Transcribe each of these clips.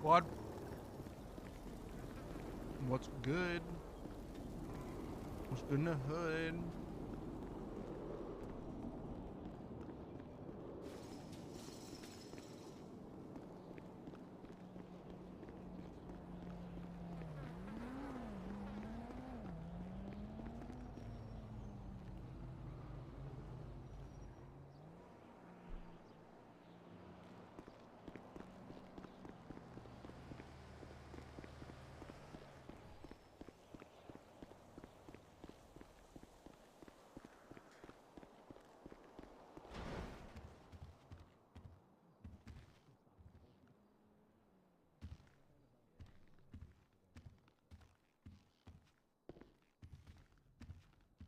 What? What's good? What's good in the hood?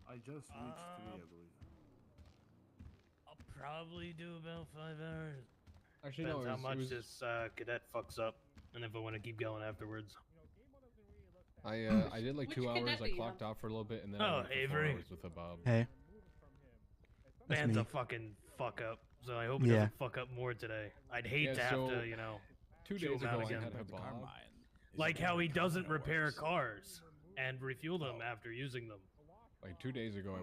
I just reached 3, I believe. I'll probably do about 5 hours. Actually, Depends no. how much this cadet fucks up, and if I want to keep going afterwards. I did like 2 hours. I clocked off for a little bit, and then I went for Avery. 4 hours with a Bob. Hey. That's Man's me. a fucking fuck up, so I hope he doesn't fuck up more today. I'd hate to have to, you know, 2 chew days him out ago I again. had a Bob. Like how he doesn't repair cars and refuel them after using them. Like 2 days ago,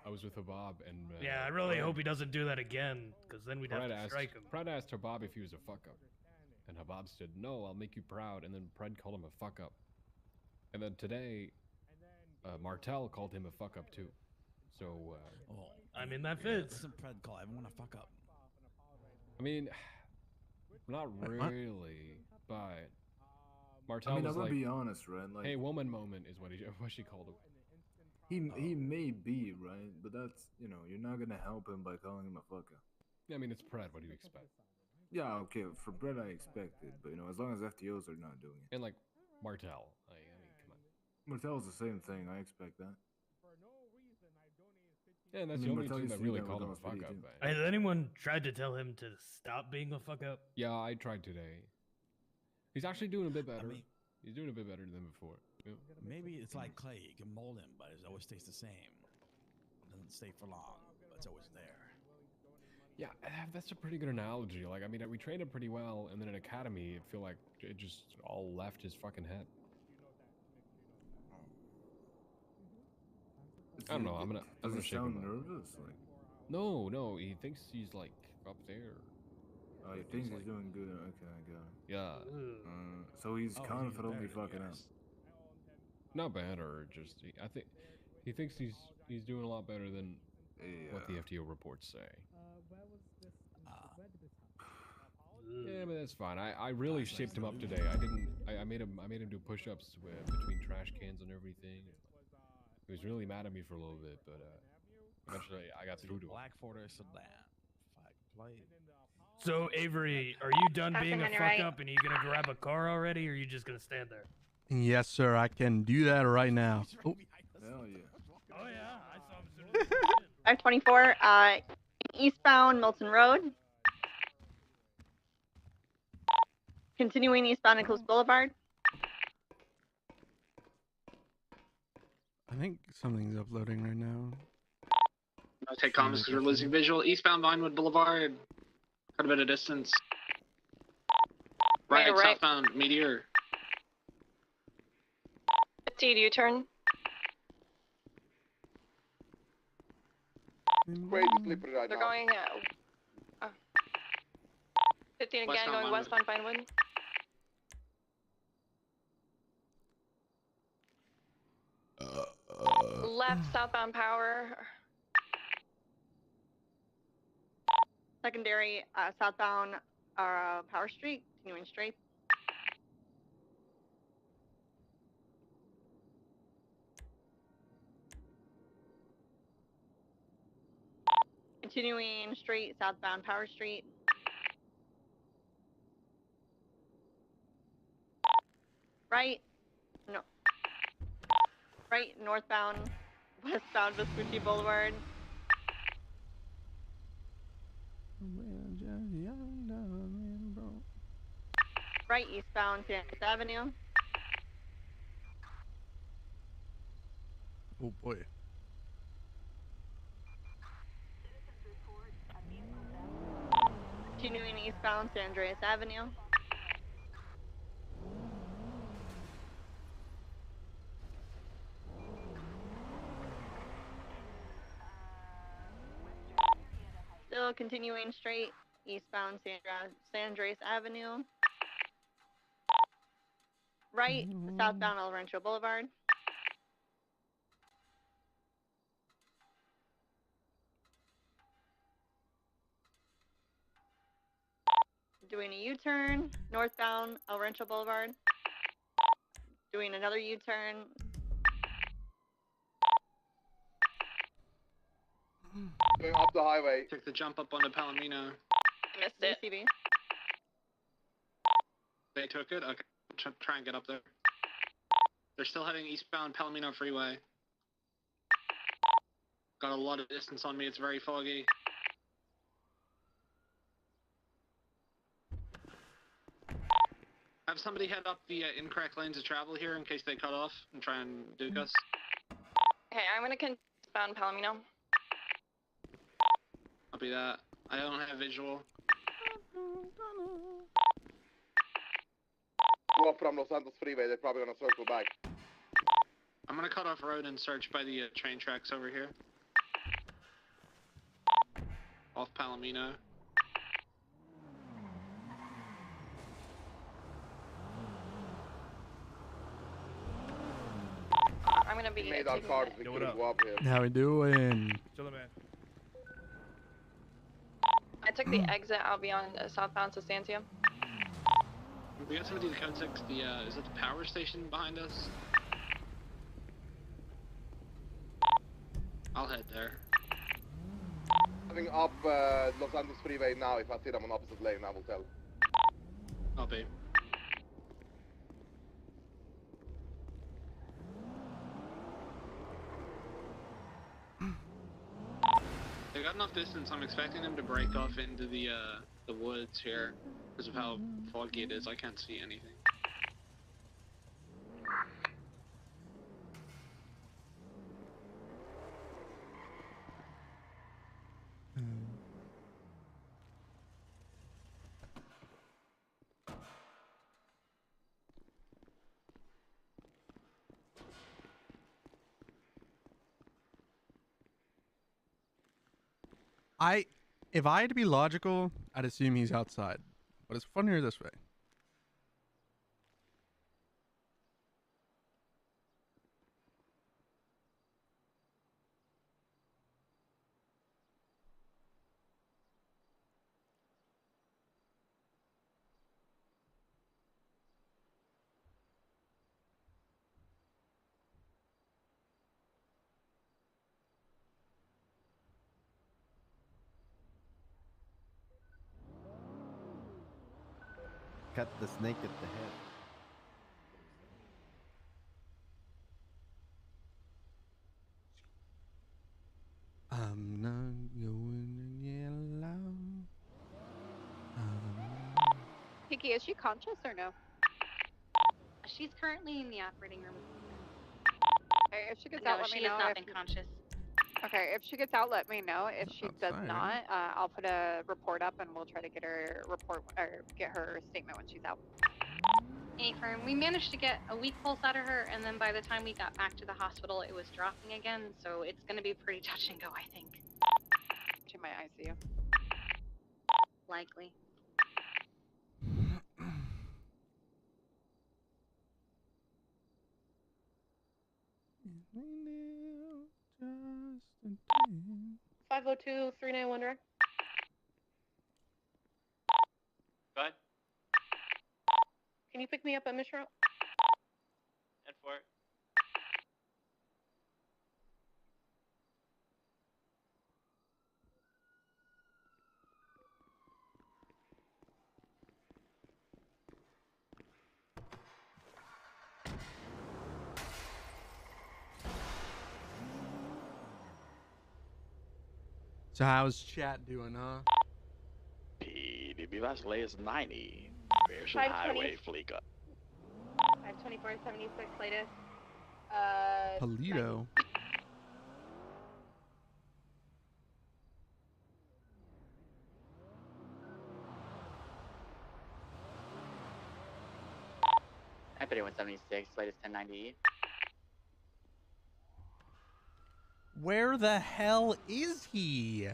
I was with a Bob, and yeah, I really hope he doesn't do that again, because then we'd have to strike him. Pred asked Habab if he was a fuck up, and Habab said, "No, I'll make you proud." And then Pred called him a fuck up, and then today, Martel called him a fuck up too. So, I mean that fits. Doesn't Pred call everyone a fuck up? I mean, not really, but Martel I mean, I was will like, be honest, right? Like, "Hey, woman moment" is what she called him. He may be right, but that's, you know, you're not gonna help him by calling him a fucker. Yeah, I mean it's Pred. What do you expect? Yeah, okay, for Brett I expect it, but you know, as long as FTOs are not doing it. And like Martel, I mean, come on. Martel's the same thing. I expect that. Yeah, and that's the only team that really called him a fuck up. Has anyone tried to tell him to stop being a fuck up? Yeah, I tried today. He's actually doing a bit better. He's doing a bit better than before. Yeah. Maybe it's like clay. You can mold him, but it always stays the same. It doesn't stay for long, but it's always there. Yeah, that's a pretty good analogy. Like, I mean, we trained him pretty well, and then in academy, I feel like it just all left his fucking head. I don't know. I'm gonna shake him. Nervous? Like, no. He thinks he's like up there. Oh, he thinks he's doing good. Okay, I got it. Yeah. So he's confidently fucking up. Not bad, or just I think he thinks he's doing a lot better than what the FTO reports say. Yeah, but that's fine. I really shaped him up today. I made him do push-ups between trash cans and everything. He was really mad at me for a little bit, but eventually I got through to him. Black Fortress sedan. So Avery, are you done being a fuck up and you gonna grab a car already, or are you just gonna stand there? Yes, sir. I can do that right now. Oh. Hell yeah. Oh yeah, I saw him as soon as 524, eastbound Milton Road. Continuing eastbound in Coast Boulevard. I think something's uploading right now. I'll take comms because we're losing visual. Eastbound Vinewood Boulevard. Quite a bit of distance. Right, southbound Meteor. 15 U-turn. Wait, slippery right They're now. going, 15 again, Westbound going westbound Vinewood. Left southbound Power. Secondary southbound Power Street, continuing straight. Continuing straight southbound Power Street. Right. No. Right, northbound, westbound Vespucci Boulevard. Right, eastbound Sanders Avenue. Oh boy. Continuing eastbound San Andreas Avenue. Palomino, continuing straight, eastbound Sandres Avenue. Right, southbound El Rancho Boulevard. Doing a U-turn, northbound El Rancho Boulevard. Doing another U-turn. Going up the highway. Took the jump up onto Palomino. Missed it. UCB. They took it? Okay. Try and get up there. They're still heading eastbound Palomino Freeway. Got a lot of distance on me, it's very foggy. Have somebody head up the incorrect lanes of travel here in case they cut off and try and duke us. Okay, I'm gonna eastbound Palomino. Copy that. I don't have visual. Go up from Los Santos Freeway, they're probably gonna circle back. I'm gonna cut off road and search by the train tracks over here. Off Palomino. I'm gonna be. We made our cars, we Yo, couldn't what up? go up here. How we doing? Chillin', man. I took the exit. I'll be on southbound Sustancia. We got somebody in code 6. Is it the power station behind us? I'll head there. Heading up Los Santos Freeway now. If I see them on opposite lane, I will tell. Copy. They got enough distance. I'm expecting them to break off into the woods here because of how foggy it is. I can't see anything. If I had to be logical, I'd assume he's outside. But it's funnier this way. Cut the snake at the head. I'm not going to yellow. Kiki, is she conscious or no? She's currently in the operating room. Okay, if she gets No, out, let she me has know. not been conscious. Okay, if she gets out, let me know. If she does Outside. not, I'll put a report up and we'll try to get her report or get her statement when she's out. Hey, Fern, we managed to get a weak pulse out of her, and then by the time we got back to the hospital, it was dropping again. So it's going to be pretty touch and go, I think. She might ICU. Likely. Just a day. 502-391 direct. Go ahead. Can you pick me up at Mission Route? Head for it. So how's chat doing, huh? PDB, that's latest 90. Where's the 520. highway fleek up? 524-76 latest. Polito. I put it 176, latest 1090. Where the hell is he?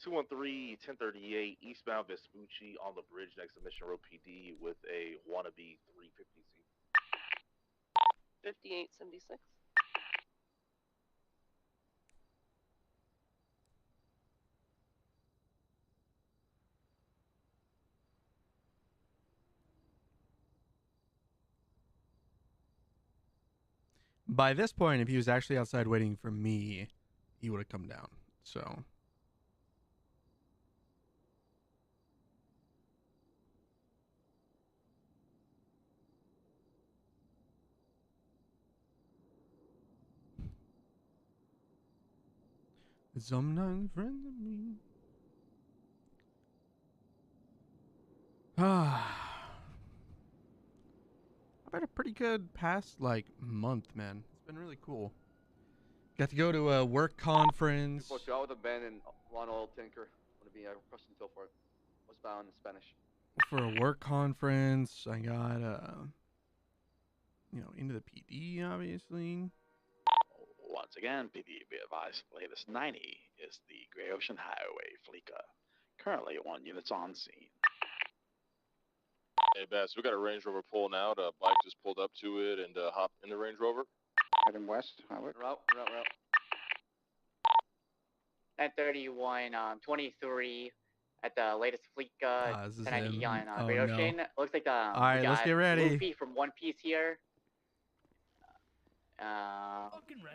213, 1038, eastbound Vespucci on the bridge next to Mission Road PD with a wannabe 350C. 5876. By this point, if he was actually outside waiting for me, he would have come down. So. Sometimes friends of me. I've had a pretty good past like month, man. It's been really cool. Got to go to a work conference. Out with a Ben and one oil tinker. Want to be crushed until for it. Westbound in Spanish. For a work conference, I got into the PD, obviously. Once again, PD be advised, latest 90 is the Gray Ocean Highway, Fleeka. Currently 1 unit's on scene. Hey, Bass, we got a Range Rover pulling out. A bike just pulled up to it and hopped in the Range Rover. Heading west, Route. 1031, 23 at the latest Fleeka, this is 1090 him. on Great Ocean. No. Looks like All right, let's get ready. Luffy from One Piece here.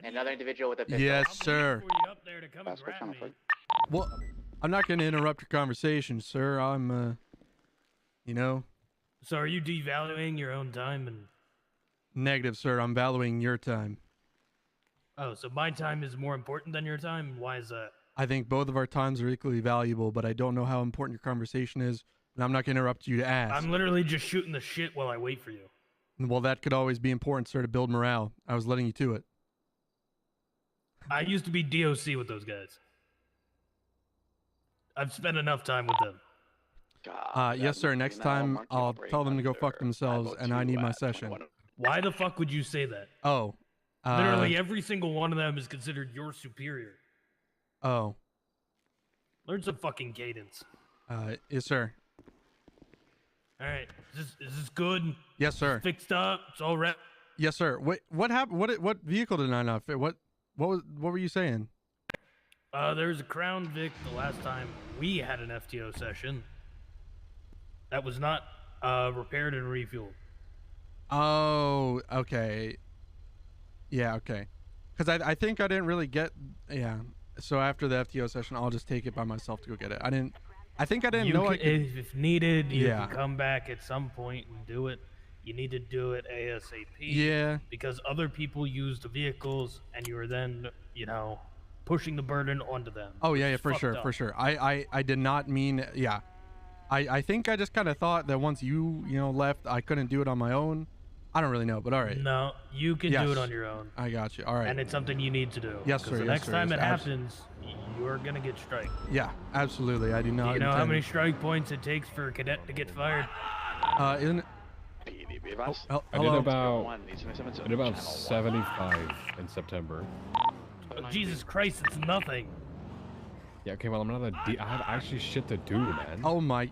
Another individual with a pistol. Yes, sir. Up there to come and grab me. Well, I'm not going to interrupt your conversation, sir. I'm, So are you devaluing your own time and? Negative, sir. I'm valuing your time. Oh, so my time is more important than your time? Why is that? I think both of our times are equally valuable, but I don't know how important your conversation is, and I'm not going to interrupt you to ask. I'm literally just shooting the shit while I wait for you. Well, that could always be important, sir, to build morale. I was letting you to it. I used to be DOC with those guys. I've spent enough time with them. Yes, sir. Next time, I'll tell them to go fuck themselves, and I need my session. Why the fuck would you say that? Oh. Literally every single one of them is considered your superior. Oh. Learn some fucking cadence. Yes, sir. All right. Is this good? Yes, sir. It's fixed up. It's all right. Yes, sir. Wait, what happened? What vehicle did I not fit? What were you saying? There was a Crown Vic the last time we had an FTO session. That was not repaired and refueled. Oh, okay. Yeah, okay. Because I think I didn't really get... Yeah. So after the FTO session, I'll just take it by myself to go get it. I think I didn't know I could... If needed, you can come back at some point and do it. You need to do it ASAP. Yeah. Because other people use the vehicles, and you are then, pushing the burden onto them. Oh, yeah, for sure, for sure. I did not mean... Yeah. I think I just kind of thought that once you left, I couldn't do it on my own. I don't really know, but all right. No, you can do it on your own. I got you. All right. And it's something you need to do. Yes, sir. The next time it happens, you're going to get strike. Yeah, absolutely. I do not. Do you know how many strike points it takes for a cadet to get fired? I did about 75 in September. Oh, Jesus Christ, it's nothing. Yeah, okay, well, I have actually shit to do, man. Oh my.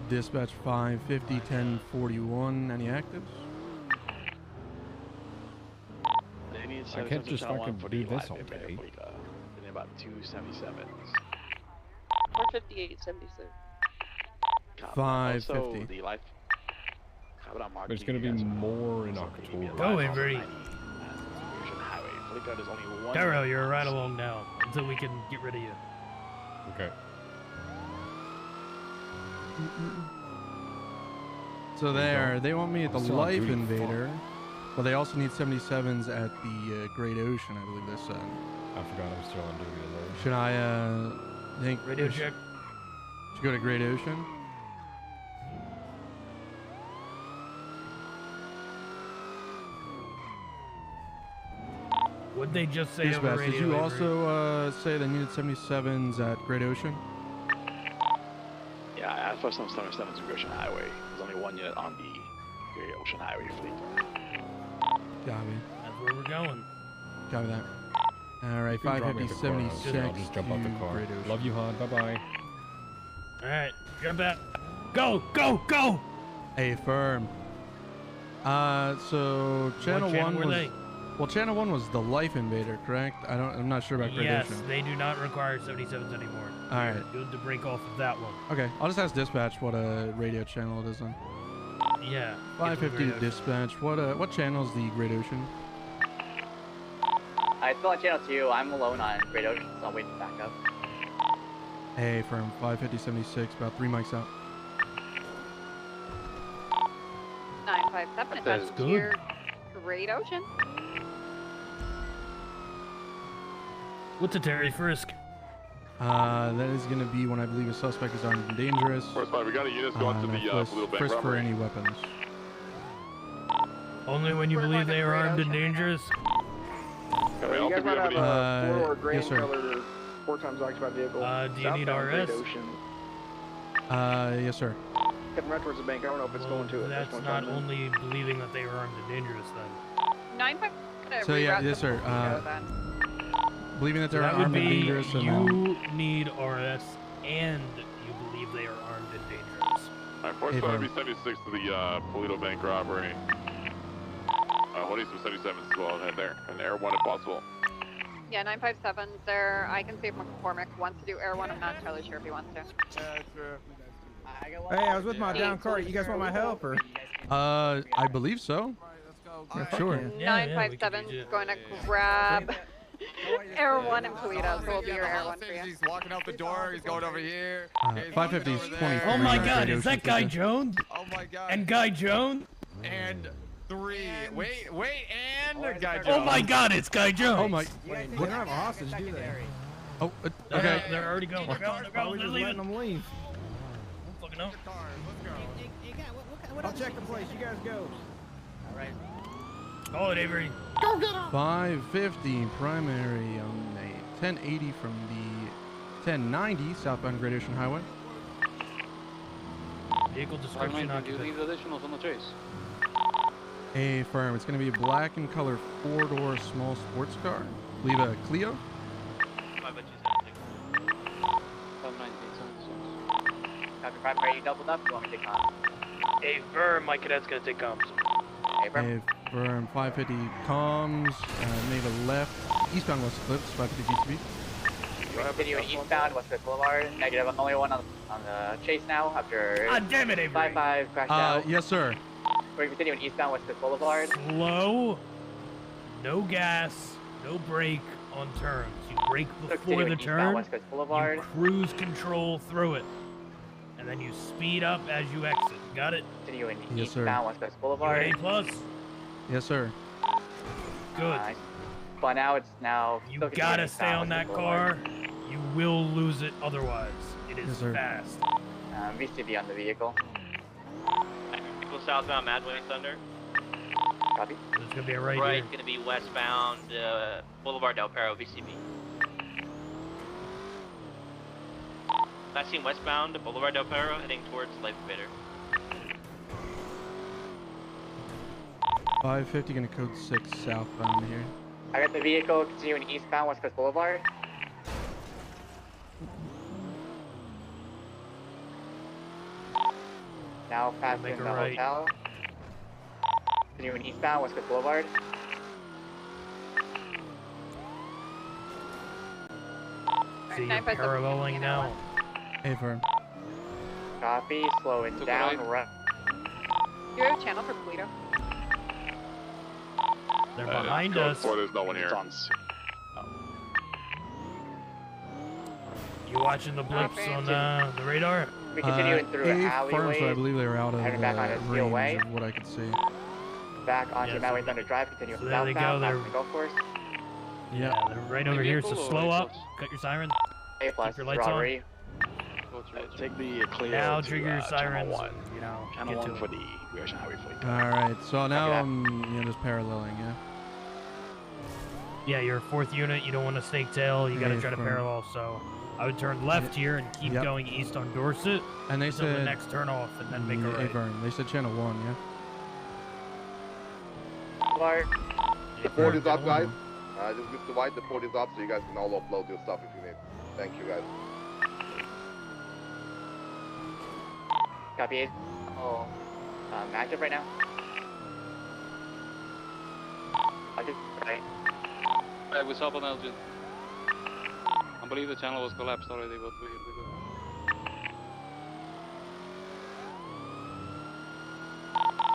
Dispatch 550 1041. Any actives? I can't just fucking do this all day. In about 277. 45876. 550. The life. But it's gonna be more in October. Go, Avery. Darrow, you're right along now until we can get rid of you. Okay. So they want me at the Life Invader, but they also need 77s at the Great Ocean, I believe they said. I forgot I'm still on duty alone. Should I think radio check? Should go to Great Ocean? What'd they just say Dispatch, over radio? did you also say they needed 77s at Great Ocean? Yeah, I asked for some 77s in Great Ocean Highway. There's only 1 unit on the Great Ocean Highway fleet. Copy. That's where we're going. Copy that. All right, You can drop me at the 550, corner, I'll 76. just jump out the to car. Great Ocean. Love you, Han. Bye-bye. Alright, jump out. Go, go, go! A firm. So channel What channel one were was. they? Well, channel one was the Life Invader, correct? I'm not sure about Great Yes, Ocean. they do not require 77s anymore. All right. You're good to break off of that one. Okay, I'll just ask dispatch what radio channel it is on. Yeah. 550 to dispatch. What channel is the Great Ocean? It's still on channel 2. I'm alone on Great Ocean, so I'll wait to back up. A firm. 550-76, about 3 mics out. 957. That's That's good. your Great Ocean. What's a Terry Frisk? That is going to be when I believe a suspect is armed and dangerous. Force 5, we got a unit going to the Blue Bank frisk for robbery. any weapons. Only when you believe they are armed and dangerous? You guys might have a four-door gray yes, sir. color, 4 times occupied vehicle. Do you need Southbound Great RS? Ocean. Yes, sir. Heading right towards the bank. I don't know if it's going to it. That's Just not one time. only believing that they are armed and dangerous then. 957. So yeah, yes, sir. Believing that they're That would armed and be dangerous. And you need RS and you believe they are armed and dangerous. Alright, Force 5 be 76 to the Polito Bank robbery. We'll need some 77s as well head there, and Air 1 if possible. Yeah, 957's there. I can see if McCormick wants to do Air 1. I'm not entirely sure if he wants to. Hey, I was with my down cart. You guys want my help or? I believe so. Yeah, sure. 957's going to grab Air 1 and Polito, so we'll be your Air 1 for you. He's walking out the door. He's going over here. 550 is 23. Oh my god, is that Guy Jones? Jones? Oh my god. And Guy Jones? And 3. Wait, and Guy Jones. Oh my god, it's Guy Jones! Oh my. Wait, they don't have a hostage, do they? Oh, okay. They're already going. They're going. Why are we They're just leaving. letting them leave? I don't fucking know. I'll check the place. You guys go. Alright. Call it, Avery. Go get him! 550 primary on a 1080 from the 1090 southbound Great Ocean Highway. Vehicle description Do occupant. these additionals on the chase? A firm. It's going to be a black and color 4-door small sports car. Leave a Clio. Copy primary, you doubled up. You want me to take on? A firm, my cadet's gonna take comms. Hey, bro. A firm 550 comms. Made a left. Eastbound West Eclipse. 550 VCB. Continuing eastbound, West Coast Boulevard. Negative, I'm the only one on the chase now after. Ah, damn it, Avery. 5-5 crashed out. Yes, sir. We're continuing eastbound, West Coast Boulevard. Slow. No gas. No brake on turns. You brake before the Eastbound, turn. West Coast Boulevard. You cruise control through it. And then you speed up as you exit. Got it? Continuing Yes, sir. eastbound, West Coast Boulevard. A plus. Yes, sir. Good. But now it's now. You still gotta continuing stay eastbound, on that West Coast Boulevard. car. You will lose it otherwise. It is Yes, sir. fast. VCB on the vehicle. Vehicle southbound Madway Thunder. Copy. There's gonna be a right Right, here. gonna be westbound Boulevard Del Perro, VCB. Last seen westbound Boulevard Del Perro, heading towards Life Invader. 550 going to code 6 southbound here. I got the vehicle continuing eastbound, West Coast Boulevard. Now passing Make a the right. hotel. Continuing eastbound, West Coast Boulevard. See, you're 957 paralleling now. A firm. Copy, slowing Took a down. right. Do you have a channel for Polito? They're behind us. There's no one here. You watching the blips Okay. on the radar? We continuing through an A firm, alleyway. so I believe they were out of heading back on a steel range way. of what I could see. Back onto Yes, Madway sir. Thunder Drive, continue So there they southbound, go, past they're- the golf course. Yeah, they're right over here, so vehicle or slow A up. plus? Cut your siren. A plus, Keep your lights on. robbery. Take the Clio Now to, trigger your Channel sirens. 1. and, You know, Channel get 1 to for it. the Great Ocean Highway Fleet. Alright, so now that. I'm just paralleling, yeah? Yeah, you're a fourth unit. You don't want to snake tail. You got to Yeah, try to firm. parallel. So I would turn left here and keep Yep. going east on Dorset And they until the said next turn off, and then make a A right. firm. They said channel 1, yeah? Boulevard. The board is up, guys. This is Mr. White. The port is up, so you guys can all upload your stuff if you need. Thank you, guys. Copy. Oh, active right now. Active, right. Hey, what's up on Elgin? I believe the channel was collapsed already, but we're good.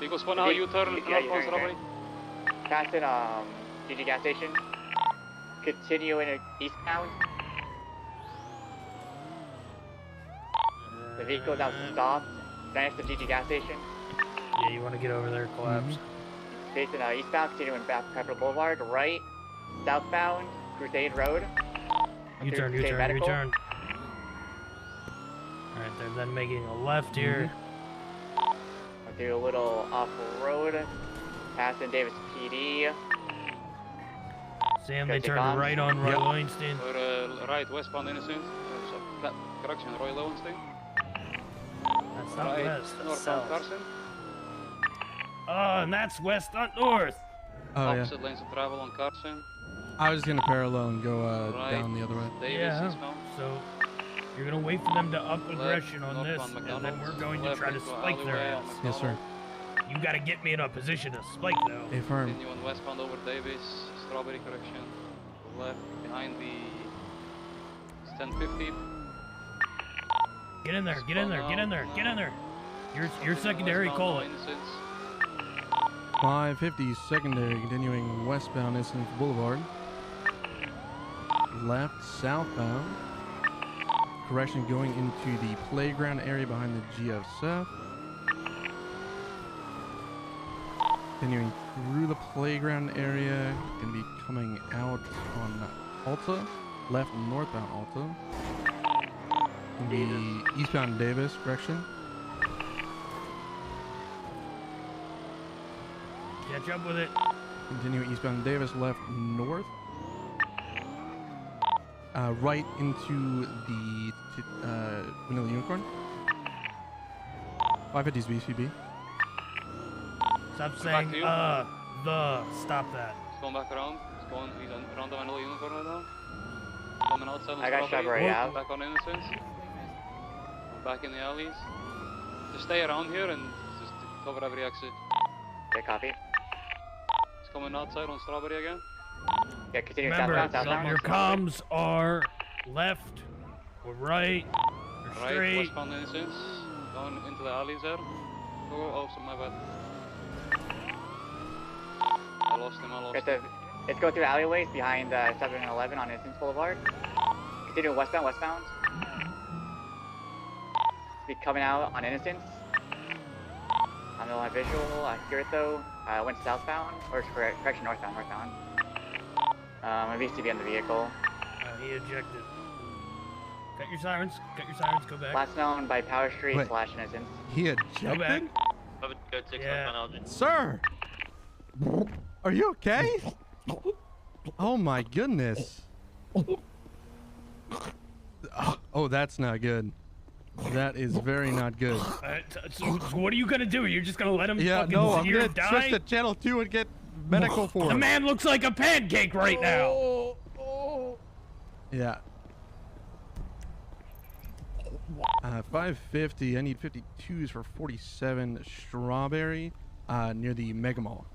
Because for now, you turn northbound robbery. Pass it, GG gas station. Continue in eastbound. The vehicle is now stopped. Finish the GG gas station. Yeah, you want to get over there, collapse. Facing eastbound, continuing back Capitol Boulevard, right, southbound, Crusade Road. U-turn. Alright, they're then making a left here. I'll do a little off-road, passing Davis PD. Sam, they turned right on Roy Lowenstein. Or right, westbound Innocent. Correction, Roy Lowenstein. That's not right, west, that's northbound south. Carson. Oh, and that's west, not north. Oh, yeah. Opposite lanes of travel on Carson. I was gonna parallel and go Right, down the other way. Davis Yeah, eastbound. so you're going to wait for them to up aggression on this, northbound and then we're going to left try to into spike their alleyway on ass. Yes, sir. You got to get me in a position to spike, though. Affirm. Continue on westbound over Davis, Strawberry correction. Left behind the 1050. Get in there, get in there, get in there, get in there. Your secondary, call it. 550 secondary, continuing westbound Innocence Boulevard. Left southbound. Correction going into the playground area behind the GFSF. Continuing through the playground area, gonna be coming out on Alta. Left northbound Alta. Gonna be eastbound Davis, correction. Catch up with it. Continue eastbound Davis, left north. Right into the Vanilla Unicorn. 550's BCB. Stop saying, stop that. He's going back around. He's around the Vanilla Unicorn right now. Coming outside on I got Strawberry. Strawberry out. Back on Innocence. Back in the alleys. Just stay around here and just cover every exit. Okay, copy. He's coming outside on Strawberry again. Yeah, continue Remember, southbound. your comms are left or right or Right, straight. westbound Innocence. Down into the alleys there. Oh, so my bad. I lost him. Let's go through the alleyways behind 7-Eleven on Innocence Boulevard. Continue westbound. Be coming out on Innocence. I'm on visual. I hear it though. Went southbound, or correction, northbound. A VCB on the vehicle. He ejected. Cut your sirens, go back. Last known by Power Street Wait. / Innocence. He Go back. ejected? Code 6 Yeah. on Elgin. Sir! Are you okay? Oh my goodness. Oh, that's not good. That is very not good. So what are you gonna do? You're just gonna let him Yeah, fucking no, I'm here gonna die? switch to channel 2 and get medical for The him. man looks like a pancake right now. Yeah. 550. I need 52s for 47 Strawberry near the Mega Mall.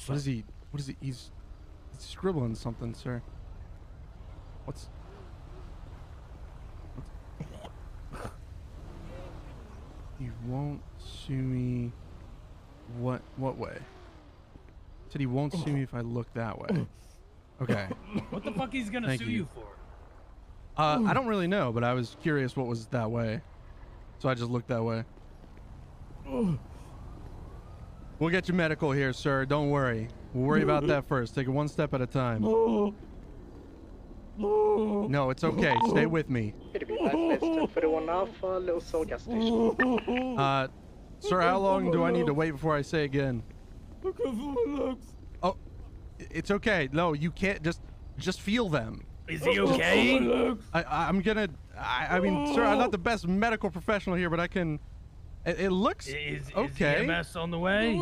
What is he? He's scribbling something, sir. What's he won't sue me. What way? Said he won't sue me if I look that way. Okay. What the fuck he's gonna Thank sue you. you for? I don't really know, but I was curious what was that way. So I just looked that way. We'll get you medical here, sir. Don't worry. We'll worry about that first. Take it one step at a time. No, it's okay. Stay with me. Sir, how long do I need to wait before I say again? Oh, it's okay. No, you can't. Just feel them. Is he okay? I'm gonna. I mean, sir, I'm not the best medical professional here, but I can It looks okay. Is EMS on the way?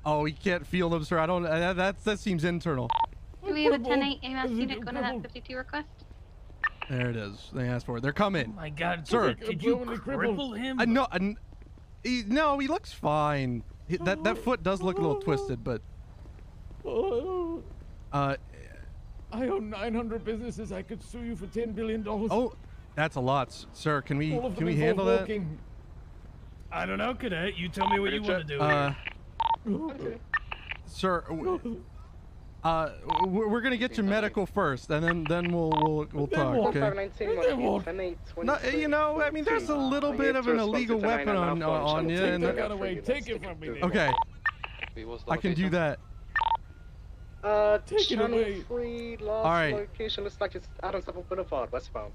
Oh, you can't feel them, sir. I don't. That seems internal. Do we have a 10-8 EMS unit going to that 52 request? There it is. They asked for it. They're coming. Oh my God, sir. Did you cripple him? No, no, he looks fine. That foot does look a little twisted, but. I own 900 businesses. I could sue you for $10 billion. Oh, that's a lot, sir. Can we handle that? I don't know, Cadet. You tell me what you want to do here. Sir, we're gonna get you medical first, and then we'll talk. Okay? No, you know, I mean, there's a little bit of an illegal weapon on you. Take it from me. Okay, I can do that. Take it away. 3, last All right. location looks like it's Adams Boulevard, westbound.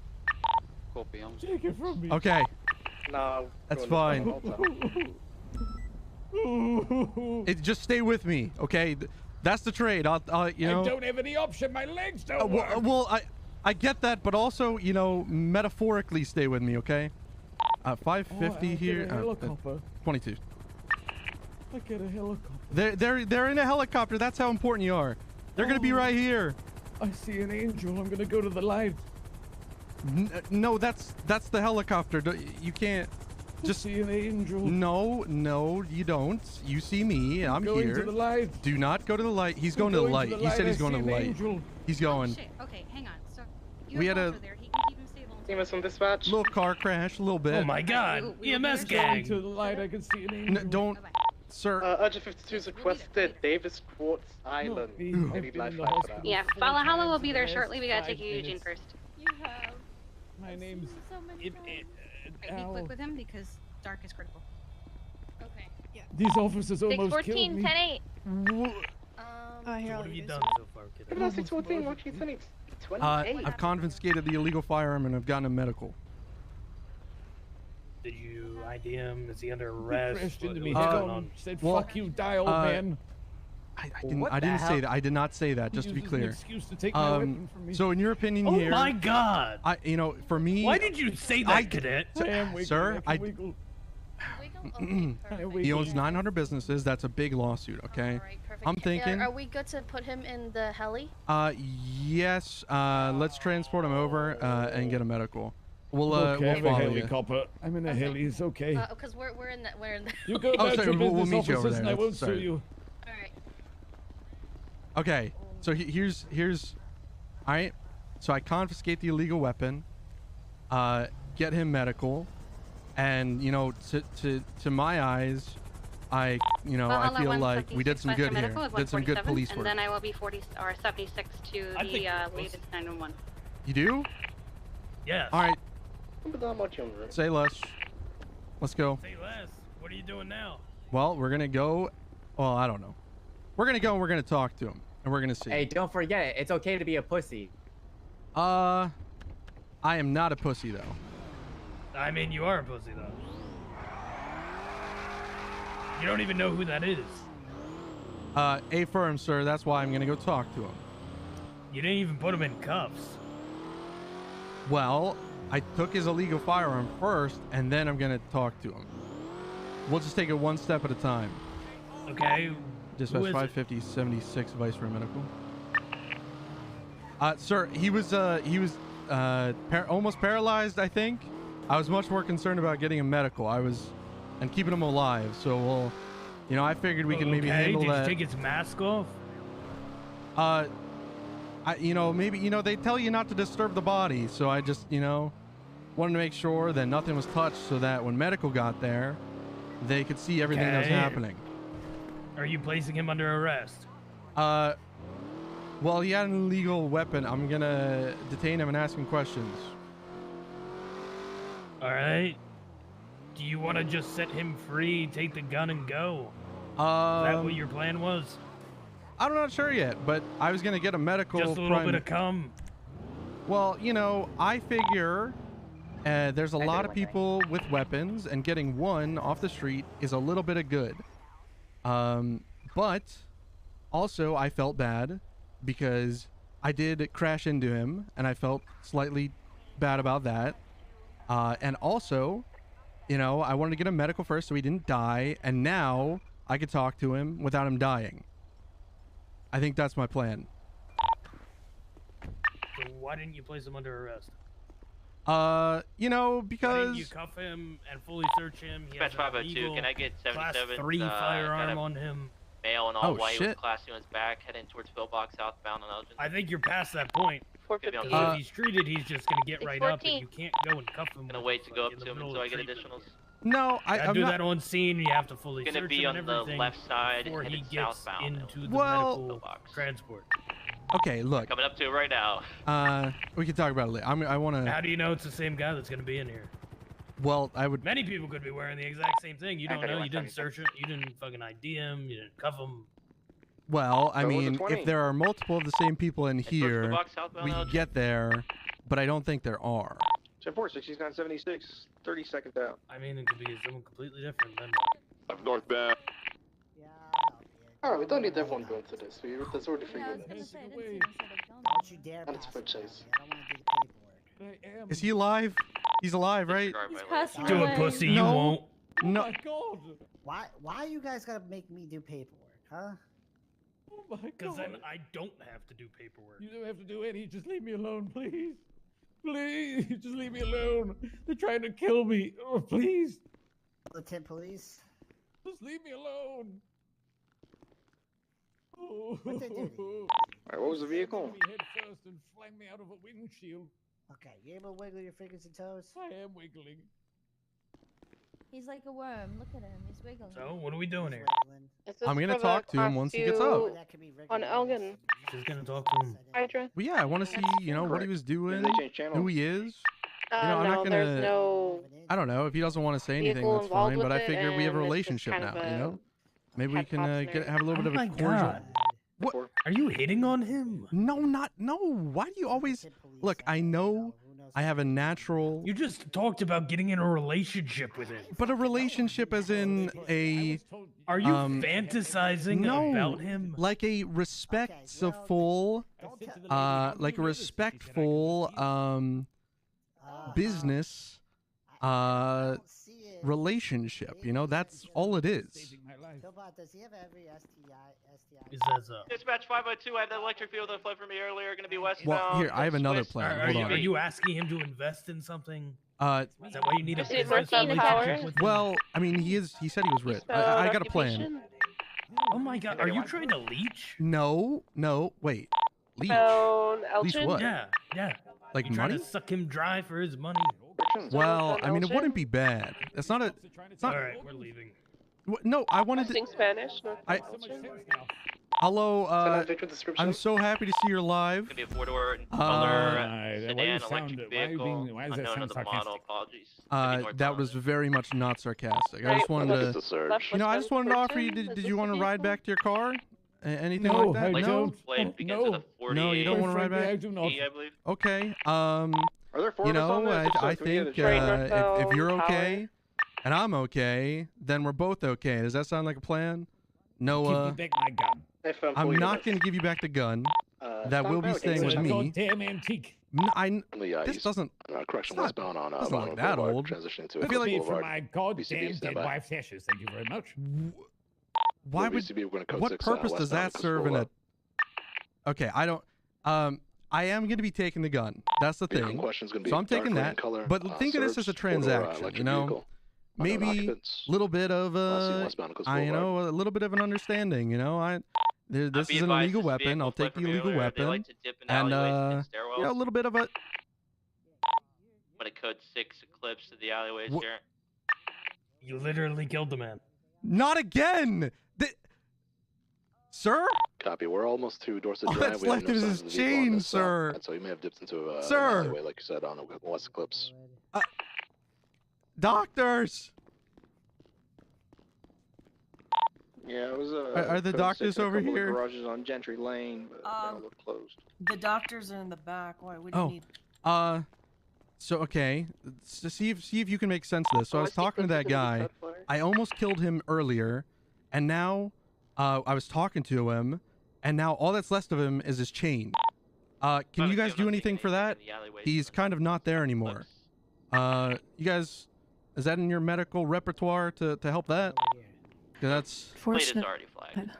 Copy. Take it from me. Okay. No. That's fine. Just stay with me, okay? That's the trade. I'll you know. I don't have any option. My legs don't work. Well, I get that, but also, you know, metaphorically stay with me, okay? 550 here. 22. I get a helicopter. They're in a helicopter. That's how important you are. They're gonna be right here. I see an angel. I'm gonna go to the light. No, that's the helicopter. You can't just see an angel. No, you don't. You see me. I'm going here. to the light. Do not go to the light. He's going to the light. He said he's going to the light. He's going. Shit. Okay, hang on. So We had a there. He can keep him stable. EMS from dispatch. little car crash, a little bit. Oh my God! EMS gang. To the light. I can see an angel. Don't, sir. Urgent 52 is requested. Davis Quartz Island. I need life flight for that. Yeah, Valhalla will be there shortly. We gotta take you to Eugene first. You have. My name's. So many Be quick with him because dark is critical. Okay. Yeah. These officers almost killed 614, me. 10-8. Here, What have you done so far, kid? 614, what you think? 28. I've confiscated the illegal firearm and I've gotten a medical. Did you ID him? Is he under arrest? Crashed into What's me. going Head on? on. Said, "Fuck you, die, old man." I didn't say that. I did not say that. Just to be Uses an clear. excuse to take my weapon from me. So in your opinion Oh here, my God! you know, for me. Why did you say that, Cadet? Sir, he owns 900 businesses. That's a big lawsuit. Okay. I'm thinking. Are we good to put him in the heli? Yes. Let's transport him over and get a medical. We'll okay, we'll follow you. helicopter. I'm in a heli. It's okay. Because we're in the You go Oh, back sorry, to we'll business meet you over offices there. and I won't Sorry. sue you. All right. Okay. So here's. All right. So I confiscate the illegal weapon. Get him medical, and you know, to my eyes, I feel like we did some good here. Did some good police work. And then I will be 40 or 76 to the latest 911. You do? Yes. All right. Not much younger. Say less. Let's go. Say less. What are you doing now? Well, we're gonna go. Well, I don't know. We're gonna go and we're gonna talk to him, and we're gonna see. Hey, don't forget it. It's okay to be a pussy. I am not a pussy though. I mean, you are a pussy though. You don't even know who that is. Affirm, sir. That's why I'm gonna go talk to him. You didn't even put him in cuffs. Well, I took his illegal firearm first, and then I'm gonna talk to him. We'll just take it one step at a time. Okay. Dispatch 550 76 Vice for medical. Sir, he was almost paralyzed, I think. I was much more concerned about getting him medical. And keeping him alive. So we'll, you know, I figured we can maybe handle that. Did you take his mask off? They tell you not to disturb the body, so I just, wanted to make sure that nothing was touched, so that when medical got there, they could see everything that was happening. Are you placing him under arrest? Well, he had an illegal weapon. I'm gonna detain him and ask him questions. All right. Do you want to just set him free, take the gun, and go? Is that what your plan was? I'm not sure yet, but I was gonna get a medical. Just a little bit of cum. Well, I figure there's a lot of people with weapons, and getting one off the street is a little bit of good. But also I felt bad because I did crash into him, and I felt slightly bad about that. And also, you know, I wanted to get him medical first so he didn't die, and now I could talk to him without him dying. I think that's my plan. So why didn't you place him under arrest? You know, Why because didn't you cuff him and fully search him? He has Dispatch an 502, illegal can I get Class 77? 3 got firearm a on him. Male and all Oh, white shit. with Class 2 on his back, heading towards Pillbox southbound on Elgin. I think you're past that point. Because if he's treated, he's just gonna get right up, and you can't go and cuff him. Gonna wait to go up to him until I get additionals. No, I'm do that on scene. You have to fully Gonna search be him on and the everything left side, before he headed gets southbound. into the Well- medical transport. okay, look. Coming up to it right now. We can talk about it later. I want to. How do you know it's the same guy that's gonna be in here? Well, I would. Many people could be wearing the exact same thing. You don't know. You didn't search it. You didn't fucking ID him. You didn't cuff him. Well, I So was it mean, 20? if there are multiple of the same people in here, box southbound we Elgin. could get there, but I don't think there are. 10-4, 6976, 30 seconds out. I mean, it could be someone completely different. Then Up northbound. Alright, we don't need everyone going to this. There's already free Yeah, I was units. gonna say, I didn't see him say the Don't you dare And it's pass for it chase. by me. I don't want to do the paperwork. Is he alive? He's alive, right? passing Do it, pussy. You No. won't. No. Why you guys gotta make me do paperwork, huh? Oh my Because god. then I don't have to do paperwork. You don't have to do any. Just leave me alone, please. Please, just leave me alone. They're trying to kill me. Oh, please. Lieutenant Police. Just leave me alone. Oh. What they do to you? Alright, what was the vehicle? Me head first and flang me out of a windshield. Okay, you able to wiggle your fingers and toes? I am wiggling. He's like a worm. Look at him. He's wiggling. So, what are we doing here? I'm gonna talk to him once he gets up. On Elgin. She's gonna talk to him. Hydra. Well, yeah, I want to see, you know, what he was doing, they changed channels. who he is. You know, I'm no, not there's gonna. no I don't know if he doesn't want to say anything. vehicle That's fine. involved But I with it, figure we have a and it's just relationship kind now. of You a know, maybe we head can cops have a little bit of a cordial. God. What? Are you hitting on him? No, not no. Why do you always look? I know I have a natural. You just talked about getting in a relationship with him. But a relationship as in a. Are you fantasizing no, about him? like a respectful, like a respectful, business, relationship. You know, that's all it is. Killbot, does he have every STI? Is that so? Dispatch 502, I have that electric vehicle that fled from me earlier, gonna be westbound. Well, here I have another plan. Hold on. Are you asking him to invest in something? Uh, Is that why you need a Is it business working relationship power? with him? well, I mean, he said he was rich. I got a plan. Oh my god, are you trying to leech? No, wait. Leech. Found Leech Elgin? what? Yeah. Like You trying money? to suck him dry for his money? Well, I mean, it wouldn't be bad. It's not a. It's not. Alright, we're leaving. No, I wanted to. Speaking Spanish. No, I- Elgin. Hello. Victor description. I'm so happy to see you're live. Gonna be a four-door Uh, color why sedan you sound- electric why are you vehicle. being- why does that Unknown sound of the model. sarcastic? Apologies. That was very much not sarcastic. I Right, just wanted left- to. left You know, I just wanted to offer you. Fortune? Is Did this you the want to ride vehicle? back to your car? Anything No, like that? I No. don't. Blade begins No. at a 40. No, you don't want to ride Frankly, I back. do not. I believe. Okay. Are there four You of us on know, there? If so, I can we get a think train? if you're Power. okay, and I'm okay, then we're both okay. Does that sound like a plan? No. Give me back my gun. I'm not going to give you back the gun. That will be staying with It's a me. goddamn antique. This doesn't. Correction, not- westbound on doesn't look that Boulevard, old. transitioning to I feel like Be for Boulevard. my goddamn BCB, stand dead by. wife's ashes. Thank you very much. Why Yeah, would? BCB, we're gonna code What 6, purpose does westbound that to serve in a? Boulevard. Okay, I don't. I am going to be taking the gun. That's the Vehicle thing. question's gonna be So I'm taking dark green that. color, But think of this as a serves four-door, transaction. You electric know, vehicle. Unknown maybe occupants. a little bit of westbound to you know, Boulevard. a little bit of an understanding. You know, this Be is an advised, illegal this weapon. vehicle I'll fled take the from me illegal earlier. They weapon, like to dip in and alleyways and you know, a little bit of a. I'm gonna code 6 Eclipse to the alleyways Wha- here. You literally killed the man. Not again, sir. Copy. We're almost to Dorset All Drive. that's We have left no is signs his of the vehicle on chain, this, sir. and so you may have dipped into an Sir. alleyway, like you said, on West Eclipse. Doctors. Yeah, it was Are the code doctors 6 and a over couple of here? Garages on Gentry Lane, but they all look closed. The doctors are in the back. Why? What do you need? So okay, so see if you can make sense of this. So I was talking to that guy. I almost killed him earlier, and now I was talking to him, and now all that's left of him is his chain. Can you guys do anything for that? He's kind of not there anymore. You guys, Is that in your medical repertoire to help that? 'Cause that's Plate is already flagged.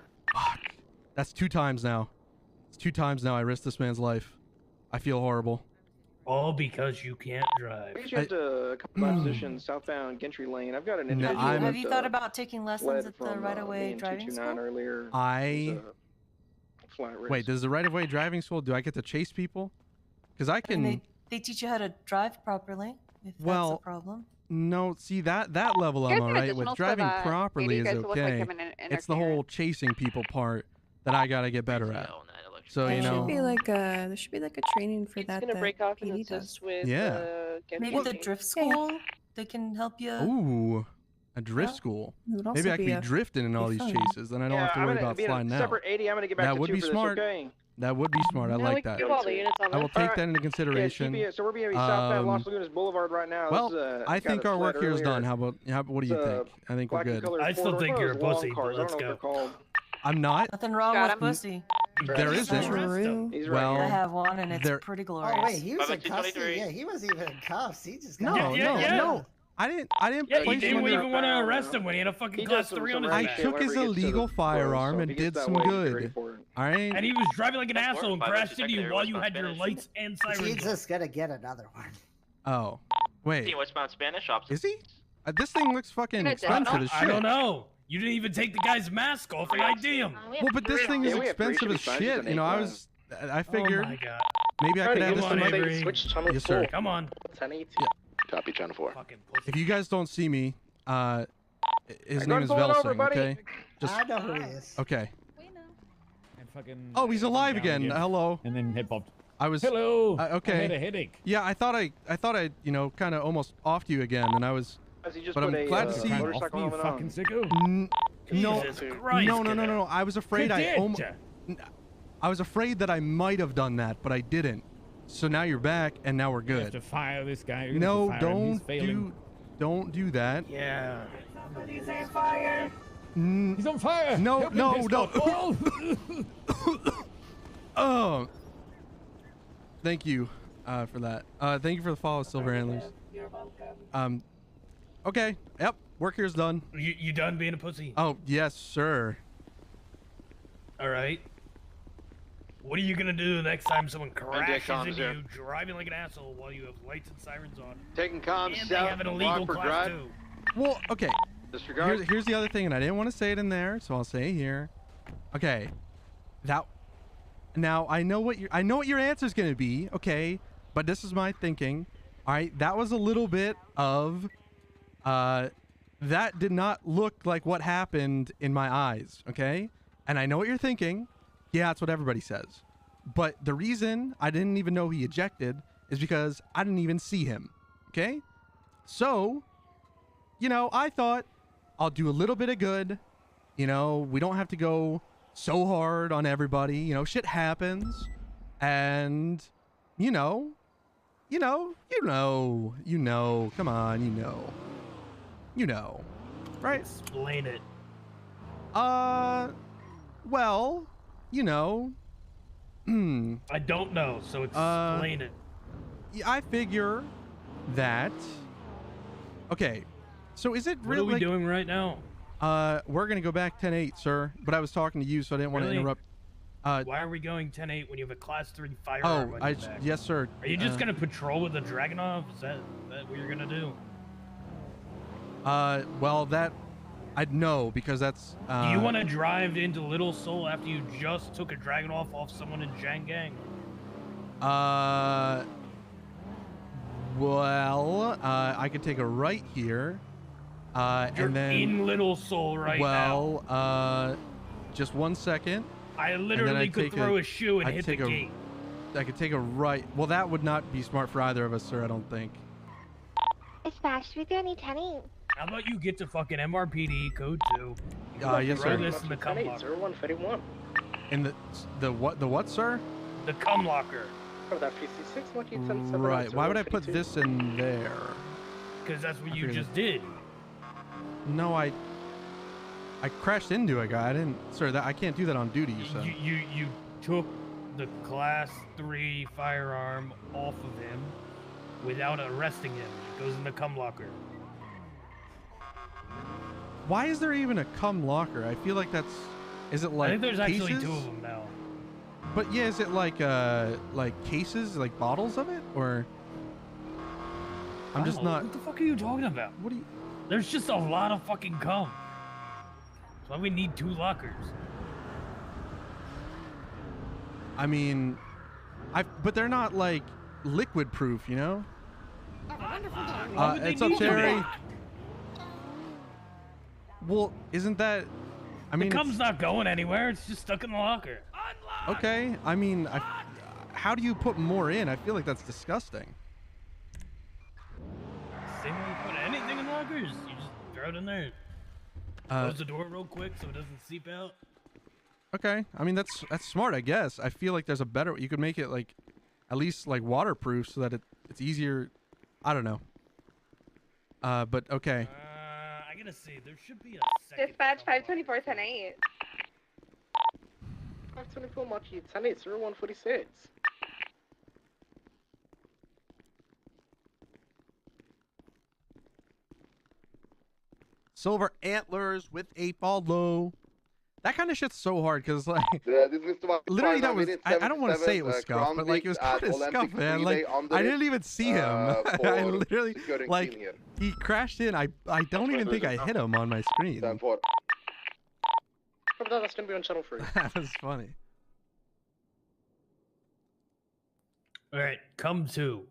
that's 2 times now. It's 2 times now I risked this man's life. I feel horrible. All because you can't drive. We should a couple of positions southbound Gentry Lane. I've got an No, individual. I'm- Have you thought about taking lessons fled at the from, right-of-way me and driving 229 school? earlier. I Flat wrist. wait. Does the right-of-way driving school? Do I get to chase people? Because I can. And they teach you how to drive properly, if that's Well, a problem. No, see that level Here's I'm an alright with. additional Driving for the properly lady. You is guys look like okay. him in It's the whole chasing people part that I gotta get better at. So you There know. should be like a training for that. gonna break off and PD assist does. with Yeah. Maybe the drift school, they can help you. Ooh, a drift school. It would Maybe also I could be be a- drifting in all be these fun. chases. Then I don't Yeah, have to I'm worry gonna about be in a flying now. separate 80. I'm gonna get back That to would 2 be for this, smart. okay? That would be smart. I No, like we that. can do all the units on I will this. take that into consideration. Yeah, so we're gonna be southbound Los Um, Lagunas Boulevard right now. Well, This is, I guy think that our work fled here is done. earlier. How about what do you It's, think? I think we're black and good. colored I still four-door. think One of you're a those long pussy, cars. but I don't know let's what they're called. I'm not. Nothing wrong Got with him. pussy. There isn't. True. He's right Well, I here. have one, and it's there- pretty glorious. Oh wait, he was in 2223. custody. Yeah, he wasn't even in cuffs. He just No, got no. I didn't Yeah, you place didn't him even under. want to arrest him when he had a fucking He class does 3 on his I back. took his illegal firearm and did some good. All right. And he was driving like an asshole and Five crashed extra into you secondary while you westbound had your Spanish. lights and sirens He's on. just gonna get another one. Oh, wait. Team westbound Spanish opposite. Is he? This thing looks fucking expensive as I shit. don't know. You didn't even take the guy's mask off and ID him. Well, but this thing is expensive as shit. You know, I figured Oh my god. maybe I could add this to my. Yes, sir. Come on. 10-8. Yeah. Copy, Channel 4. If you guys don't see me, his Hey, name go is pull it over, Velsing. buddy. Okay. Just I know who he is. okay. And fucking. Oh, he's alive again. Hello. And then head popped. I was. Hello. Okay. I had a headache. Yeah, I thought I, you know, kind of almost offed you again, and I was. Has he just But put I'm a, glad to see. motorcycle You helmet fucking on? sicko. No, Jesus Christ, no. I was afraid Cadet. I was afraid that I might have done that, but I didn't. So now you're back, and now we're You have good. to fire this guy. You're gonna No, have to fire him. He's failing. don't do that. Yeah. He's on fire. No, Help him, no, piss no. off. Oh, thank you for that. Thank you for the follow, Silver Antlers. Okay. Yep. Work here's done. You done being a pussy? Oh yes, sir. All right. What are you gonna do the next time someone crashes comms into there. you driving like an asshole while you have lights and sirens on? Taking comms And they south have an from illegal Rockford class Drive. 2. Well, okay. Disregard. Here's the other thing, and I didn't want to say it in there, so I'll say it here. Okay. Now I know what your answer's gonna be. Okay, but this is my thinking. All right, that was a little bit of, that did not look like what happened in my eyes. Okay, and I know what you're thinking. Yeah, that's what everybody says. But the reason I didn't even know he ejected is because I didn't even see him. Okay, so, you know, I thought I'll do a little bit of good. You know, we don't have to go so hard on everybody. You know, shit happens. And, you know, come on, you know, right? Explain it. Well, you know, I don't know, so explain it. yeah, I figure that. Okay, so is it What really? are we doing right now? We're gonna go back 10-8, sir. But I was talking to you, so I didn't want to Really? interrupt. Why are we going 10-8 when you have a class 3 firearm on your back? Yes, sir. Are you just gonna patrol with the Dragunov? Is that what you're gonna do? Well, that I'd know because that's. Do you want to drive into Little Seoul after you just took a Dragunov off someone in Jangang? Well, I could take a right here. You're and then in Little Seoul right now. well, just 1 second. I and then literally I'd could take throw a shoe and I'd hit the take a- gate. I could take a right. Well, that would not be smart for either of us, sir. I don't think. Dispatch 330 How about you get to fucking MRPD code 2? Yes, throw sir. this in the cum locker. 0131. In the what, sir? The cum locker. Oh, that PC6 lucky 10 Right. Why would I put this in there? Because that's what I you forget. just did. No, I crashed into a guy. I didn't, sir. That I can't do that on duty. So. You took the class 3 firearm off of him without arresting him. It goes in the cum locker. Why is there even a cum locker? I feel like that's. Is it like? I think there's actually cases? 2 of them now. But yeah, is it like cases, like bottles of it, or? I'm just not. What the fuck are you talking about? What do you? There's just a lot of fucking cum. That's why we need 2 lockers. I mean, but they're not like liquid proof, you know. It's up, Terry. Well, isn't that? I mean, the cum's not going anywhere. It's just stuck in the locker. okay. I mean, how do you put more in? I feel like that's disgusting. Same way you put anything in lockers. You just throw it in there. Close the door real quick so it doesn't seep out. Okay. I mean, that's smart, I guess. I feel like there's a better. You could make it like, at least like waterproof so that it's easier. I don't know. But okay. I gotta see. There should be a second. Dispatch 524 10-8. 524 Marquis 10-8 0146. Silver antlers with a follow. That kind of shit's so hard because like literally that was I don't want to say it was scuff, but like it was kind of scuff, man. Like I didn't even see him. I literally like he crashed in. I don't even think I hit him on my screen. That's gonna be on channel 3. That was funny. All right, come to.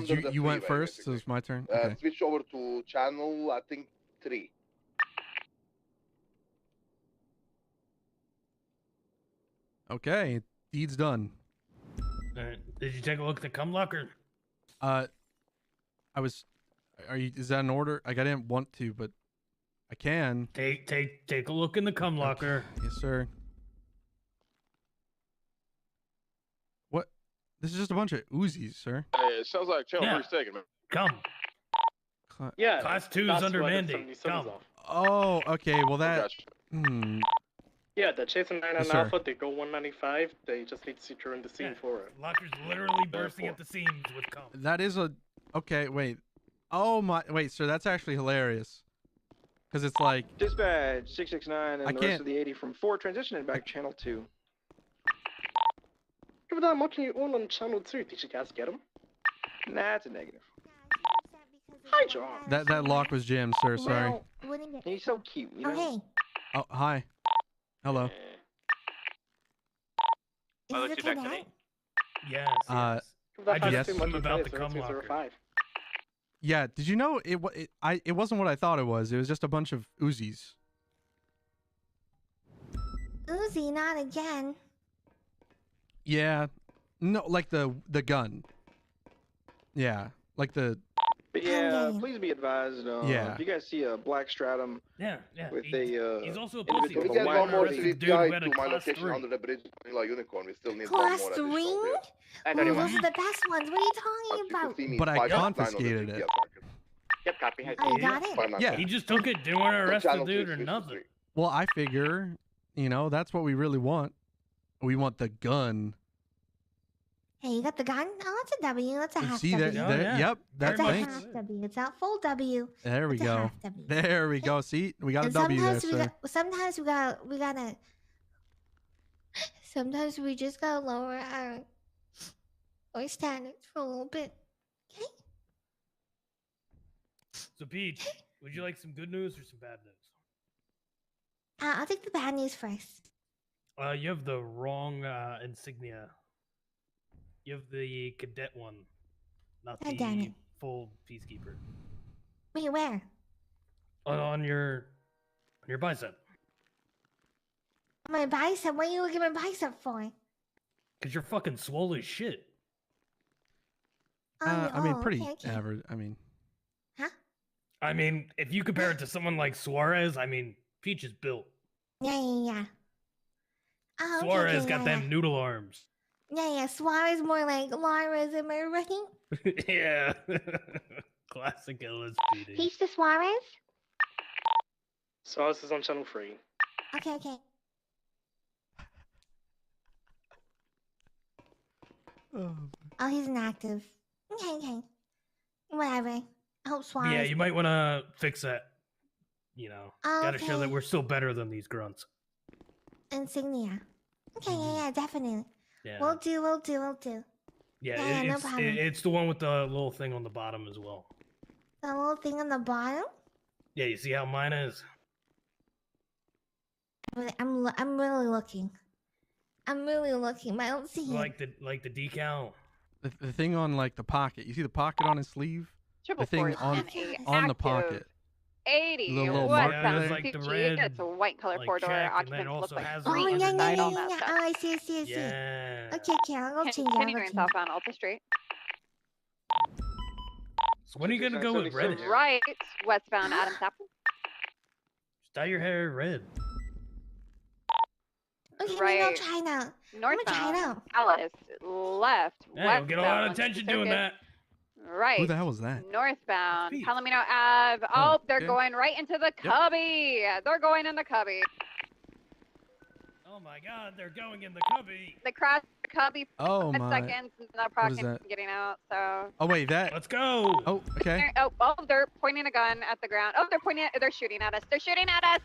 Did you went first, so it's my turn. Okay. Switch over to channel, I think 3. Okay, deed's done. All right. Did you take a look at the cum locker? I was. Is that an order? Like I didn't want to, but I can. Take a look in the cum locker. Yes, sir. What? This is just a bunch of Uzis, sir. Hey, it sounds like channel 3's taken, man. Come. Yeah. Class 2's under mandate. Come. Oh, okay. Well, that. Yeah, the Chase and 9 Yes, and sir. Alpha, they go 195. They just need to secure in the scene for it. Locker's literally bursting at the seams with cum. That is a. Okay, wait. Oh my. Wait, sir. That's actually hilarious. Because it's like. Dispatch 669 and I the can't- rest of the 80 from 4 transitioning back channel 2. Give that watching you all on channel 2. Did you guys get him? Nah, it's a negative. Hi, John. That lock was jammed, sir. Sorry. He's so cute. You know? Oh, hey. Oh, hi. Hello. Oh, let's get back to me. Yes. I just yes. I'm about the cum locker. Yeah. Did you know it wasn't what I thought it was. It was just a bunch of Uzis. Uzi, not again. Yeah. No, like the gun. Yeah. Like the. But yeah, please be advised. Yeah. If you guys see a black stratum Yeah. with He's also a pussy. Can we get one more CTI to my location under the bridge, Manila Unicorn? We still need Class one 3? more additional here. Ooh, those are the best ones. What are you talking about? But I confiscated it. Yep, copy. Oh, you got it? Yeah. He just took it. Didn't want to arrest the channel dude two, or switch to nothing. 3. Well, I figure, that's what we really want. We want the gun. Hey, you got the gun? Oh, that's a W. That's a half See W. that? Yep. That's That a thanks. half W. It's not full W. There we It's a go. half W. There we go. See, we got a And W there, sometimes sir. sometimes we gotta. Sometimes we just gotta lower our standards for a little bit. So, Peach, would you like some good news or some bad news? I'll take the bad news first. You have the wrong insignia. You have the cadet one, not God damn the it. full peacekeeper. Wait, where? On your bicep. My bicep? What are you looking at my bicep for? Cause you're fucking swole as shit. I mean, pretty okay. average. I mean, I mean, if you compare it to someone like Suarez, I mean, Peach is built. Yeah. Oh, okay, Suarez okay, got them noodle arms. Yeah. Suarez more like Lara's, am I right? Yeah. Classic LSPD. Peach to Suarez? Suarez is on channel 3. Okay. Oh, he's inactive. Okay. Whatever. Helps But yeah, wise. you might want to fix that. You know, gotta show that Okay. we're still better than these grunts. Insignia. Okay, yeah, definitely. Yeah. We'll do. Yeah, Yeah, no it's problem. it's the one with the little thing on the bottom as well. The little thing on the bottom. Yeah, you see how mine is? I'm really looking. But I don't see Like the decal. The thing on like the pocket. You see the pocket on his sleeve? The thing on the pocket. 80. The little What's marker that? there? Like the CG? red, It's a white color like, four-door check, and then occupants. also Looks like has Oh, green yeah. inside, all that Oh, stuff. I see. Yeah. Okay, I'll go change it. Continuing southbound Alta Street. So when are you gonna go with red hair? Right, westbound Adams Apple. Just dye your hair red. Okay, Right. I'll try now. Northbound Alice. Left. Yeah, you'll get a lot of westbound attention Circus. doing that. Right. Who the hell was that? Northbound Palomino Ave. Oh, they're okay. going right into the cubby. They're going in the cubby. Oh my God, they're going in the cubby. They crashed the cubby for Oh 5 my. seconds. And they're What is probably that? getting out. So. Oh wait, that. Let's go. Oh, okay. Oh, they're pointing a gun at the ground. Oh, they're shooting at us. They're shooting at us.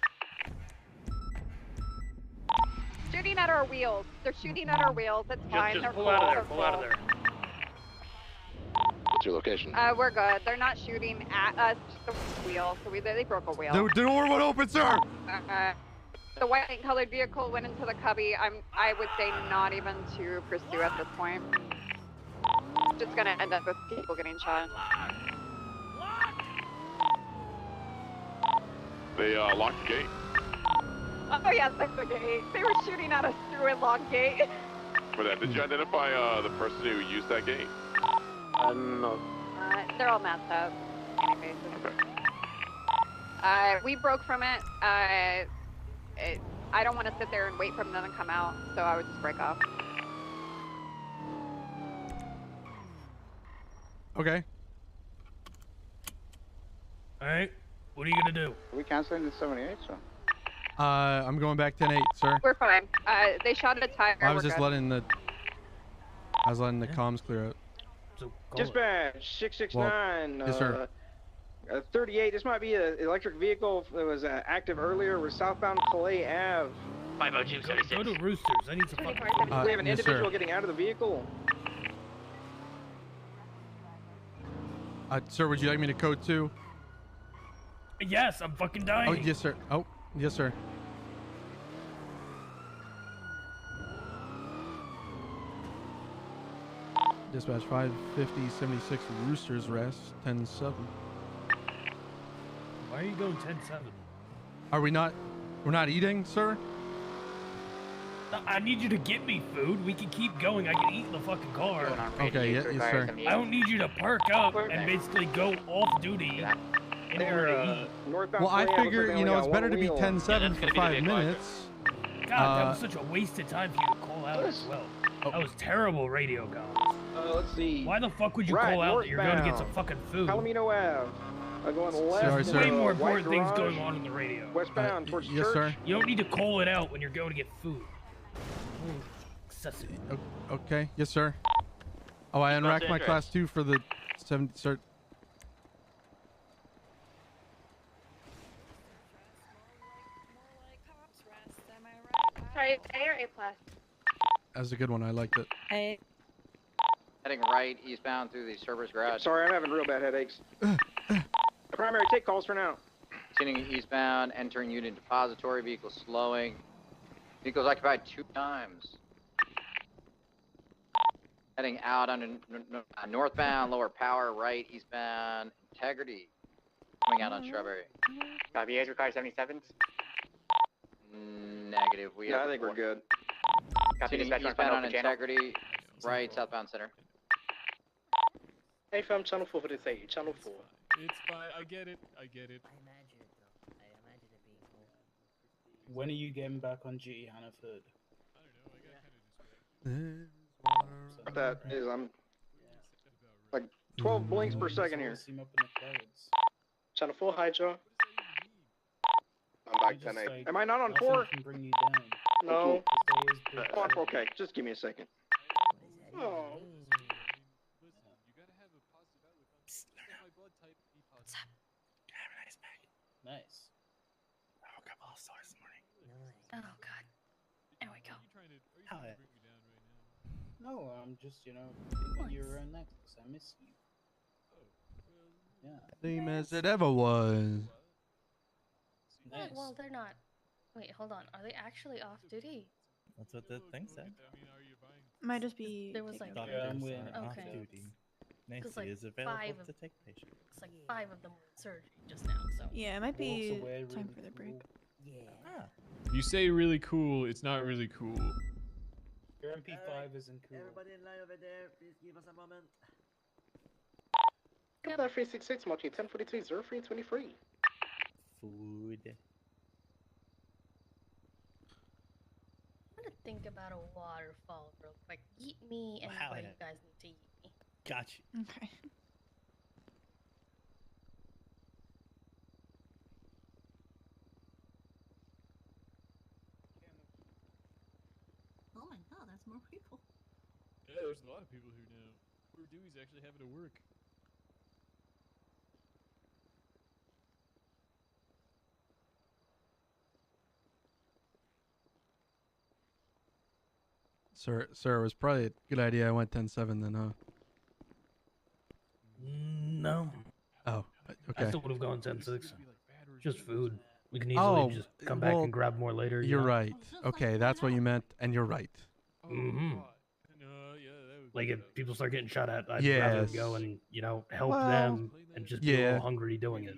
Shooting at our wheels. They're shooting at our wheels. It's fine. Just They're pull cool. out of there. They're Pull out of cool. there. What's your location? We're good. They're not shooting at us. Just the wheel. So they broke a wheel. The door went open, sir. The white and colored vehicle went into the cubby. I would say not even to pursue at this point. It's just gonna end up with people getting shot. They locked the gate. Oh yes, that's the gate. They were shooting at us through a locked gate. For that, did you identify the person who used that gate? No. They're all masked up. Anyways. We broke from it. I don't want to sit there and wait for them to come out, so I would just break off. Okay. All right. What are you gonna do? Are we canceling the 78, so? I'm going back 10-8, sir. We're fine. They shot at a tire. I was We're just good. letting the comms clear out. So Dispatch 669. Yes, sir. 38. This might be an electric vehicle that was active earlier. We're southbound Calais Ave. 50276. Go to Roosters. I need some fucking food. We have an yes, individual sir. getting out of the vehicle. Sir, would you like me to code 2? Yes, I'm fucking dying. Oh, yes, sir. Oh, yes, sir. Dispatch 550-76 Roosters Rest 10-7. Why are you going 10-7? Are we not? We're not eating, sir? I need you to get me food. We can keep going. I can eat in the fucking car. Okay, yes, sir. I don't need you to perk up and basically go off duty in order to eat. Well, I figure, you know, it's better to be 10-7 for 5 minutes. God, that was such a wasted time for you to call out as well. That was terrible radio comms. Let's see. Why the fuck would you Right, call out that you're going to get some northbound. fucking food? Palomino Ave. Going left. Sorry, sir. Way more White important things Garage, going on in the radio. Westbound towards yes, church. sir. You don't need to call it out when you're going to get food. Excessive. Okay, yes, sir. Oh, I unracked my class 2 for the 7, sir. Sorry, A or A+. That was a good one. I liked it. A. Heading right, eastbound through the server's garage. Sorry, I'm having real bad headaches. Primary, take calls for now. Continuing eastbound, entering unit depository, vehicle slowing. Vehicle's occupied 2 times. Heading out on northbound, lower power, right, eastbound, integrity. Coming out on Strawberry. Copy, Avery, car 77s. Negative. We No, have I think we're good. Copy, Continuing dispatch, eastbound on open channel. integrity, right, southbound center. Hey fam, channel 4 for this 80, channel 4. It's fine. I get it. I get it. When are you getting back on GE Hannaford? What that is, I'm like 12 blinks per second here. Channel 4, Hydra. I'm back 10-8. Am I not on 4? No. Oh, on 4, okay, just give me a second. Oh. Oh god. There we go. No, I'm just, thinking you're around next because I miss you. Yeah. Same as it ever was. What? Well, they're not. Wait, hold on. Are they actually off duty? That's what the thing said. Might just be. There was like Doctors are off okay. duty. Nancy like is available 5 of, to take patients. It's like 5 of them were in surgery just now. So Yeah, it might be time for the break. Yeah. You say really cool, it's not really cool. Your MP5 isn't cool. Everybody in line over there, please give us a moment. Come that 366, Marty, 1042, 0323. Food. I'm gonna think about a waterfall real quick. Yeet me, and Wow, you guys need to yeet me. Gotcha. Okay. Oh my god, that's more people. Yeah, there's a lot of people here now. Poor Dewey's actually having to work. Sir, it was probably a good idea I went 10-7 then, huh? No. Oh, I okay. still would have gone 10-6. Just food. We can easily just come back and grab more later. You're right. Okay, that's what you meant, and you're right. Mm-hmm. Like if people start getting shot at, I'd rather Yes. go and help Well, them and just be a yeah. little hungry doing it.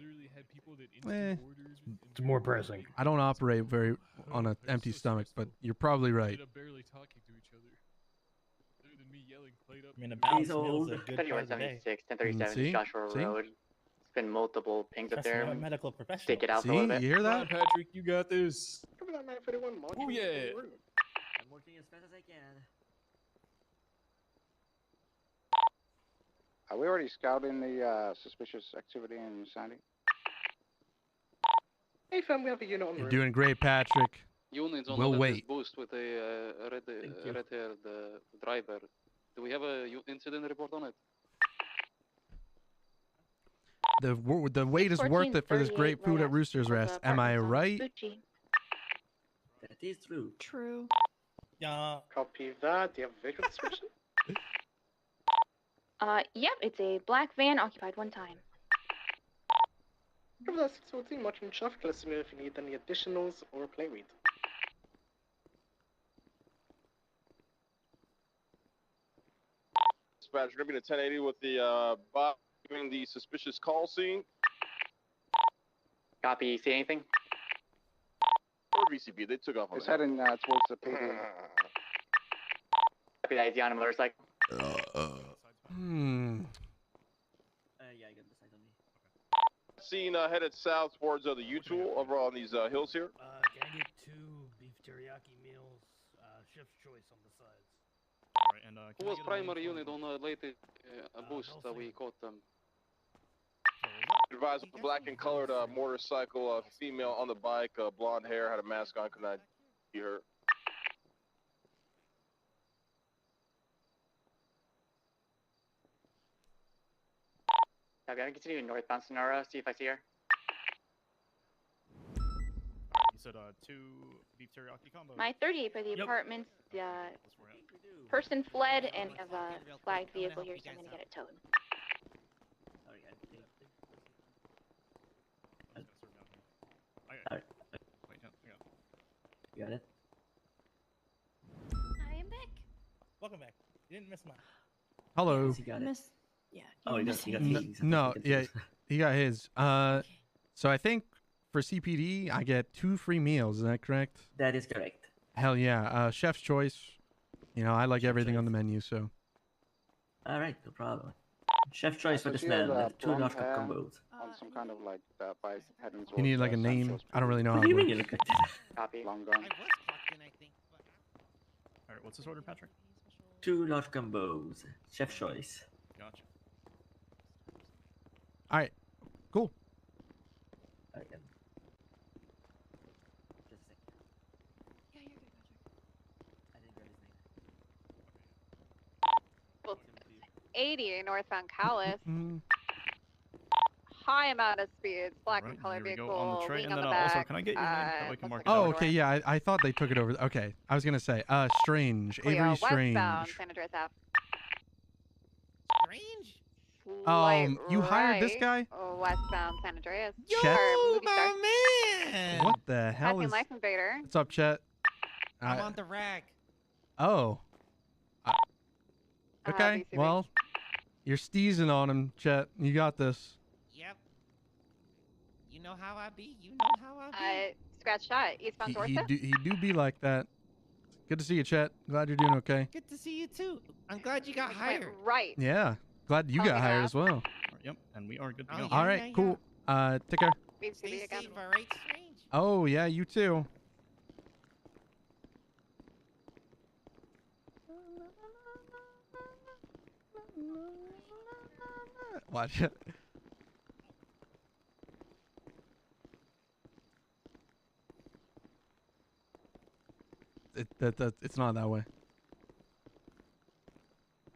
It's more pressing. I don't operate very on an empty stomach, but you're probably right. Barely talking to each other. Other than me yelling plate up. I mean, a balanced meal's a good part of the day. 3176, 1037 See? Joshua See? Road. It's been multiple pings up Trust me, there. I'm a medical professional. Stick it out See? a little bit. You hear Come on, that? Patrick, you got this. Come that 931, Marty. Oh, yeah. I'm working as fast as I can. Are we already scouting the suspicious activity in Sandy? Hey fam, we have a unit on the You're road. doing great, Patrick. Units on We'll the wait. boost with a red-haired driver. Do we have a incident report on it? The wait is worth it for this great food at Rooster's Rest. Am I right? That is true. True. Yeah. Copy that. Do you have a vehicle description? Yep, it's a black van occupied one time. Come that 614, watching traffic. Let us know if you need any additionals or play read. Dispatch, ripping to 1080 with the bot doing the suspicious call scene. Copy. See anything? Or VCB, they took off on It's that. heading towards the PD. Copy that. Is he on a motorcycle? Yeah, I got the sight on me. Scene headed south towards the U-Tool over on these hills here. Can I get 2 beef teriyaki meals, chef's choice on the sides? Alright, and Who was primary unit on the latest boost that we caught them? Advised with the black and colored motorcycle, female on the bike, blonde hair, had a mask on, could not see her. Copy. I'm gonna continue northbound Sonora. See if I see her. You said 2 beef teriyaki combo. My 38 for the apartments. The person fled and has a flagged vehicle here, so I'm gonna get it towed. Sorry, I think. Alright. Wait, no, hang on. You got it? I am back. Welcome back. You didn't miss mine. Hello. He got it. Miss. Yeah. Oh, he got his. No, yeah, he got his. So I think for CPD I get 2 free meals. Is that correct? That is correct. Hell yeah. Chef's choice. You know, I like everything on the menu, so. All right, no problem. Chef choice for So this she has, man. 2 blonde large cup hair combos. on some kind of like bike heading towards You need like a name. Central's I don't really know how What do it you mean you works. look like that? Copy. long gun. Alright, what's this order, Patrick? 2 large combos. Chef choice. Gotcha. All right. Cool. Okay. Just a sec. Yeah, you're good, Patrick. I didn't grab his name. 80 northbound Callis. high amount of speeds. Black Alright, and color here we vehicle, go on the train, leaning and on then the also, back. can I get your name so I can mark it Oh, down? okay, yeah, I thought they took it over. Okay, I was gonna say, Strange, We Avery are Strange. westbound San Andreas Ave. Strange? You hired this guy? Westbound San Andreas. Chet? Or movie star. Man! What the hell Passing is? life invader. What's up, Chet? I'm on the rack. Oh. Okay, BCB. well, you're steezing on him, Chet. You got this. Yep. You know how I be. You know how I be. Scratch shot. Eastbound Dorset. He do be like that. Good to see you, Chet. Glad you're doing okay. Good to see you too. I'm glad you got Went hired. right. Yeah, glad you got hired as well. Yep, and we are good to Oh, go. yeah, All right, cool. Take care. Stay safe, alright, Strange? Oh yeah, you too. Watch it. It's not that way.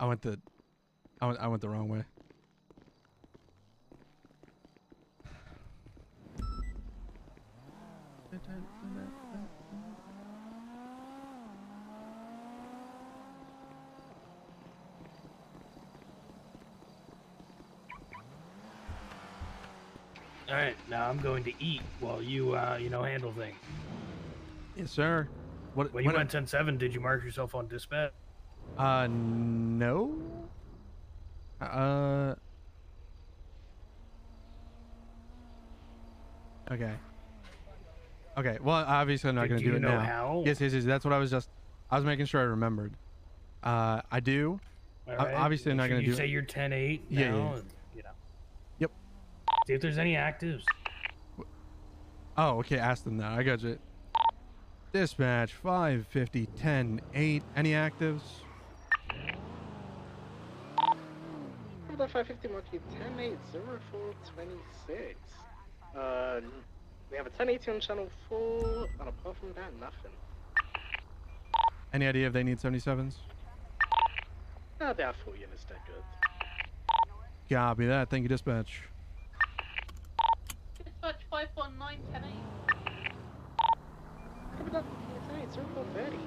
I went the wrong way. All right, now I'm going to eat while you, handle things. Yes, sir. What? When you went 10-7, did you mark yourself on dispatch? No. Okay. Okay. Well, obviously I'm not going to do it now. How? Yes. That's what I was making sure I remembered. I do. All right. Obviously I'm not going to do You say it. you're 10-8 now, Yeah. and, Yep. See if there's any actives. Oh, okay. Ask them that. I got you. Dispatch 550 10-8. Any actives? Number 550 Monkey 10-8-0426. We have a 1080 on channel 4, and apart from that, nothing. Any idea if they need 77s? They are full units, they're good. Copy that. Thank you, dispatch. Dispatch 519 10-8. Copy that. 10-8-0430.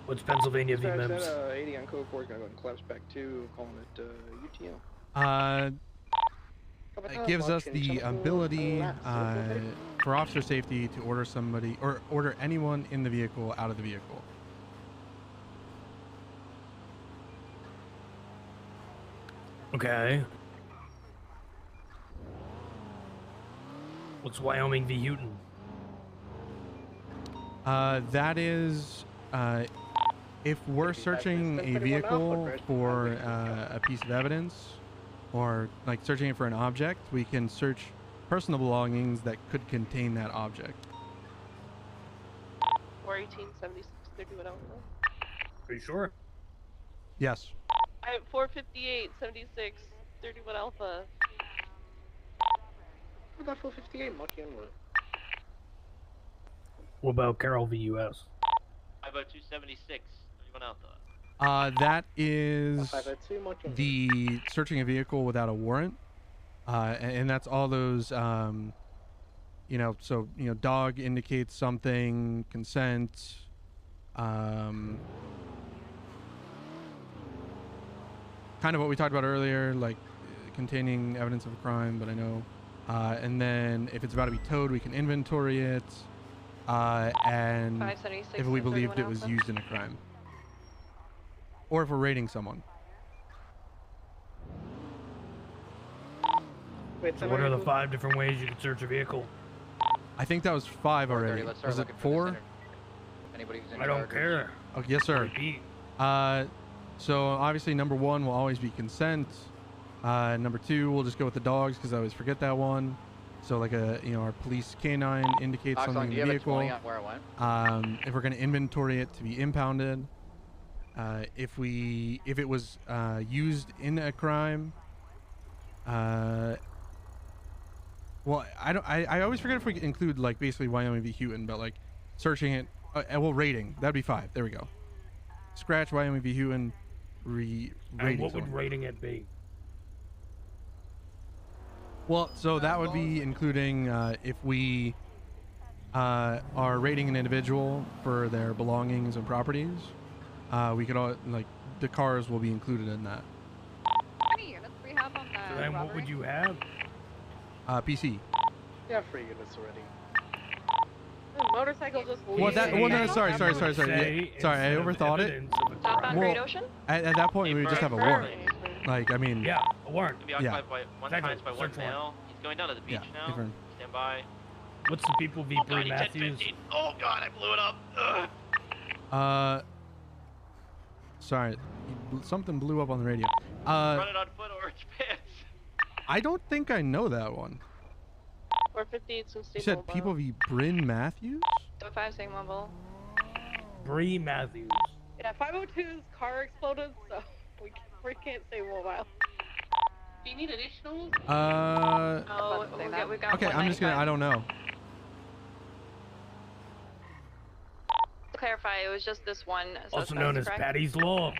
What's Pennsylvania Dispatch, VMIMS? that 80 on code 4 is gonna go and collapse back to calling it UTM. It gives us the ability for officer safety to order somebody or order anyone in the vehicle out of the vehicle. Okay. What's Wyoming v. Houghton? That is if we're searching a vehicle for a piece of evidence or like searching it for an object, we can search personal belongings that could contain that object. 418 76 31 Alpha. Are you sure? Yes. I have 458 76 31 Alpha. What about 458 Monkey on route? What about Carroll v. US? 50276 31 Alpha. That is 502 Monkey on the searching a vehicle without a warrant, and that's all those, so dog indicates something, consent, kind of what we talked about earlier, like containing evidence of a crime, but I know, and then if it's about to be towed, we can inventory it, and 576 if we and believed 31 it was Alpha. used in a crime. Or if we're raiding someone. Wait, So what are the 5 different ways you can search a vehicle? I think that was 5 already. Let's start Was it looking for the 4? center. Anybody who's in I don't charge. care. Oh, yes, sir. So obviously number 1 will always be consent. Number 2, we'll just go with the dogs because I always forget that one. So like our police canine indicates Oxlong, something do in you the have a 20 vehicle. on where it went? If we're going to inventory it to be impounded, if it was used in a crime, Well, I always forget if we include like basically Wyoming v. Houghton, but like searching it, well, rating, that'd be 5. There we go. Scratch Wyoming v. Houghton, And rating what would zone. rating it be? Well, so that would be including if we are rating an individual for their belongings and properties. We could all like the cars will be included in that. How many units we have on So the then what would you have? PC. You have 3 units already. The motorcycle just leaves. Well, that. Well, no, Say- sorry. Yeah, sorry. instead I of overthought it. evidence of a Southbound Great Ocean? At that point, we would just have a warrant. Like, I mean. Yeah, a warrant. Gonna be occupied by one Exactly. times by one Search warrant. male. He's going down to the beach now. different. Stand by. What's the people v. Oh, Bree 90, 10, Matthews? 15. Oh god, I blew it up. Ugh. Sorry, something blew up on the radio. Run it on foot, orange pants. I don't think I know that one. 458 some You stable. said people v. Bryn Matthews? 5 saying mobile. Bree Matthews. Yeah, 502's car exploded, so we can't say mobile. Do you need additional? Oh, we got Okay, I'm just gonna. I don't know. To clarify, it was just this one. Also known as Patty's Law.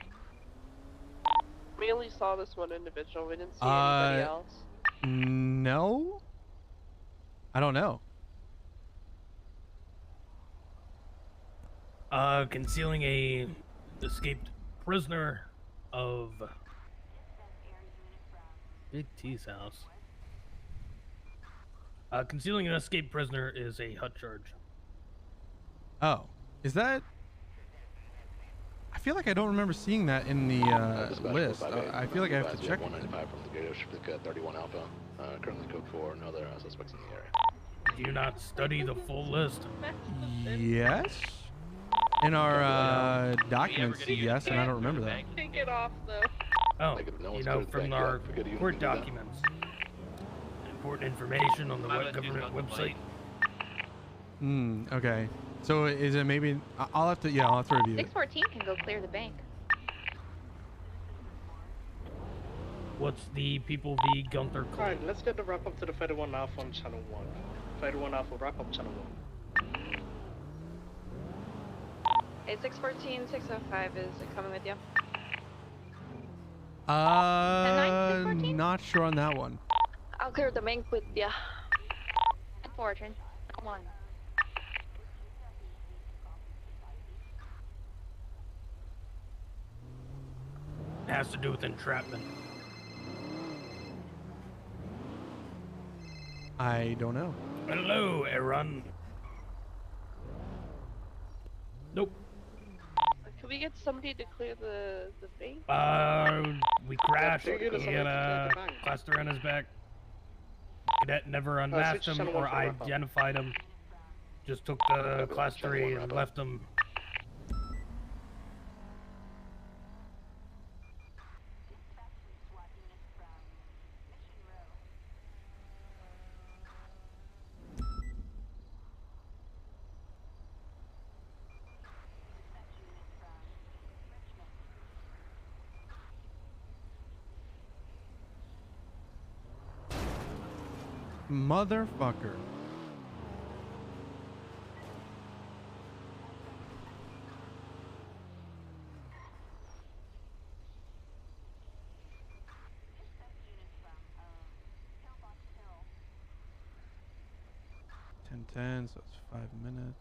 We only saw this one individual. We didn't see anybody else. No. I don't know. Concealing a escaped prisoner of Big T's house. Concealing an escaped prisoner is a HUD charge. Oh, is that? I feel like I don't remember seeing that in the list. I feel like I have to check. 195 from the Great Ocean Pacific 31 Alpha. Currently code for no other suspects in the area. Do you not study the full list? Yes. In our documents, yes, and I don't remember that. Take it off though. Oh, you know, from our court documents. Important information on the government website. Okay. So is it maybe? I'll have to. Yeah, I'll have to review it. 614 can go clear the bank. What's the people v. Gunther call? Alright, let's get the wrap up to the 31 Alpha on channel 1. 31 Alpha wrap up channel 1. Hey, 614, 605 is coming with you. Not sure on that one. I'll clear the bank with you. Fortune. 1. Has to do with entrapment. I don't know. Hello, Aaron. Nope. Can we get somebody to clear the bank? We crashed. He had a cluster on his back. Cadet never unmasked him or identified him. Just took the class 3 and left him. Motherfucker. $10:10, so it's 5 minutes.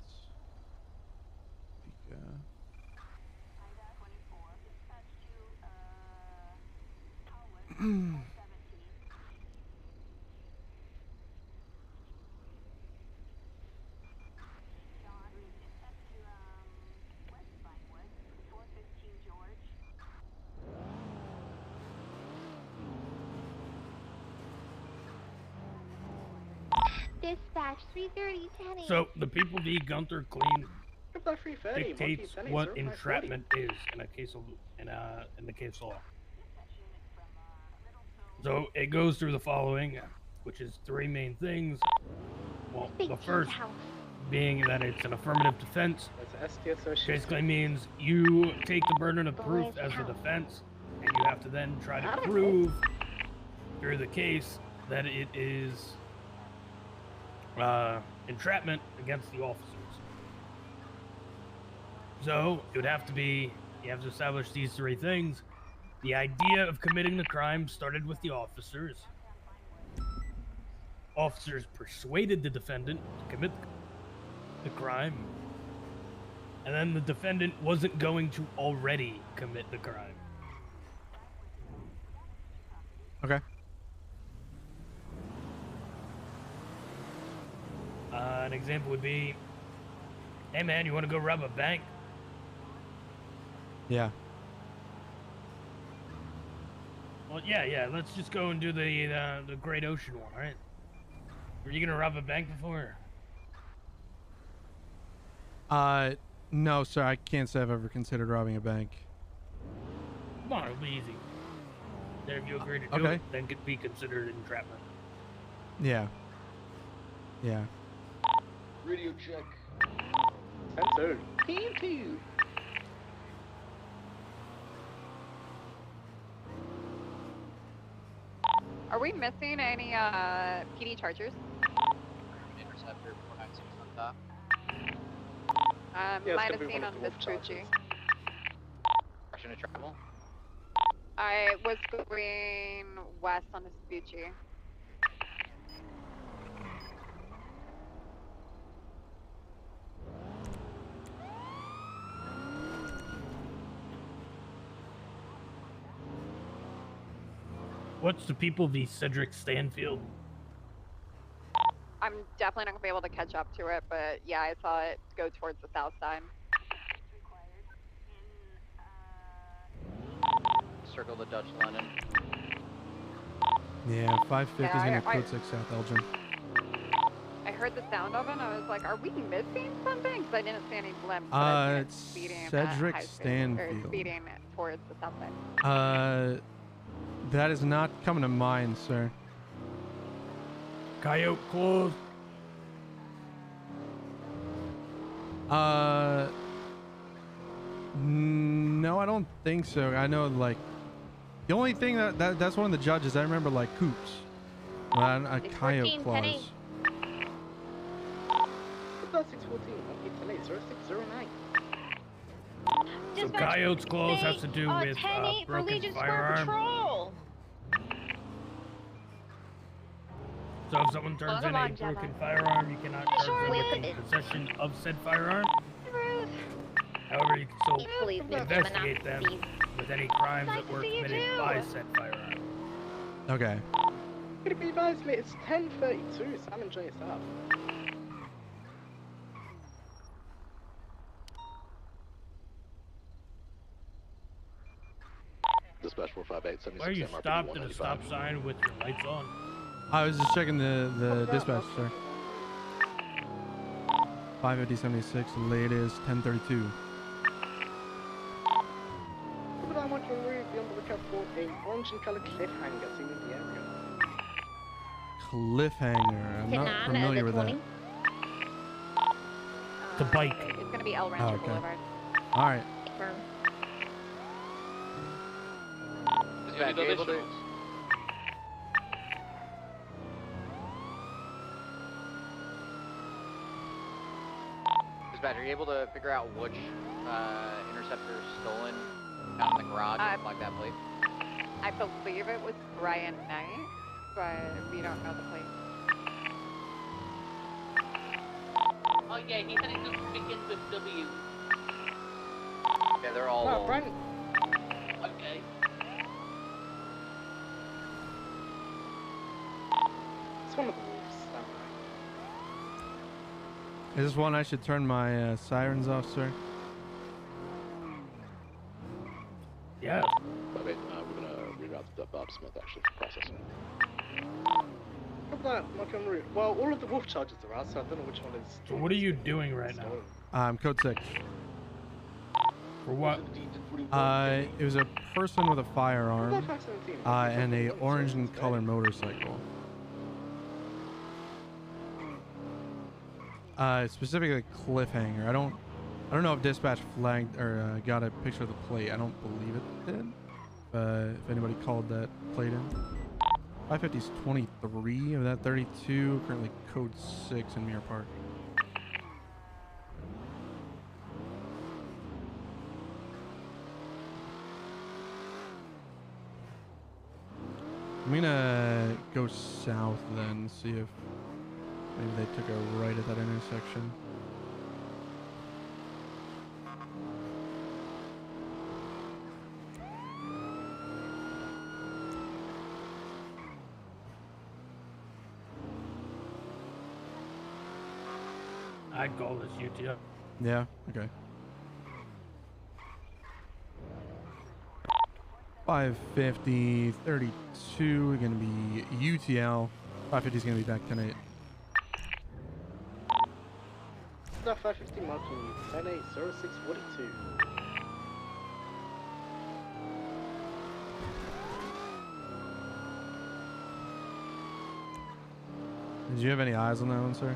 Dispatch 330 10. So the people v. Gunther Clean Reply 330. dictates Monkey what Sunny, 0, entrapment is in a case of in the case law. So it goes through the following, which is 3 main things. Well, the first being that it's an affirmative defense. Basically means you take the burden of proof as the defense, and you have to then try to prove through the case that it is entrapment against the officers. So it would have to be, you have to establish these three things. The idea of committing the crime started with the officers. Officers persuaded the defendant to commit the crime. And then the defendant wasn't going to already commit the crime. Okay. An example would be, hey man, you want to go rob a bank? Yeah. Well, yeah, let's just go and do the Great Ocean one, alright? Were you gonna rob a bank before? No, sir, I can't say I've ever considered robbing a bank. Come on, it'll be easy. Then if you agree to do Okay. it, then could be considered entrapment. Yeah. Yeah. Radio check. Sensor. Team 2. Are we missing any PD chargers? Interceptor 496 on top. Yeah, it's Might gonna have be seen one on of the wolf Vespucci. Russian to travel. I was going west on Vespucci. What's the people v. Cedric Stanfield? I'm definitely not gonna be able to catch up to it, but yeah, I saw it go towards the south side. Circle the Dutch London. Yeah, 550 is Yeah, gonna I- code 6 South Elgin. I heard the sound of it and I was like, are we missing something? Because I didn't see any blimps. but I It's see it speeding at Cedric high speed, or Stanfield. speeding towards the south side. That is not coming to mind, sir. Coyote closed. No, I don't think so. I know, like, the only thing that's one of the judges. I remember, like, coops. A coyote clause. What's that 614? Okay, 0609. So Coyote's clause has to do with 10-8 for broken Legion Square firearm. Patrol. So if someone turns in a broken firearm, you cannot charge them with the possession of said firearm. However, you can still Please, investigate them with any crimes that were committed by said firearm. Okay. Could it be advised, mate? It's 10:32. Sam and Jay South. Dispatch 458, 76. Why are you MRPD stopped at a 195. stop sign with your lights on? I was just checking the dispatch, sir. 55076, latest 1032. But I want to be on the lookout for an orange and colored cliffhanger seen in the area. Cliffhanger. I'm not familiar with that. The bike. It's gonna be El Rancho Oh, okay. Boulevard. All right. Dispatch, you able to? Dispatch, are you able to figure out which interceptor is stolen down in the garage and flag that plate? I believe it was Brian Knight, but we don't know the plate. Oh yeah, he said it just begins with W. Yeah, they're all. No, Brian. Okay. It's one of the wolves. Is this one I should turn my sirens off, sir? Yeah. We're gonna reroute the Bob Smith actually for processing. Look at that, Montgomery. Well, all of the wolf charges are out, so I don't know which one is. So what are you doing right now? Code 6. For what? It was a person with a firearm and a orange in color motorcycle. Specifically cliffhanger. I don't know if dispatch flagged or got a picture of the plate. I don't believe it did. If anybody called that plate in. 550's 23 of that 32. Currently code 6 in Mirror Park. I'm gonna go south then, see if maybe they took a right at that intersection. I'd call this UTF. Yeah, okay. 550, 32, gonna be UTL. 550 is gonna be back 10-8. That 550 marking 10-8-06-42. Did you have any eyes on that one, sir?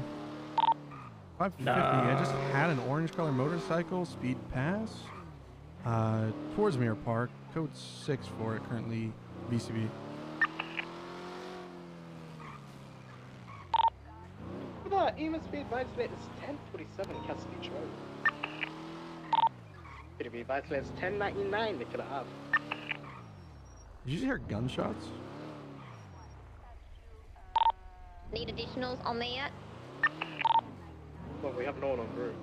550, I just had an orange color motorcycle, speed pass, towards Mirror Park, code 6 for it, currently VCB. That EMA speed vice late is 1047 Cassidy Road. It'll be vice late is 1099 they could have. Did you hear gunshots? Need additionals on there yet? Well, we have no one on group.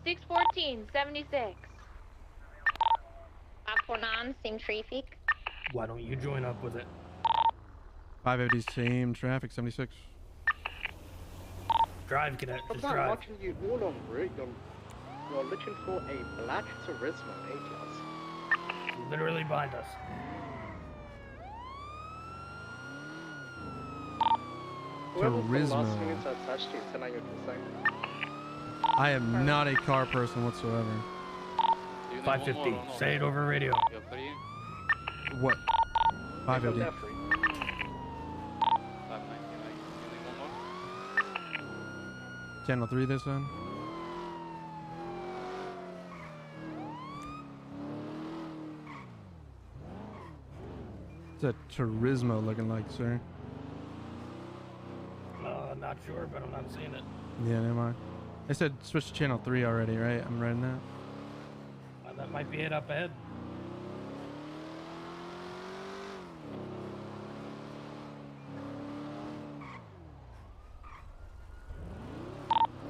614, 76. 549, same traffic. Why don't you join up with it? 550, same traffic, 76. Drive, cadet. I'm Just not drive. watching you all on route. You're looking for a black Turismo A-Class. Literally behind us. Whoever's the last Turismo. unit to attach to you tonight, you're concerned. I am not a car person whatsoever. 550. Say it over radio. What? 550. Channel 3 this one. What's a Turismo looking like, sir? Not sure, but I'm not seeing it. Yeah, never mind. I said switch to channel 3 already, right? I'm writing that. That might be it up ahead.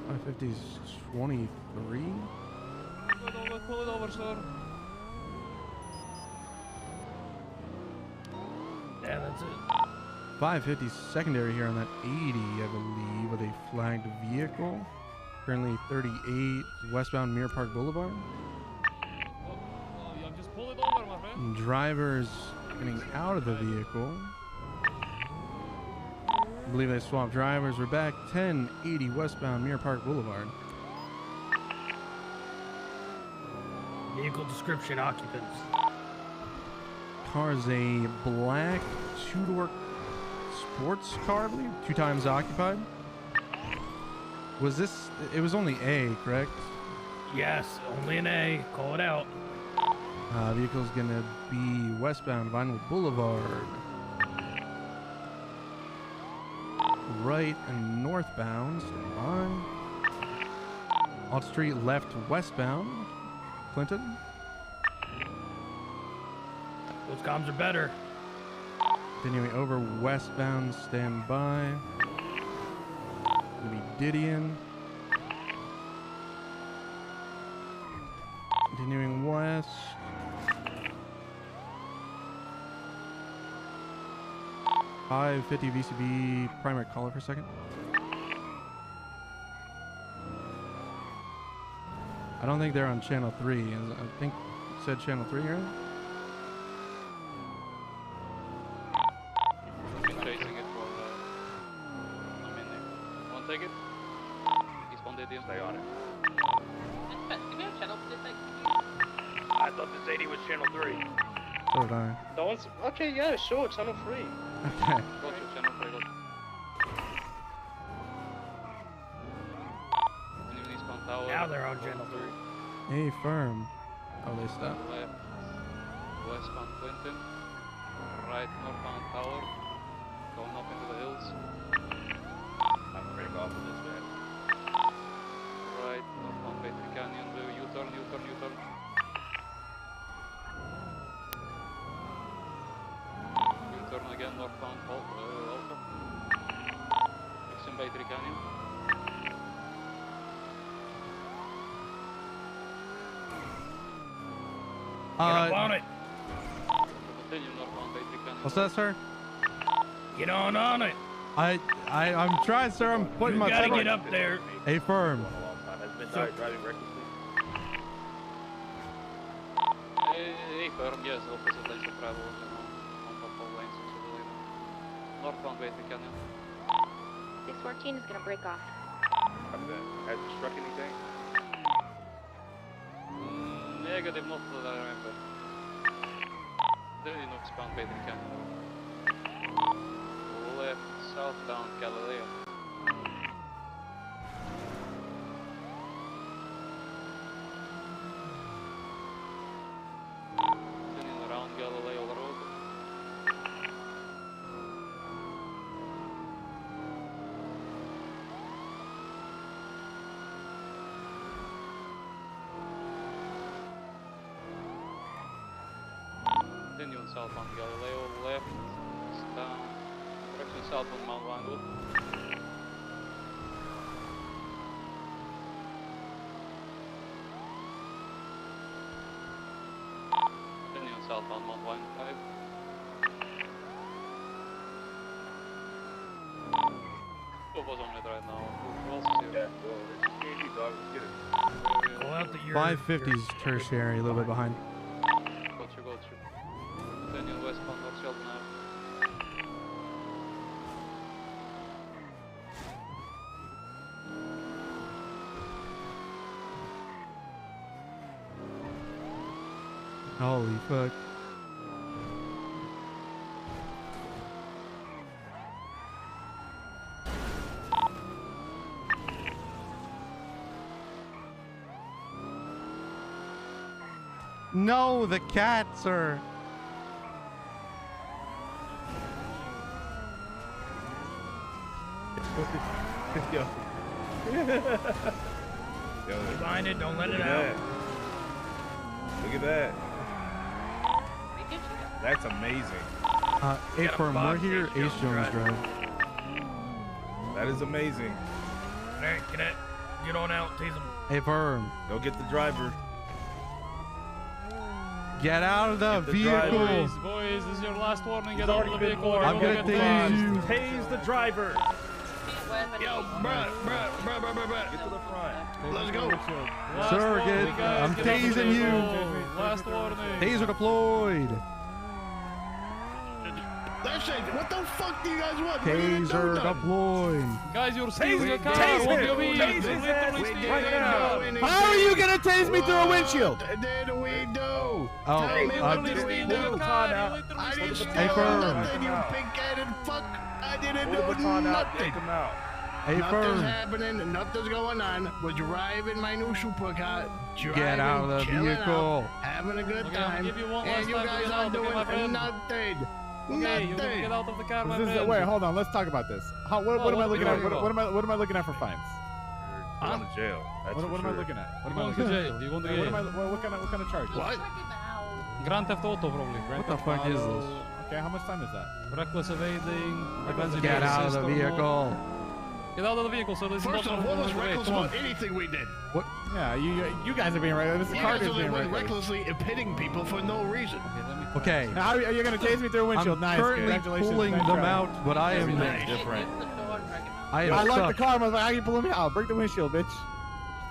.550's 23. Pull it over, sir. Yeah, that's it. 550 secondary here on that 80, I believe, with a flagged vehicle. Currently 38 westbound Mirror Park Boulevard. Yeah, just pull it over, my friend. Drivers getting out of the vehicle. I believe they swapped drivers. We're back 1080 westbound Mirror Park Boulevard. Vehicle description, occupants. Car's a black two-door sports car, I believe. 2 times occupied. Was this... It was only A, correct? Yes, only an A. Call it out. Vehicle's gonna be westbound Vinyl Boulevard. Right and northbound. Stand by. Alt Street left westbound. Clinton. Those comms are better. Continuing over westbound. Stand by. Gonna be Didion. Continuing west. .550 VCB primary caller for a second. I don't think they're on channel 3. I think it said channel 3, right? Been chasing it for a minute. Want to take it? He's on the Stay on it. Do we have channel for this thing? I thought this 80 was channel 3. So did I. That one's... Okay, yeah, sure, channel 3. Okay. Go to channel 3. Now they're on channel 3. Hey, firm. Oh, they stopped. Left. Westbound Clinton. Right, northbound tower. Going up into the hills. I'm gonna break off of this man. Right, northbound Battery Canyon. Do U-turn, U-turn, U-turn. U-turn again, northbound Alpha. Next in Battery Canyon. Get up on it. Continue northbound Battery Canyon. What's that, sir? Get on it. I'm trying, sir. I'm putting my. You gotta get up there. A firm. Has been driving recklessly. A firm, yes, opposite lanes of travel, on top of lanes also the later. Northbound Battery Canyon. 614 is gonna break off. Copy that. Has it struck anything? Negative, not that I remember. There is northbound Battery Canyon. Left, southbound Galileo. Continuing around Galileo Road. Continuing southbound Galileo, left, down. Direction southbound Mount Wangwood. Continuing southbound Mount Wangwood 5. Who was on it right now? Who else is here? Yeah, well, it's just me and you, dog. Let's get it. Go out the 550's tertiary, a little bit behind. Got you. Continuing westbound North Sheldon Ave. Holy fuck. No, the cat, sir. Yo. Find it, don't let Look it at out. that. Look at that. That's amazing. A firm, we're here. Ace Jones Drive. That is amazing. Alright, get on out, tease him. A firm. Go get the driver. Get out of the vehicle. Boys, this is your last warning. Get He's out of the already been vehicle. warned. I'm gonna tase you. Tase the driver. Yo, bruh. Get to the front. Let's go. Sir, I'm tasing you. Last warning. Taser deployed. That's it. What the fuck do you guys want? Taser deployed. Guys, you're stealing a car. Tase What do him. you mean? Tase his You're ass literally stealing right a now. car. How are you gonna tase me through a windshield? Did we do? Oh, Tell me what did we do? I didn't steal firm. nothing, you pink-headed fuck. I didn't Pull the do baton out. nothing. Take him out. Nothing's firm. happening. Nothing's going on. We're driving my new supercar. Get out of the chilling vehicle. out, having a good Okay, I'll time. give you one last And you time to guys get are out, okay, my doing friend? nothing. Okay, you Nothing. get out of the car, my This is, friend. wait, hold on. Let's talk about this. What am I looking at? What am I looking at for fines? You're going to jail. That's What am I for looking at? What am I Going looking to at? jail. You're going to What jail. kind of charge? What? Grand Theft Auto, probably. What the fuck is this? Okay, how much time is that? Reckless evading. Get out of the vehicle. Get out of the vehicle, so this is First not off, what was reckless Come on. about anything we did? What? Yeah, you guys are being right. This You car guys is are being right. recklessly impeding people for no reason. Okay. Now, how are you gonna tase me through a windshield? I'm Nice. currently Congratulations. pulling Nice them try. out, but I am. different. I am I locked stuck. the car. I was like, how you pulling me out? Break the windshield, bitch.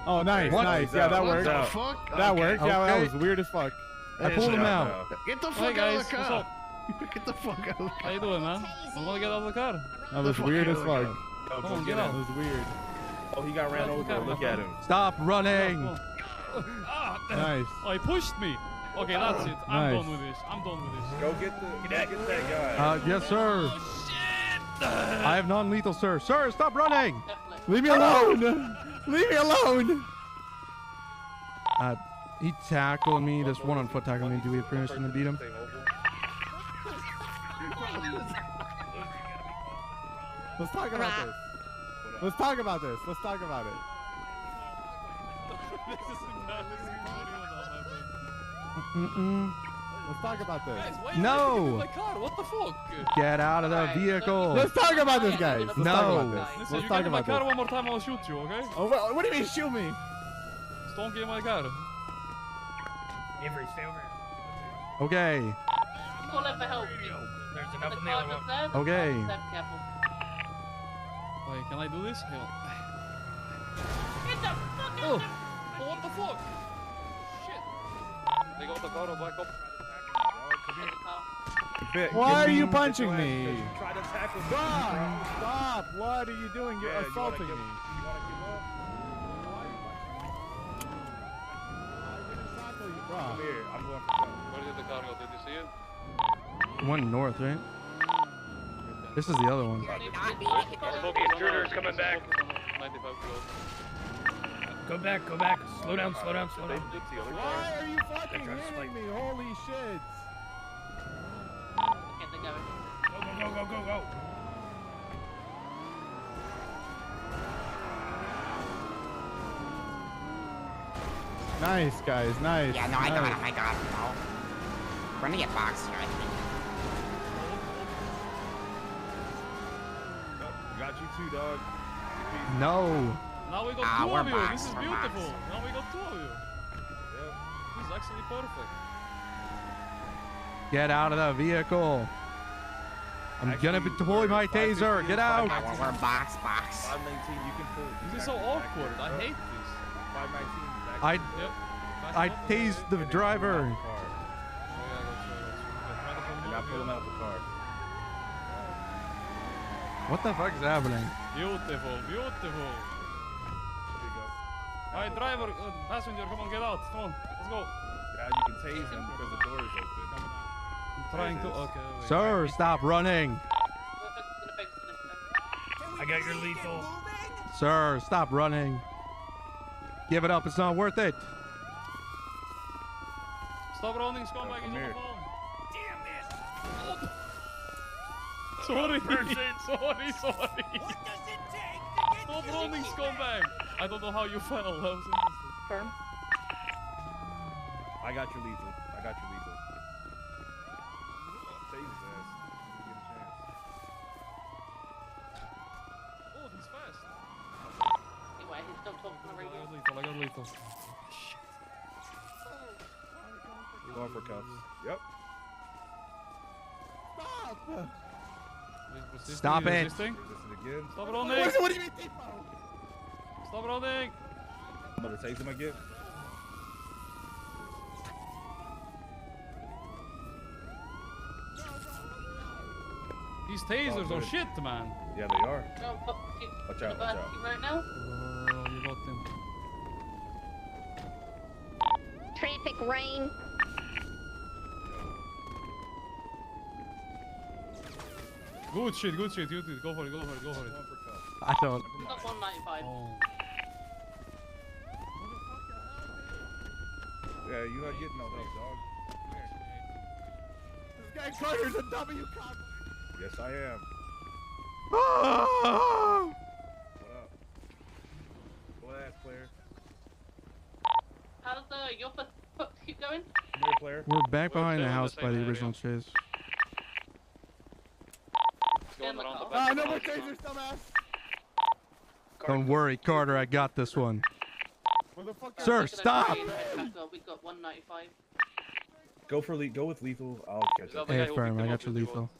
Oh, nice, What? nice. Yeah, that What worked. the fuck? That Okay. worked. Yeah, that Okay. was weird as fuck. I pulled him out. Get the Hey fuck out guys, of the what's car. up? Get the fuck out of the car. How you doing, man? I'm gonna get out of the car. That was fuck weird out as of the fuck. car. Come on, get That out. was weird. Oh, he got ran over. Look at him. Stop running. Nice. Oh, he pushed me. Okay, that's it. I'm Nice. done with this. I'm done with this. Go get that guy. Yes, sir. I have non-lethal, sir. Sir, stop running. Leave me alone. Leave me alone. He tackled me. This one on foot tackled me. Do we have permission to beat him? Let's talk about this. Let's talk about this. Let's talk about it. Let's talk about this. Guys, why No. are you in my car? What the fuck? Get out of the vehicle. Let's talk about this, guys. Let's talk about this. Listen, Let's you talk get in my about car this. one more time, I'll shoot you, okay? Oh, what do you mean shoot me? Just don't get in my car. Avery, stay over here. Okay. Call it for help. There's enough in the car other just one. there. Okay. Step careful. Wait, can I do this? Hell. Get the fuck out Oh, what the fuck? Shit. They got the car back up. Why are you punching me? Try to tackle me. Stop! Stop! What are you doing? You're Yeah, you wanna assaulting give- me. You wanna give up? Come here. I'm going for help. Where did the car go? Did you see it? One north, right? This is the other one. Smoky intruders coming back. 95 kilos. Go back, go back. Slow down, slow down, slow down. Why are you fucking hitting me? Holy shit! Okay, they're going. Go, go, go, go, go. Nice, guys. Nice. Yeah, no, I got him. I got him. No. We're gonna get boxed here, I think. Got you too, dog. No. Now we got Ah, two we're of you. boxed, This is we're beautiful. boxed. Now we got two of you. Yep. This is actually perfect. Get out of the vehicle. I'm gonna deploy my taser. Get out. We're box. 519, you can pull. This is so awkward. I hate this. 519, back. I Yep. I tased the driver. And I pull him out the car. What the fuck is happening? Beautiful, beautiful. There you go. Alright, driver, passenger, come on, get out. Come on, let's go. Now you can tase him because the door is open. I'm trying to. Okay. Wait. Sir, stop running. I got your lethal. Sir, stop running. Give it up. It's not worth it. Stop running, scumbag. He's on here. the phone. Damn it! Sorry. Sorry. Stop running, scumbag. I don't know how you fell. That was interesting. Firm. I got your lethal. Tase his ass. You get a chance. Oh, he's fast. Anyway, he's still talking on the radio. I got lethal. Going for cuffs. Yep. Stop it. Resisting again. Stop running. What do you mean, Tipo? Stop running. I'm gonna tase him again. These tasers Oh, are good. shit, man. Yeah, they are. No, but Watch out, watch out. right now. You got them. Traffic rain. Good shit. Go for it. Go for it. I don't. Stop 195. Oh. Yeah, you're not getting no help, dog. This guy Carter's a W cop. Yes, I am. Ah! What up? Go ass, player. How does your foot keep going? Come here, player. We're back behind the still in the house same by the area. original chase. Going around the Ah, back. no more tasers, dumbass. Don't worry, Carter. I got this one. Motherfucker. Sir, stop. We got 195. Go with lethal. I'll catch up. Hey, firm. I got your lethal.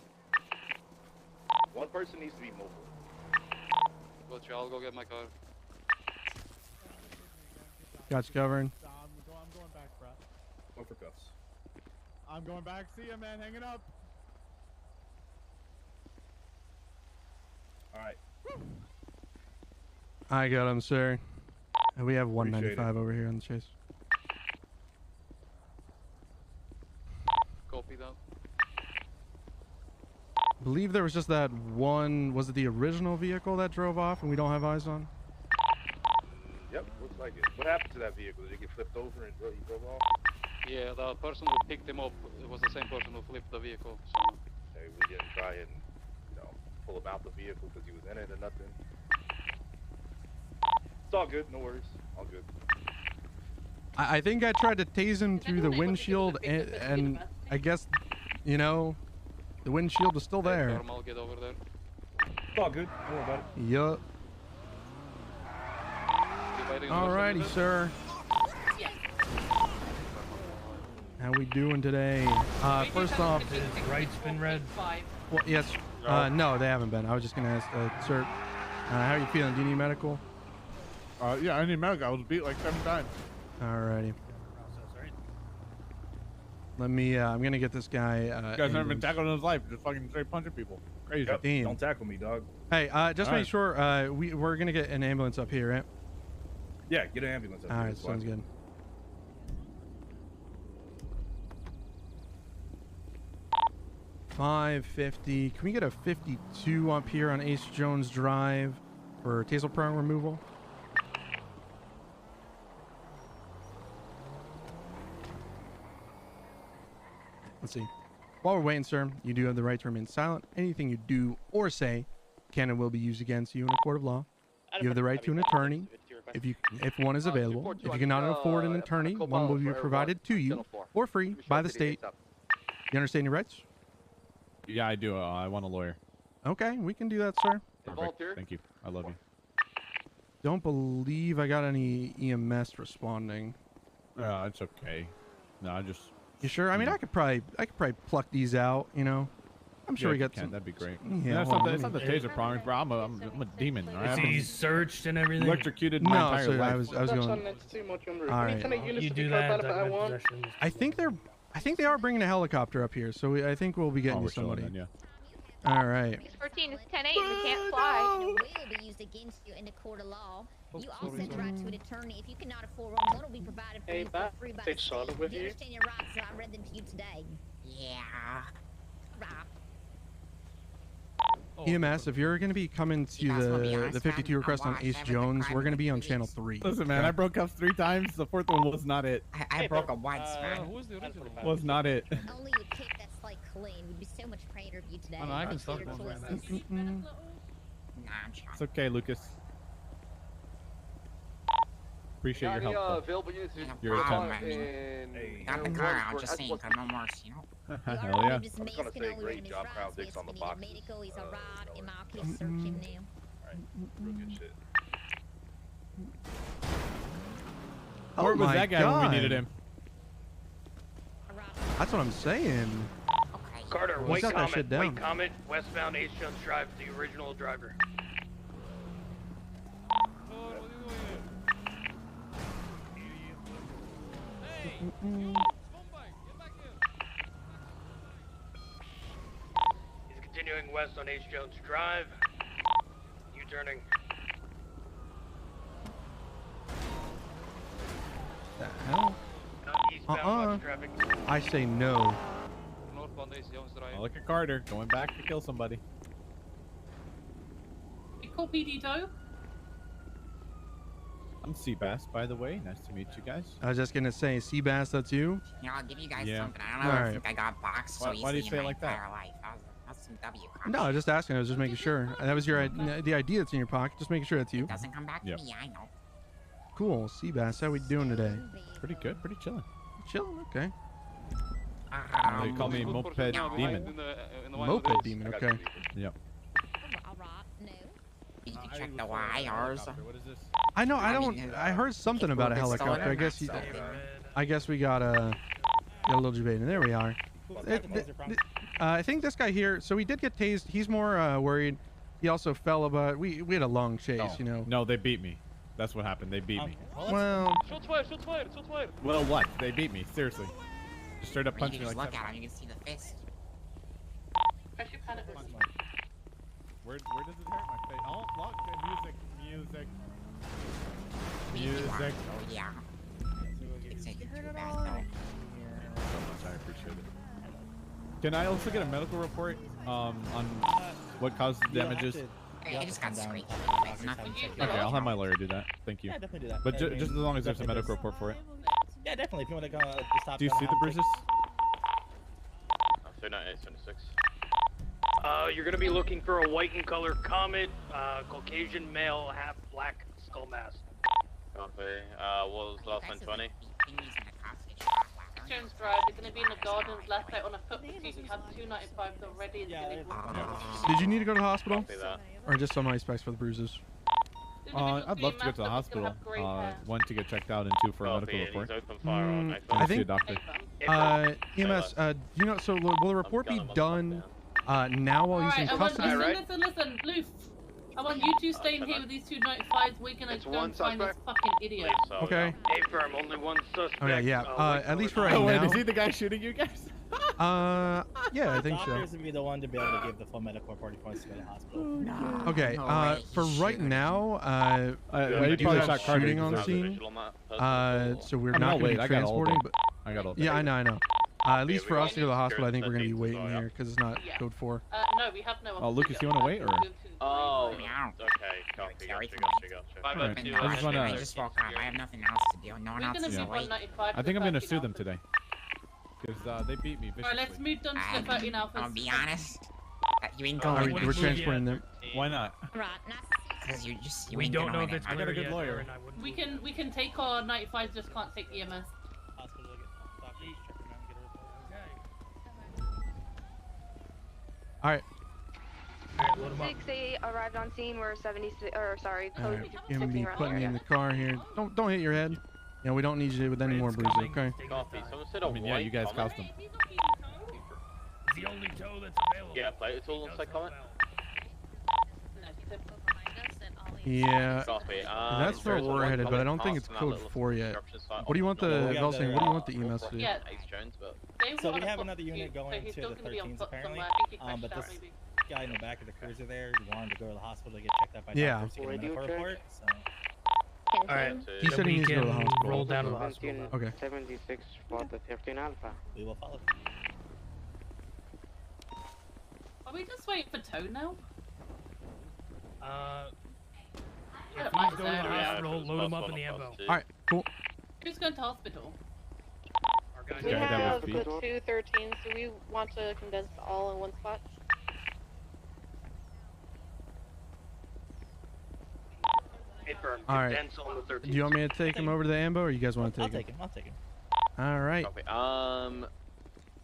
One person needs to be mobile. Gotcha, I'll go get my car. Got you covering. I'm going back, bro. Go for cuffs. I'm going back. See ya, man. Hanging up. All right. I got him, sir. And we have Appreciate 195 over here on the chase. Copy that. I believe there was just that one. Was it the original vehicle that drove off and we don't have eyes on? Yep, looks like it. What happened to that vehicle? Did it get flipped over and he drove off? Yeah, the person who picked him up, it was the same person who flipped the vehicle. So We didn't try and, pull him out the vehicle because he was in it or nothing. It's all good. No worries. All good. I think I tried to tase him through the windshield, and I guess, the windshield is still there. Normal, get over there. It's all good. Don't worry about it. Yup. Alrighty, sir. How we doing today? First off, Is right's been read? well, yes. No, they haven't been. I was just gonna ask, sir, how are you feeling? Do you need medical? Yeah, I need medical. I was beat like 7 times. Alrighty. Let me. I'm gonna get this guy. This guy's never been tackled in his life. Just fucking straight punching people. Crazy. Yep. Damn. Don't tackle me, dog. Hey, just make sure. We're gonna get an ambulance up here, right? Yeah, get an ambulance up All here. right, sounds good. $550. Can we get a 52 up here on Ace Jones Drive for taser prong removal? Let's see. While we're waiting, sir, you do have the right to remain silent. Anything you do or say can and will be used against you in a court of law. You have the right to an attorney if one is available. If you cannot afford an attorney, one will be provided to you for free by the state. You understand your rights? Yeah, I do. I want a lawyer. Okay, we can do that, sir. Perfect. Thank you. I love you. Don't believe I got any EMS responding. It's okay. No, I just. You sure? I mean, I could probably pluck these out. I'm sure we got some. That'd be great. Yeah, It's not the taser prongs, bro. I'm a demon. All right? Is he searched and everything? Electrocuted my entire so life. I was going. All right. You do that. I think they are bringing a helicopter up here, so I think we'll be getting you somebody. Then, yeah. All right. 14 is 10-8. We can't fly. Will be used against you in the court of law. You also have the right to an attorney. If you cannot afford one, one will be provided for you for free by the state. Do you understand your rights? So I read them to you today. Yeah. Right. EMS, if you're going to be coming to the 52 request on Ace Jones, we're going to be on channel 3. Listen, man, I broke cuffs 3 times. The 4th one was not it. I broke a white spot. Who was the original one? Was not it. Only a kick that's like clean. We'd be so much prouder of you today. Oh, no, I can stop one right now. It's okay, Lucas. Appreciate your help. Available units Your attempt. Got the car out, just saying, no mercy, Hell yeah. I was gonna say great job, Crown Dicks on the boxes. He's a rod, and I'll keep searching now. Alright, real good shit. Where was that guy when we needed him? That's what I'm saying. Carter, Well, White shut that shit Comet, down. White Comet, westbound Ace Jones Drive, the original driver. He's continuing west on Ace Jones Drive. U-turning. The hell? Eastbound west traffic. I say no. Northbound Ace Jones Drive. Oh, look at Carter going back to kill somebody. Copy, Dito. I'm Seabass, by the way. Nice to meet you guys. I was just going to say, Seabass, that's you? Yeah, I'll give you guys Yeah. something. I don't know Alright. if I got boxed so Why do you easily say in it my like that? entire life. That's some W. No, I was just asking. I was just making sure. That was your the idea that's in your pocket. Just making sure that's you. Doesn't come back to me, I know. Cool. Seabass, how we doing today? Pretty good. Pretty chilling. Chilling? Okay. They call me Moped Demon. Moped Demon, okay. Yep. You can check the wires. What is this? I know. I heard something about a helicopter. I guess we got a little debating. There we are. I think this guy here. So we did get tased. He's more worried. He also fell about. We had a long chase, you know. No, they beat me. That's what happened. They beat me. Well. Shots fired! Shots fired! Shots fired! Well, what? They beat me. Seriously. Just straight up You punched can me just like look that. at him, you can see the fist. Where does it hurt my face? Oh, look, music. Music. Oh, yeah. It's taking too bad, though. So much, I appreciate it. Can I also get a medical report on what caused the damages? I just got scraped. Nothing. Okay, I'll have my lawyer do that. Thank you. Yeah, definitely do that. But just as long as there's a medical report for it. Yeah, definitely. If you want to go stop. Do you see the bruises? 39, 76. You're gonna be looking for a white in color Comet, Caucasian male, half black skull mask. Copy. What was the last 120? Jones Drive, they're going to be in the gardens last night on a foot pursuit. We have 295s already. Did you need to go to the hospital? Copy that. Or just some ice packs for the bruises? I'd love to go to the hospital. One, to get checked out, and two, for a medical report. I think. See a doctor. EMS. You know, so will the report be done now while he's in custody? Listen, Loof. I want you two staying here with these 295s. We're gonna go and find this fucking idiot. Okay. Hey, firm, only one suspect. Okay, yeah. At least for right Oh, wait, now. is he the guy shooting you guys? Yeah, I think so. Doctors would be the one to be able to give the full medical report if he wants to go to the hospital. Okay, for right now, we do probably have shot Carter shooting on because scene. So we're I mean, not I'll going wait, to I be got all transporting, day. but I got all day. yeah, I know. At least for us to go to the hospital, I think we're going to be waiting here because it's not code 4. No, we have no. Oh, Lucas, you want to wait or? Oh, okay. Copy. Gotcha. Alright, I just want to. Just walk out. I have nothing else to do. No one else is awake. I think I'm going to sue them today. Because they beat me viciously. Alright, let's move them to the 13 alphas. I'll be honest. You ain't going. We're transporting them. Why not? Right, Because you just. We don't know if it's I got a good lawyer. We can take our 95s, just can't take EMS. All right. 6-8 arrived on scene. We're 76. Or sorry, All code right. Gonna 16 be around putting the you in area. the car here. Don't hit your head. Yeah, we don't need you with any more bruises. Okay. Copy. Someone said I mean, yeah, you guys caused them. It's the only toe that's available. Yeah, play it all on side comment. Yeah. Copy. That's where we're headed, but I don't think it's code 4 yet. What do you want the Velsain? What do you want the EMS to do? Yeah. So we have another unit going to the 13s apparently, but this guy in the back of the cruiser there wanted to go to the hospital to get checked out by doctors to get a medical report. So. Alright. He said he needs to go to the hospital. Roll down to the hospital. Okay. 76 for the 13 alpha. We will follow. Are we just waiting for tow now? If he's going to the hospital, load him up in the ambo. Alright, cool. Who's going to hospital? We have the 213s. Do we want to condense all in one spot? All right. Do you want me to take him over to the ambo, or you guys want to take him? I'll take him. All right. Copy.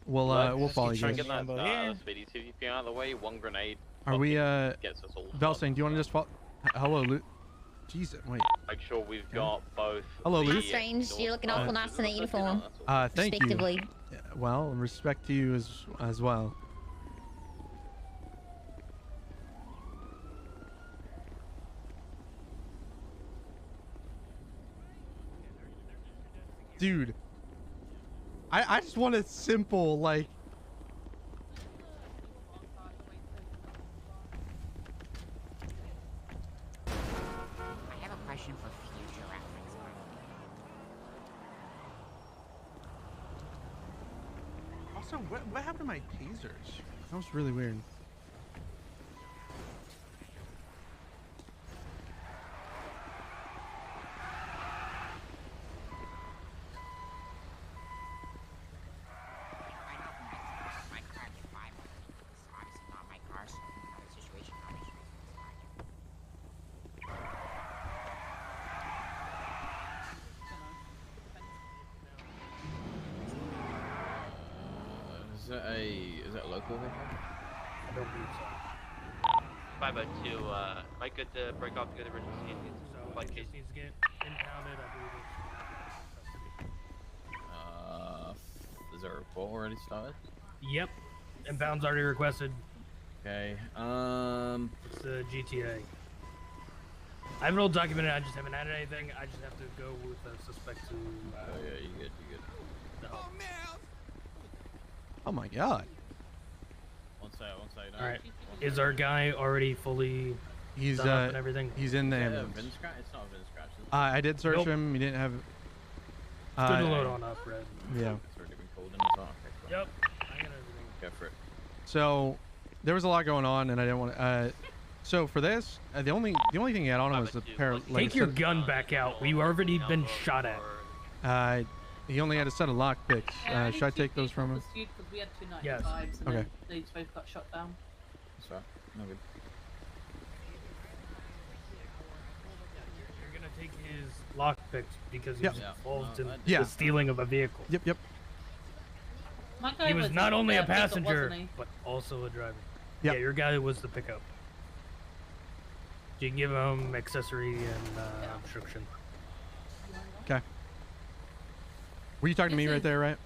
We'll follow you Try guys. and get that speedy CVP out of the way. One grenade. Are we Gets us all. Velsain, do you want to just follow? Hello, Luke. Jesus, wait. Make sure we've got both. Hello, Luke. Hi, strange. You're looking awful nice in the uniform. Thank you. Respectively. Yeah, well, respect to you as well. Dude, I just want a simple, like... I have a question for future reference. Also, what happened to my tasers? That was really weird. My car can buy one of these. Obviously not my car, so another situation, obviously. Is that a local vehicle? I don't believe so. 502. Am I good to break off to the original scene? So it just needs to get impounded, I believe it's Is our report already started? Yep. Impound's already requested. Okay. It's the GTA. I have it all documented, I just haven't added anything. I just have to go with the suspect to Oh yeah, you good. Oh man. Oh my god. One second. Alright. Is our guy already fully He's done up and everything? He's in the Yeah, ambulance. Vin scratch? It's not a Vin scratch. Is it? I did search Nope. him. He didn't have. It's good to load on up, Red. Yeah. It's already been called in as well. Okay, cool. Yep. I got everything. Go for it. So there was a lot going on, and I didn't want to. So for this, the only thing he had on him was the pair. Like, Take your gun back out. We've already been shot at. He only had a set of lockpicks. Should I take those from him? Because we had 295s Yes. and Okay. then they both got shot down. That's right. No good. You're gonna take his lockpicks because he Yep. was involved in Yeah. the stealing of a vehicle. Yep. My guy He was not only a pickup, passenger, wasn't he? but also a driver. Yep. Yeah, your guy was the pickup. You can give him accessory and obstruction. Okay. Were you talking to me right there, right?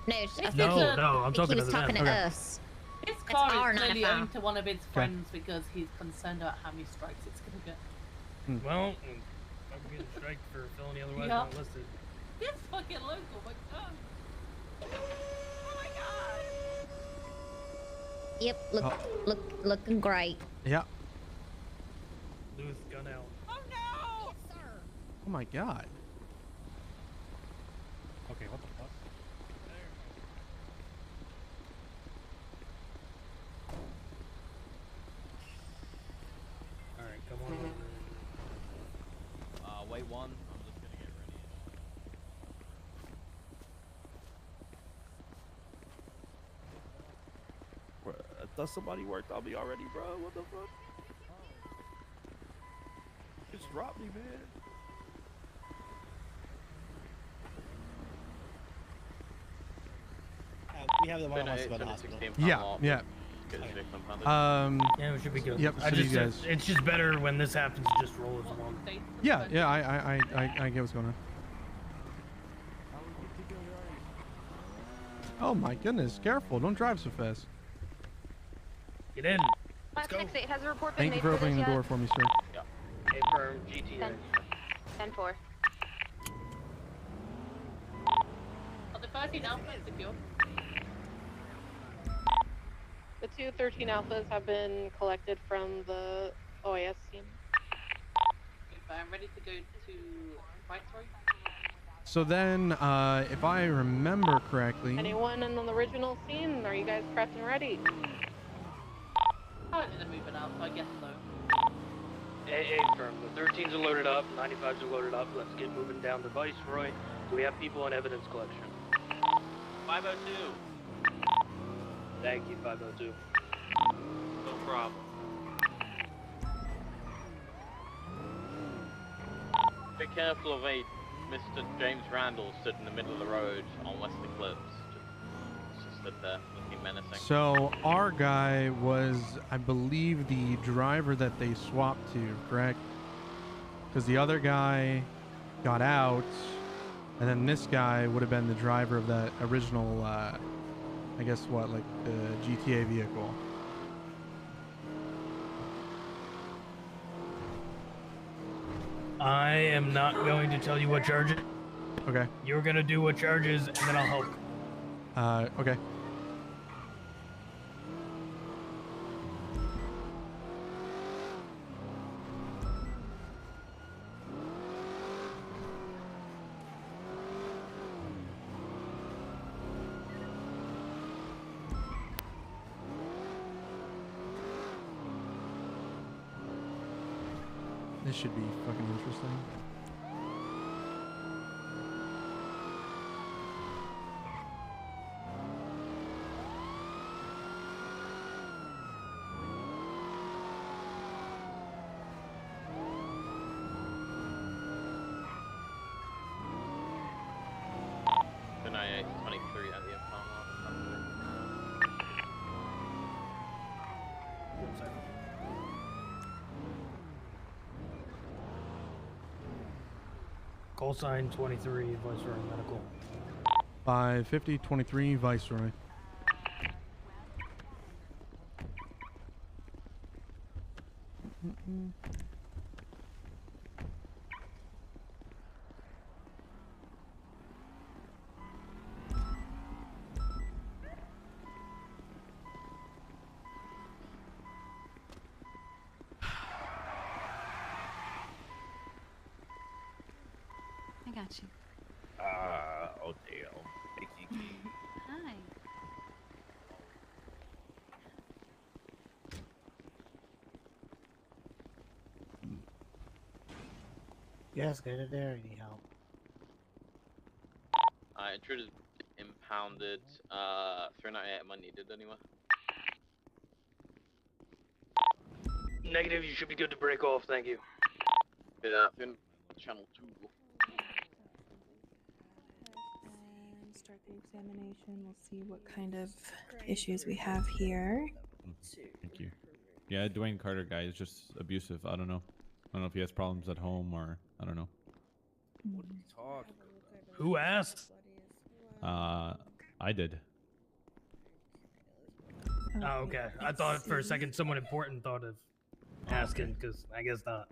No, No, I think no, he, I'm talking he was to talking them. to Okay. us. His That's car our is clearly 905. owned to one of his friends because he's concerned about how many strikes it's gonna get. Well, I'm getting striked for felony otherwise Yeah. not listed. It's fucking local, my god. Oh my god. Yep, looking great. Yeah. Lewis, gun out. Oh no! Yes, sir. Oh my god. Okay, what the fuck? Alright, come on over. Wait one. I'm just gonna get ready. I thought somebody worked on me already, bro. What the fuck? Just drop me, man. We have the one who wants to go to the hospital. Yeah. Yeah, we should be good. Yep. I So just, you guys. it's just better when this happens to just roll as one. Yeah. I get what's going on. Oh my goodness! Careful! Don't drive so fast. Get in. Last 6-8, has a report been Thank you made for for opening this the yet? door for me, sir. Confirm GTA. 10-4. Are the 13 alphas secure? The 2 13 alphas have been collected from the OAS team. Okay, I'm ready to go to Viceroy. So then, if I remember correctly, Anyone in the original scene? Are you guys prepped and ready? Probably they're moving out, so I guess so. Hey, firm. The 13s are loaded up, 95s are loaded up. Let's get moving down to Viceroy. Do we have people on evidence collection? 502. Thank you, 502. No problem. Be careful of Mr. James Randall stood in the middle of the road on West Eclipse. Just stood there looking menacing. so our guy was, I believe, the driver that they swapped to, correct? Because the other guy got out, and then this guy would have been the driver of that original, I guess what, like the GTA vehicle. I am not going to tell you what charges. Okay. You're gonna do what charges, and then I'll help. Okay. This should be fucking interesting. The 9823 at the impound lot. Call sign 23, Viceroy Medical. 550-23 Viceroy. I got you. Oh damn. Hey, Kiki. Hi. Yes, get it there. Any help? Intruders impounded. 398 am I needed anywhere? Negative, you should be good to break off, thank you. Yeah, in channel 2. And start the examination. We'll see what kind of issues we have here. Thank you. Yeah, Dwayne Carter guy is just abusive. I don't know. I don't know if he has problems at home or I don't know. What are you talking about? Who asked? I did. Oh, okay. I thought for a second someone important thought of asking, because I guess not.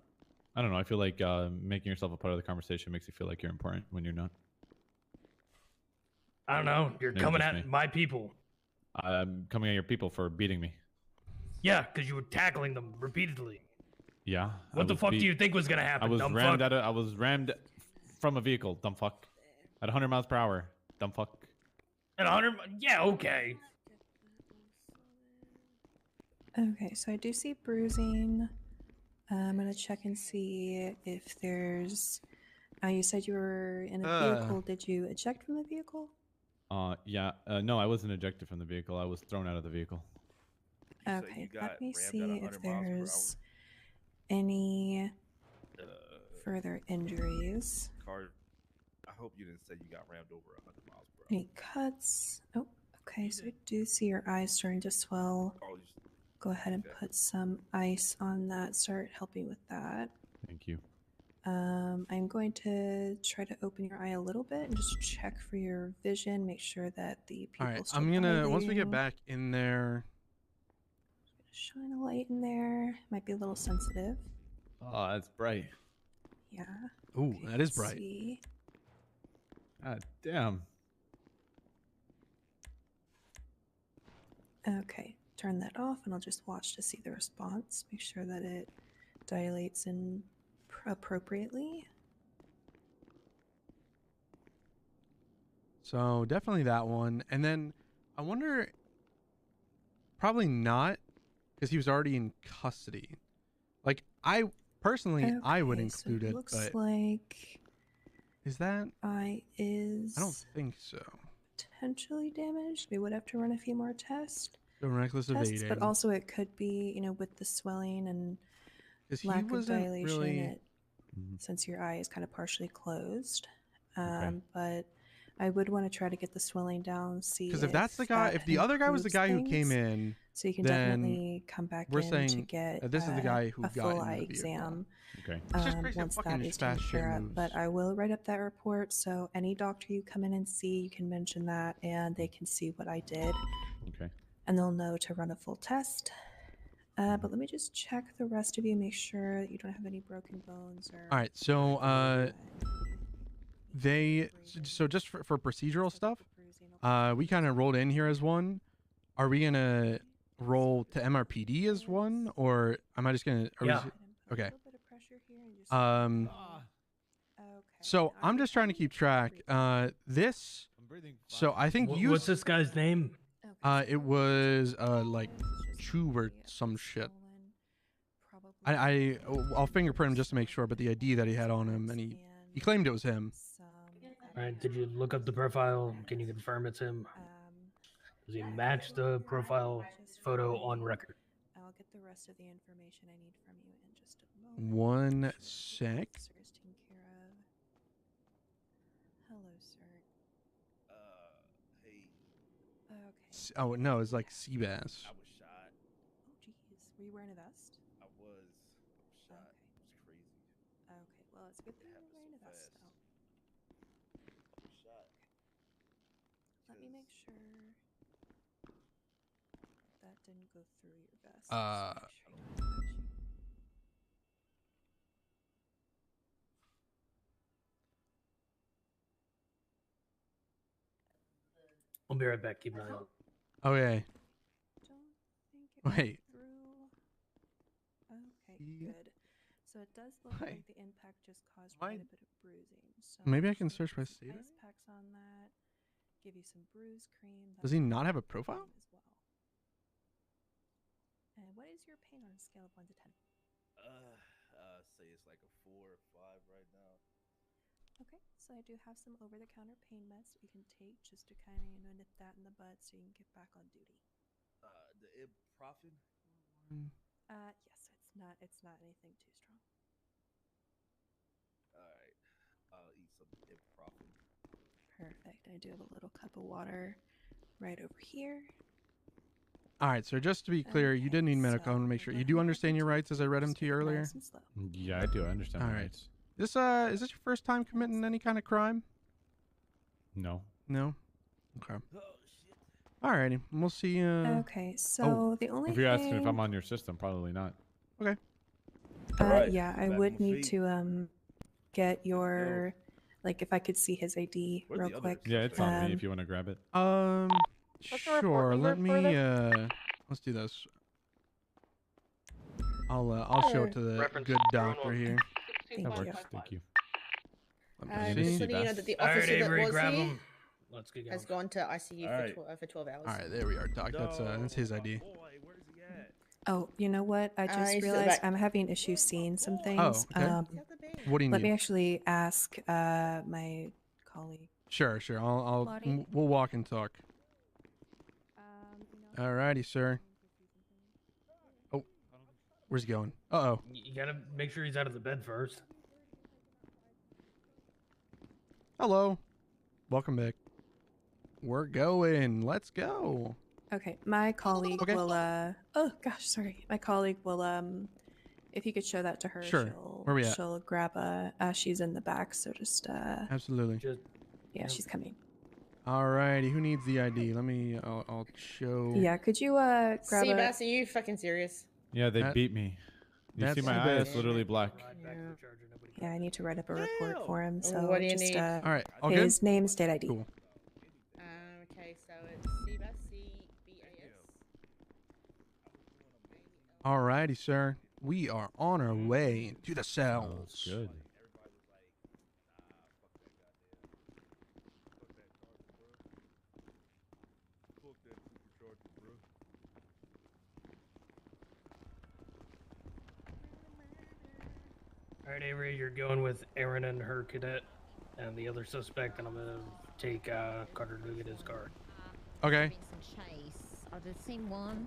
I don't know. I feel like making yourself a part of the conversation makes you feel like you're important when you're not. I don't know. You're Maybe coming just at me. my people. I'm coming at your people for beating me. Yeah, because you were tackling them repeatedly. Yeah. What the fuck do you think was gonna happen, I was dumb rammed fuck? I was rammed from a vehicle, dumb fuck. At 100 miles per hour, dumb fuck. At 100? Yeah, okay. Okay, so I do see bruising. I'm gonna check and see if there's. You said you were in a vehicle. Did you eject from the vehicle? Yeah. No, I wasn't ejected from the vehicle. I was thrown out of the vehicle. Okay, let me see if there's any further injuries. Car, I hope you didn't say you got rammed over 100 miles per hour. Any cuts? Oh, okay, so I do see your eyes starting to swell. Oh, Go ahead and put some ice on that. Start helping with that. Thank you. I'm going to try to open your eye a little bit and just check for your vision. Make sure that the pupils. All right, I'm gonna once we get back in there. Shine a light in there. Might be a little sensitive. Oh, that's bright. Yeah. Ooh, Okay, that is let's bright. see. God damn. Okay, turn that off and I'll just watch to see the response. Make sure that it dilates in appropriately. So definitely that one. And then I wonder, probably not, because he was already in custody. Like I personally, I would include so it, looks but like is that? eye is. I don't think so. Potentially damaged. We would have to run a few more tests. So reckless evading. But also it could be, with the swelling and lack of dilation. Really... Since your eye is kind of partially closed. But I would want to try to get the swelling down. See, because if that's the guy, if the other guy was the guy who came in, so you can then definitely come back we're in saying to get this is the guy who a got full in eye the vehicle. exam. Okay. Once that is taken care of. But I will write up that report, so any doctor you come in and see, you can mention that, and they can see what I did. Okay. And they'll know to run a full test. But let me just check the rest of you, make sure that you don't have any broken bones or. All right, so so just for procedural stuff, we kind of rolled in here as one. Are we gonna roll to MRPD as one, or am I just gonna? Okay. So I'm just trying to keep track. This. So I think you. What's this guy's name? It was like Chu or some shit. I'll fingerprint him just to make sure, but the ID that he had on him, and he claimed it was him. All right, did you look up the profile? Can you confirm it's him? Does he match the profile photo on record? I'll get the rest of the information I need from you in just a moment. 1 sec. Sir's taken care of. Hello, sir. Hey. Okay. Oh no, it's like Seabass. I was shot. Oh, jeez. Were you wearing a vest? I was shot. It was crazy. Okay, well, it's a good thing you're wearing a vest, though. I was shot. Let me make sure that didn't go through your vest. I'll be right back. Keep an eye on. Okay. Wait. Okay, good. So it does look like the impact just caused quite a bit of bruising. So Maybe I can search by state. ice packs on that. Give you some bruise cream. Does he not have a profile? As well. And what is your pain on a scale of 1 to 10? Say it's like a 4 or 5 right now. Okay, so I do have some over-the-counter pain meds that you can take just to kind of nip that in the bud so you can get back on duty. The ibuprofen. Yes, it's It's not anything too strong. Alright. I'll eat some ibuprofen. Perfect. I do have a little cup of water right over here. All right, so just to be clear, you didn't need medical. I want to make sure you do understand your rights as I read them to you earlier. Nice and slow. Yeah, I do. I understand All my right. rights. This is this your first time committing any kind of crime? No. No. Okay. Alrighty, we'll see. Okay, so the only If you're asking if thing- I'm on your system, probably not. Okay. Yeah, I would need to get your, like, if I could see his ID real quick. Yeah, it's on me if you want to grab it. Sure. Let me let's do this. I'll show it to the good doctor here. That works. Thank you. Let Just me see. letting you know that the All right, officer that Avery, was grab here him. Let's get has going. gone to ICU for 12 hours. All right, there we are, Doc. That's his ID. Oh, you know what? I just he's realized back. I'm having issues seeing some things. Oh, okay. What do you Let me need? actually ask my colleague. Sure. Lottie? We'll walk and talk. Alrighty, sir. Oh, where's he going? Uh-oh. You gotta make sure he's out of the bed first. Hello. Welcome back. We're going. Let's go. Okay, my colleague will oh gosh, sorry. My colleague will if you could show that to her, Sure. Where we at? she'll grab she's in the back, so just Absolutely. yeah, she's coming. Alrighty, who needs the ID? Let me. I'll show. Yeah, could you grab Seabass, are you fucking serious? Yeah, they beat me. You see my eye? It's literally black. Yeah, I need to write up a report for him. So What do you just need? All right, all good? his name, state ID. Cool. Okay, so it's Seabass, C-B-A-S. Alrighty, sir. We are on our way to the cells. Good. All right, Avery, you're going with Aaron and her cadet, and the other suspect, and I'm gonna take Carter to get his car. Okay. Chase. Are they the same one?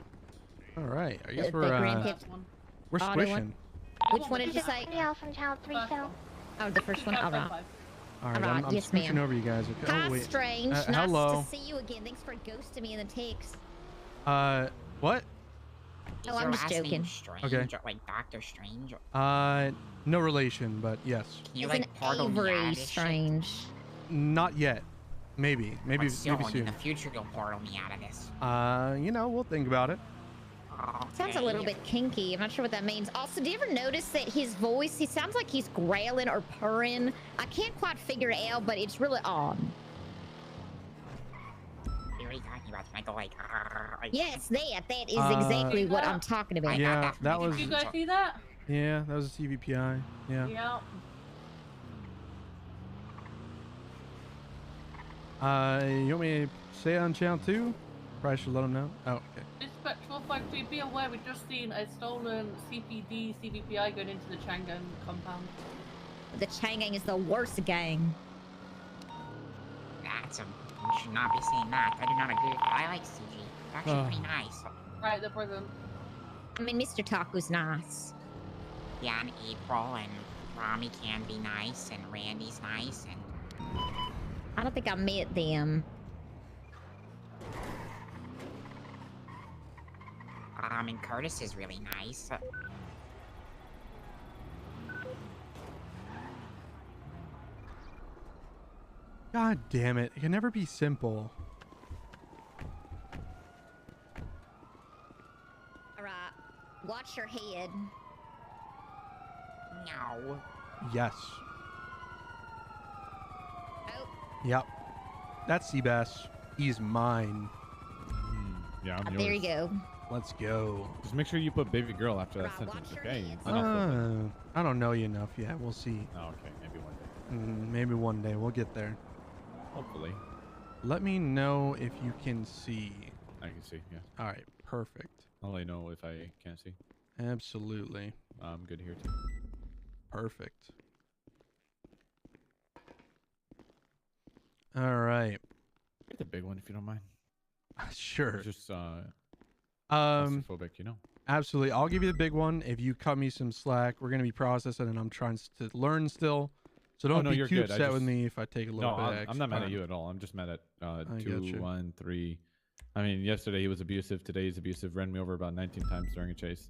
All right. I guess The we're grandkids. we're Auto squishing. Which one did you say? From Child 3 cell. Oh, the first one. All right. All right, Alright, I'm yes, scooching ma'am. over you guys. Okay. Hi, Oh wait. Strange. Nice hello. to see you again. Thanks for ghosting me in the text. What? Oh, I'm just joking. Strange, Okay. like Doctor Strange. No relation, but yes. Can you It's like an portal me out Avery of this shit? Strange. Not yet. Maybe But soon, maybe in soon. the future, you'll portal me out of this. You know, we'll think about it. Sounds a little bit kinky. I'm not sure what that means. Also, do you ever notice that his voice, he sounds like he's growling or purring? I can't quite figure it out, but it's really odd. What are you talking about? When I go like, Yes, that is exactly what I'm talking about. Yeah, that was. Did you guys see that? Yeah, that was a CVPI. Yeah. Yeah. You want me to say on channel 2? Probably should let them know. Oh, okay. Dispatch 453, be aware we've just seen a stolen CPD CVPI going into the Changan compound. The Changang is the worst gang. That's you should not be saying that. I do not agree with that. I like CG. It's actually pretty nice. Right, the prison. I mean, Mr. Taco's nice. Yeah, and April and Rami can be nice, and Randy's nice, and I don't think I met them. and Curtis is really nice. God damn it! It can never be simple. All right, watch your head. No. Yes. Oh. Yep. That's Seabass. He's mine. Yeah, I'm yours. There you go. Let's go. Just make sure you put baby girl after that sentence, okay? I don't I don't know you enough yet. We'll see. Oh, okay. Maybe one day. Maybe one day. We'll get there. Hopefully. Let me know if you can see. I can see, yeah. All right. Perfect. I'll let you know if I can't see. Absolutely. I'm good here, too. Perfect. All right. Get the big one if you don't mind. Sure. Just Claustrophobic, you know. Absolutely. I'll give you the big one if you cut me some slack. We're gonna be processing, and I'm trying to learn still. So don't be too upset with me if I take a little bit extra. I'm not mad at you at all. I'm just mad at 2, 1, 3. I mean, yesterday he was abusive. Today he's abusive. Ran me over about 19 times during a chase.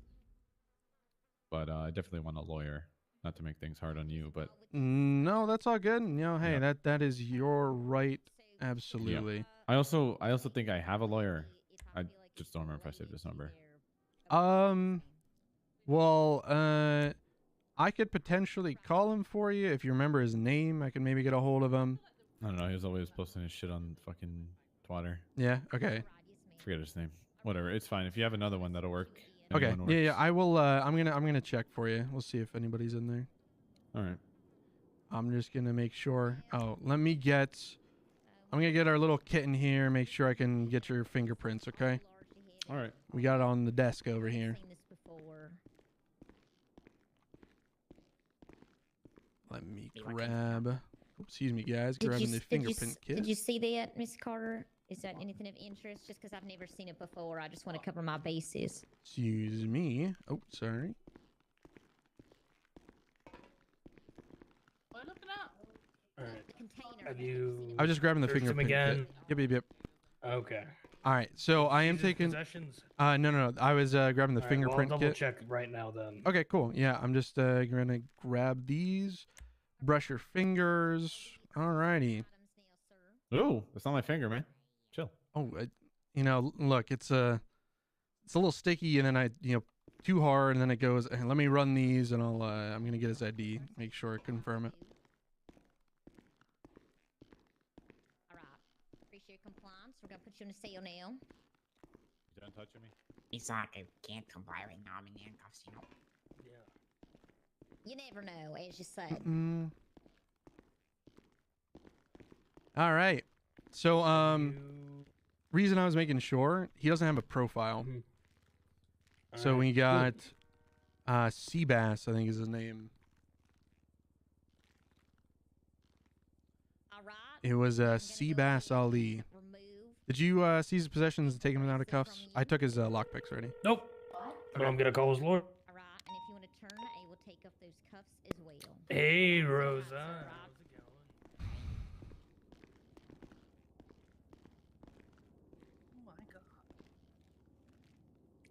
But I definitely want a lawyer, not to make things hard on you. But no, that's all good. You know, hey, that is your right. Absolutely. Yeah. I also think I have a lawyer. I just don't remember if I saved this number. Well, I could potentially call him for you if you remember his name. I could maybe get a hold of him. I don't know. He was always posting his shit on fucking Twitter. Yeah. Okay. Forget his name. Whatever. It's fine. If you have another one, that'll work. Okay. Yeah. I will. I'm gonna check for you. We'll see if anybody's in there. All right. I'm just gonna make sure. Oh, I'm gonna get our little kitten here. Make sure I can get your fingerprints. Okay. All right. We got it on the desk over here. Let me grab. Excuse me, guys. Grabbing the fingerprint kit. Did you see that, Miss Carter? Is that anything of interest? Just because I've never seen it before, I just want to cover my bases. Excuse me. Oh, sorry. What are you looking at? Alright. Have you... I was just grabbing the searched him fingerprint kit. Yep. Okay. All right. So I am taking... Possessions? No. I was grabbing the fingerprint well, I'll double kit. check right now then. Okay, cool. Yeah, I'm just gonna grab these. Brush your fingers. Alrighty. Ooh, that's not my finger, man. Chill. Oh, you know, look, it's a little sticky, and then too hard, and then it goes. Let me run these, and I'm gonna get his ID. Make sure I confirm it. All right. Appreciate your compliance. We're gonna put you in a cell now. You done touching me? He's like, I can't comply right now. I'm in handcuffs, you know. You never know, as you said. All right. So, reason I was making sure, he doesn't have a profile. So we got Seabass, I think is his name. It was Seabass Ali. Did you seize his possessions and take him out of cuffs? I took his lockpicks already. Nope. But I'm gonna call his lawyer. Alright, and if you want to turn, I will take off those cuffs as well. Hey, Rosa. Oh my god.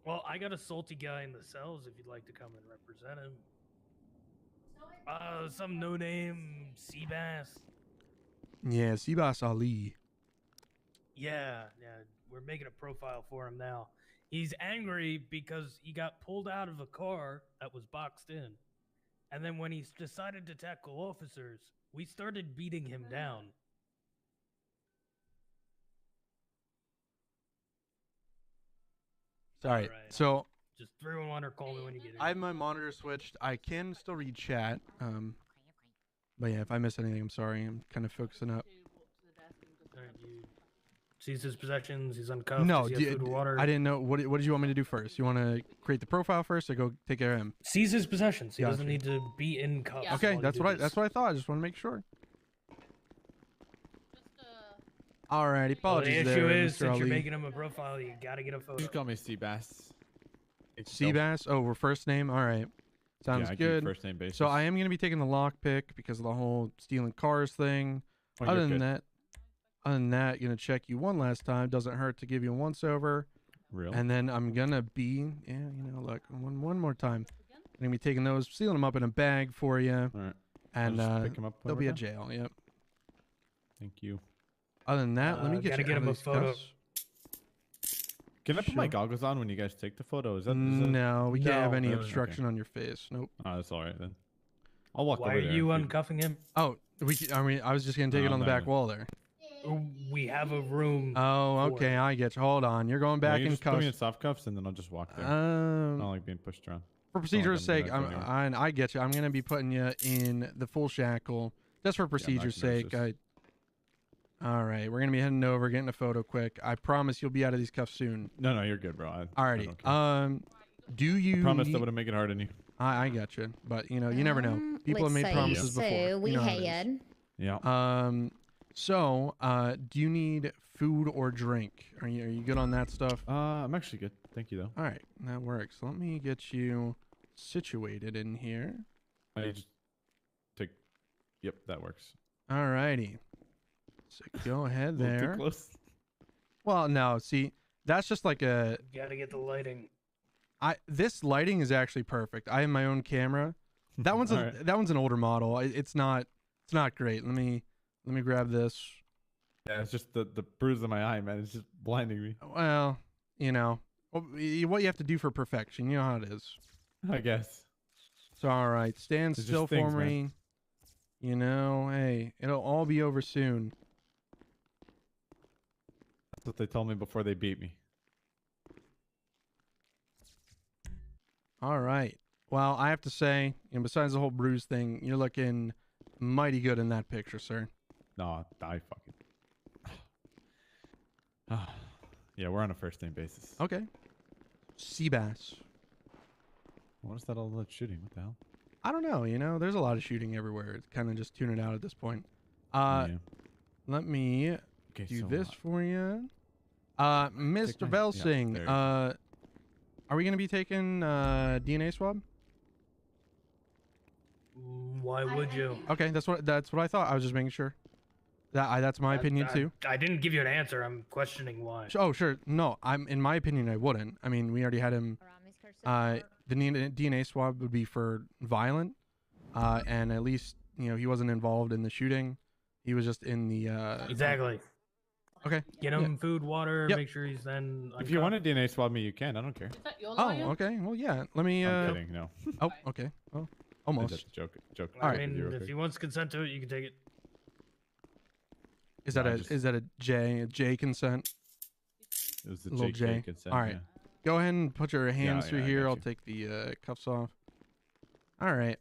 Well, I got a salty guy in the cells if you'd like to come and represent him. Some no-name Seabass. Yeah, Seabass Ali. Yeah, we're making a profile for him now. He's angry because he got pulled out of a car that was boxed in. And then when he decided to tackle officers, we started beating him down. Sorry. Right. So just 311 or call me when you get in. I have my monitor switched. I can still read chat. But yeah, if I miss anything, I'm sorry. I'm kind of focusing up. Alright, you seize his possessions. He's uncuffed. No, Does he have food or water? I didn't know. What did you want me to do first? You want to create the profile first, or go take care of him? Seize his possessions. He Gotcha. doesn't need to be in cuffs. Okay, that's what I thought. I just want to make sure. Alrighty, apologies the issue there, is, Mr. since Ali. you're making him a profile, you gotta get a photo. Just call me Seabass. Seabass. Oh, we're first name. All right, sounds I give you good. first name basis. So I am gonna be taking the lockpick because of the whole stealing cars thing. Oh, other you're than good. that, gonna check you one last time. Doesn't hurt to give you a once over. Real. And then I'm gonna be, look, one more time. I'm gonna be taking those, sealing them up in a bag for you. All right. And I'll just pick 'em up they'll when be we're at done. jail. Yep. Thank you. Other than that, let me get gotta you get out him of a these photo. cuffs. Can I put my Sure. goggles on when you guys take the photo? Is that No, we can't have any No. obstruction on your face. Nope. Oh, that's all right then. I'll walk Why over are there. you if uncuffing him? Oh, I was just gonna take it on the back wall there. We have a room. Oh, okay, I get you. Hold on, you're going back you in just put me in cuffs. soft cuffs and then I'll just walk there. I don't like being pushed around. For procedure's sake, I get you. I'm gonna be putting you in the full shackle just for procedure's sake. All right, we're gonna be heading over, getting a photo quick. I promise you'll be out of these cuffs soon. No, you're good, bro. Alrighty. Do you? I promise that wouldn't make it hard on you. I got you, but you never know. People have let's made see. promises So before. we You know how it is. had. Yeah. So, do you need food or drink? Are you good on that stuff? I'm actually good. Thank you, though. All right, that works. Let me get you situated in here. I just take. Yep, that works. All righty. So go ahead A little there. too close. Well, no. See, that's just like a. Gotta get the lighting. This lighting is actually perfect. I have my own camera. That one's that one's an older model. It's not great. Let me grab this. Yeah, it's just the bruise in my eye, man. It's just blinding me. Well, you know what you have to do for perfection. You know how it is. I guess. So all right, stand It's still just things, for me. man. You know, hey, it'll all be over soon. That's what they told me before they beat me. All right. Well, I have to say, besides the whole bruise thing, you're looking mighty good in that picture, sir. No, I fucking. Yeah, we're on a first name basis. Okay. Seabass. What is that all that shooting? What the hell? I don't know. There's a lot of shooting everywhere. It's kind of just tune it out at this point. Yeah. Let me do this for you. Mr. Velsing, are we going to be taking DNA swab? Why would you? Okay, that's what I thought. I was just making sure. That's my opinion too. I didn't give you an answer. I'm questioning why. Oh, sure. No, in my opinion, I wouldn't. I mean, we already had him. The DNA swab would be for violent, and at least he wasn't involved in the shooting. He was just in the. Exactly. Okay. Get him food, water. Yep. Make sure he's then. If you want to DNA swab me, you can. I don't care. Oh, okay. Well, yeah. Let me. I'm kidding. No. Oh, okay. Oh, almost. That's a joke. All I right. mean, if he wants consent to it, you can take it. Is that a J consent? It was the little J consent. All right. Yeah. Go ahead and put your hands through I here. got I'll you. take the cuffs off. All right.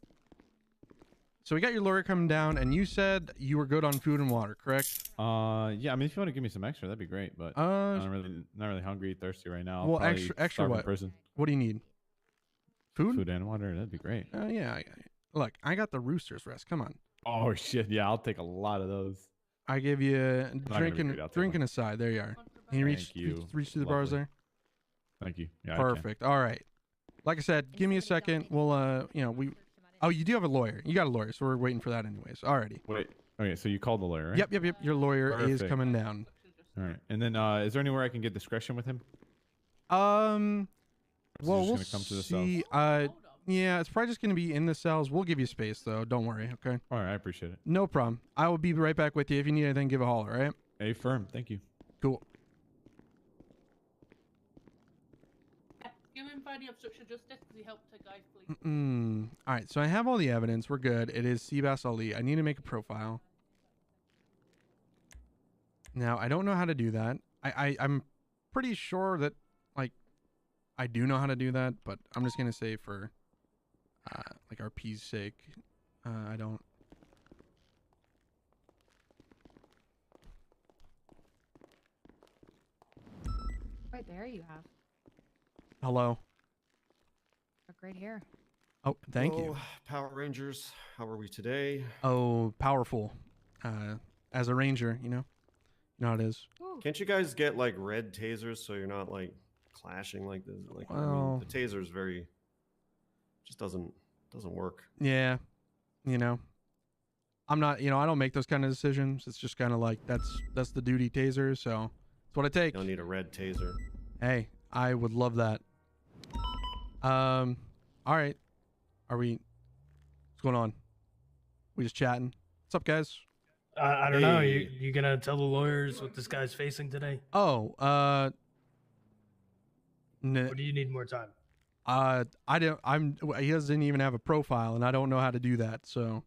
So we got your lawyer coming down, and you said you were good on food and water, correct? Yeah. I mean, if you want to give me some extra, that'd be great. But I'm not really hungry, thirsty right now. I'll well, probably extra starve in what? prison. What do you need? Food? Food and water. That'd be great. Yeah. Look, I got the Rooster's Rest. Come on. Oh shit! Yeah, I'll take a lot of those. I give you gonna be great, I'll take drinking aside. There you are. Can you reach through the bars there? Thank you. Yeah, Perfect. All right. Like I said, give me a second. We'll Oh, you do have a lawyer. You got a lawyer, so we're waiting for that anyways. Alrighty. Wait. Okay, so you called the lawyer, right? Yep. Your lawyer is Perfect. coming down. All right. And then, is there anywhere I can get discretion with him? Well, we'll gonna come to the see. Yeah, it's probably just gonna be in the cells. We'll give you space though. Don't worry. Okay. All right, I appreciate it. No problem. I will be right back with you. If you need anything, give a holler. All right. A firm. Thank you. Cool. Give him for any obstruction of justice because he helped a guy flee. All right. So I have all the evidence. We're good. It is Seabass Ali. I need to make a profile. Now I don't know how to do that. I'm pretty sure that I do know how to do that, but I'm just gonna say for RP's sake, I don't. Right there you have. Hello. Look right here. Oh, thank you. Hello, Power Rangers. How are we today? Oh, powerful. As a ranger, you know how it is. Can't you guys get like red tasers so you're not like clashing like this? Like I Well- mean, the taser's just doesn't work. Yeah, I'm not. I don't make those kind of decisions. It's just kind of like that's the duty taser. So it's what I take. You don't need a red taser. Hey, I would love that. All right. What's going on? We just chatting. What's up, guys? I don't know. You gonna tell the lawyers what this guy's facing today? Oh, Or do you need more time? He doesn't even have a profile, and I don't know how to do that. So.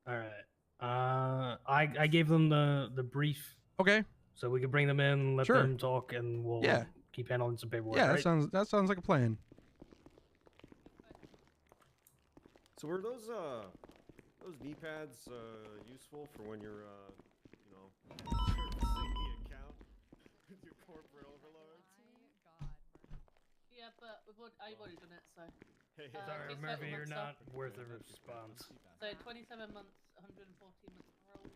All right. I gave them the brief. Okay. So we could bring them in, let Sure. them talk, and we'll keep handling some paperwork. Yeah, right? that sounds like a plan. So were those knee pads useful for when you're servicing the account with your corporate overlords? Yeah, but I've already done it, so. Sorry, it's Murphy, you're settlement not stuff. worth a response. So 27 months, 114 months parole,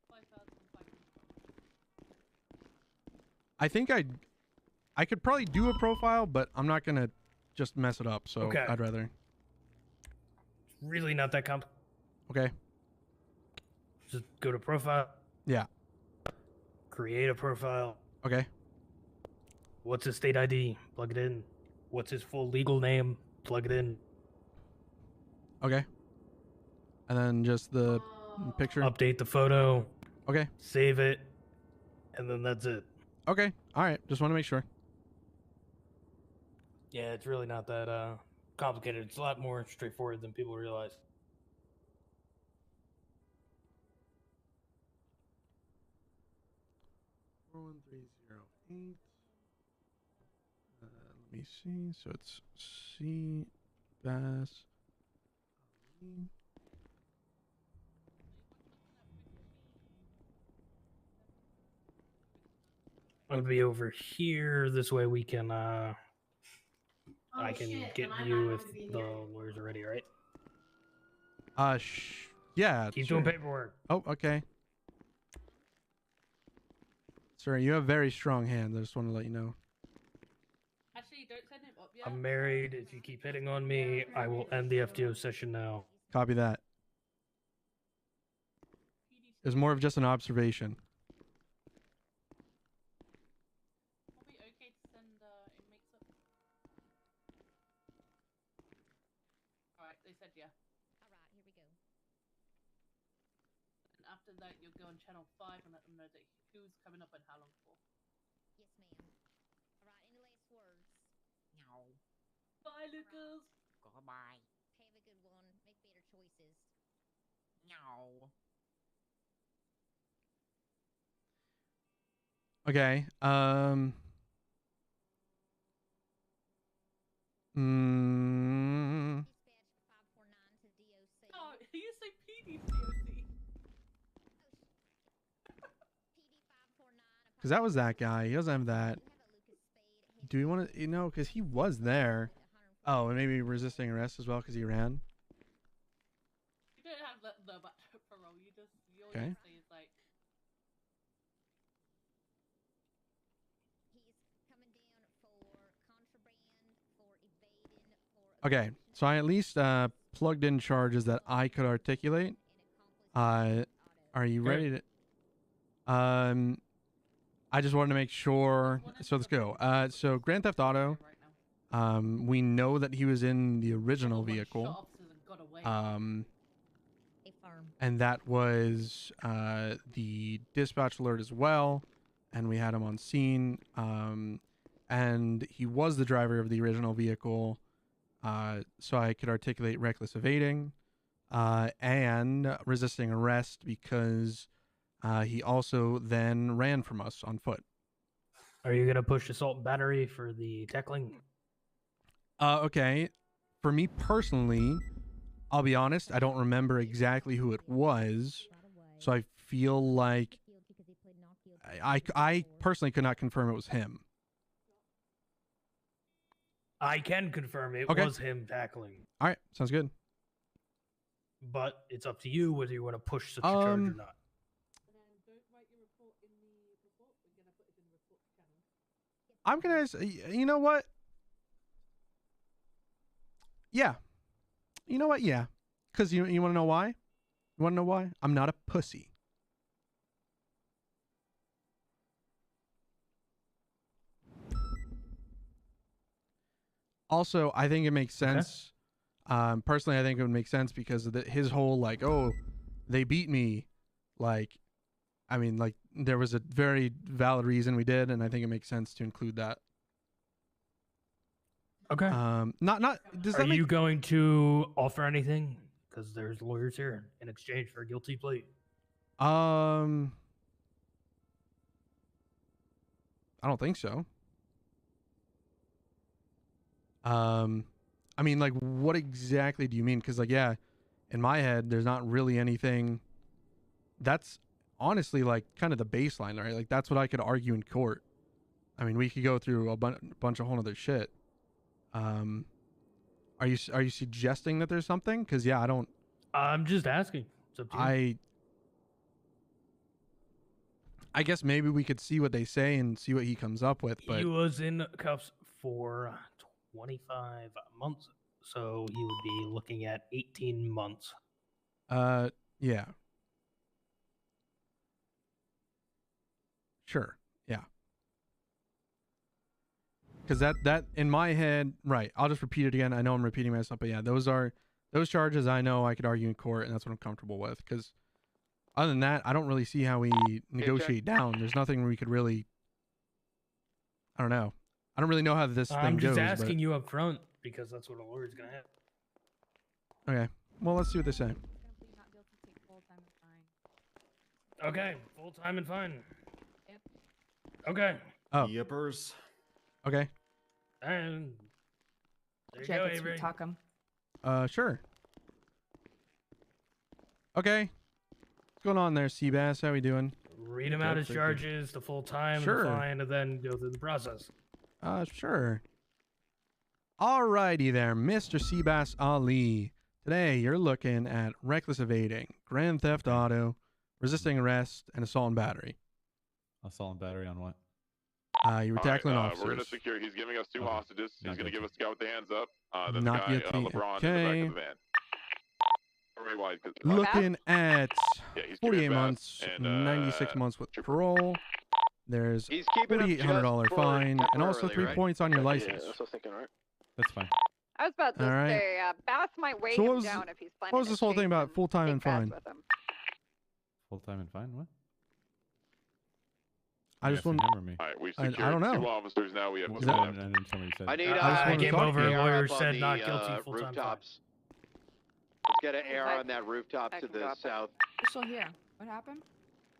5,500. I think I could probably do a profile, but I'm not gonna just mess it up. So Okay. I'd rather. Really not that complicated. Okay. Just go to profile. Yeah. Create a profile. Okay. What's his state ID? Plug it in. What's his full legal name? Plug it in. Okay. And then just the picture. Update the photo. Okay. Save it. And then that's it. Okay. All right. Just want to make sure. Yeah, it's really not that complicated. It's a lot more straightforward than people realize. Let me see. So it's C Bass. I'll be over here. This way we can I can get you if the lawyers are ready, right? Yeah. Keep sure. doing paperwork. Oh, okay. Sir, you have very strong hands. I just want to let you know. Actually, don't send him up yet. I'm married. If you keep hitting on me, I will end the FTO session now. Copy that. It was more of just an observation. Probably okay to send inmates up. Alright, they said yeah. Alright, here we go. And after that, you'll go on channel 5 and let them know that who's coming up and how long for. Yes, ma'am. Alright, any last words? No. Bye, Lucas. Goodbye. Have a good one. Make better choices. No. Okay. Oh, you say PDCOC. Because that was that guy. He doesn't have that. Do we want to, you know, because he was there. Oh, and maybe resisting arrest as well because he ran. You don't have the parole. You all Okay. you say is like. Okay, so I at least plugged in charges that I could articulate. Are you ready to? I just wanted to make sure. So let's go. So Grand Theft Auto. We know that he was in the original vehicle. And that was the dispatch alert as well, and we had him on scene. And he was the driver of the original vehicle. So I could articulate reckless evading and resisting arrest because he also then ran from us on foot. Are you gonna push assault and battery for the tackling? Okay. For me personally, I'll be honest, I don't remember exactly who it was. So I feel like I personally could not confirm it was him. I can confirm it Okay. was him tackling. All right, sounds good. But it's up to you whether you want to push such a charge or not. I'm gonna, you know what? Yeah. You know what? Yeah. Because you want to know why? You want to know why? I'm not a pussy. Also, I think it makes sense. Personally, I think it would make sense because of his whole like, oh, they beat me. Like, I mean, like there was a very valid reason we did, and I think it makes sense to include that. Okay. Not. Does that Are you going to offer anything? Because there's lawyers here in exchange for a guilty plea. I don't think so. I mean, like, what exactly do you mean? Because, like, yeah, in my head, there's not really anything. That's honestly, like, kind of the baseline, right? Like, that's what I could argue in court. I mean, we could go through a bunch of whole other shit. Are you suggesting that there's something? Because, yeah, I don't. I'm just asking. It's up to you. I guess maybe we could see what they say and see what he comes up with. But he was in cuffs for 25 months, so he would be looking at 18 months. yeah. Sure. Yeah. Because that in my head, right? I'll just repeat it again. I know I'm repeating myself, but yeah, those charges. I know I could argue in court, and that's what I'm comfortable with. Because other than that, I don't really see how we negotiate down. There's nothing we could really. I don't know. I don't really know how this thing goes. I'm just asking you up front because that's what a lawyer's gonna have. Okay. Well, let's see what they say. Okay, full time and fine. Yep. Okay. Oh. Yippers. Okay. And there you Check go, it, Avery. talk him. Sure. Okay. What's going on there, Seabass? How we doing? Read him out his charges, the full time, Sure. and the fine, and then go through the process. Sure. Alrighty there, Mr. Seabass Ali. Today, you're looking at reckless evading, grand theft auto, resisting arrest, and assault and battery. Assault and battery on what? You were tackling officers. We're going to secure. He's giving us 2 hostages. He's going to give us the guy with the hands up. Then Not the guy, guilty. LeBron, Okay. in the back of the van. Very wide, Looking at Yeah, he's 48 keeping it months, fast, and, 96 months with parole. There's He's keeping him $4,800 just fine, and also temporarily, 3 right? points on your Yeah, license. that's what I was thinking, right? That's fine. I was about to All right. say, Bass might weigh So him what was, down if he's planning what was to this whole chase thing about full time and Bass fine? with him. Full time and fine. What? I just want. All right, we've I secured don't know. 2 officers now. We have Is 2 that- left. And then somebody said. I need I came talk over. to you. Lawyer up on said the, not guilty. Full time. rooftops. Let's get an air on that rooftop to can go the up there. south. We're still here. What happened?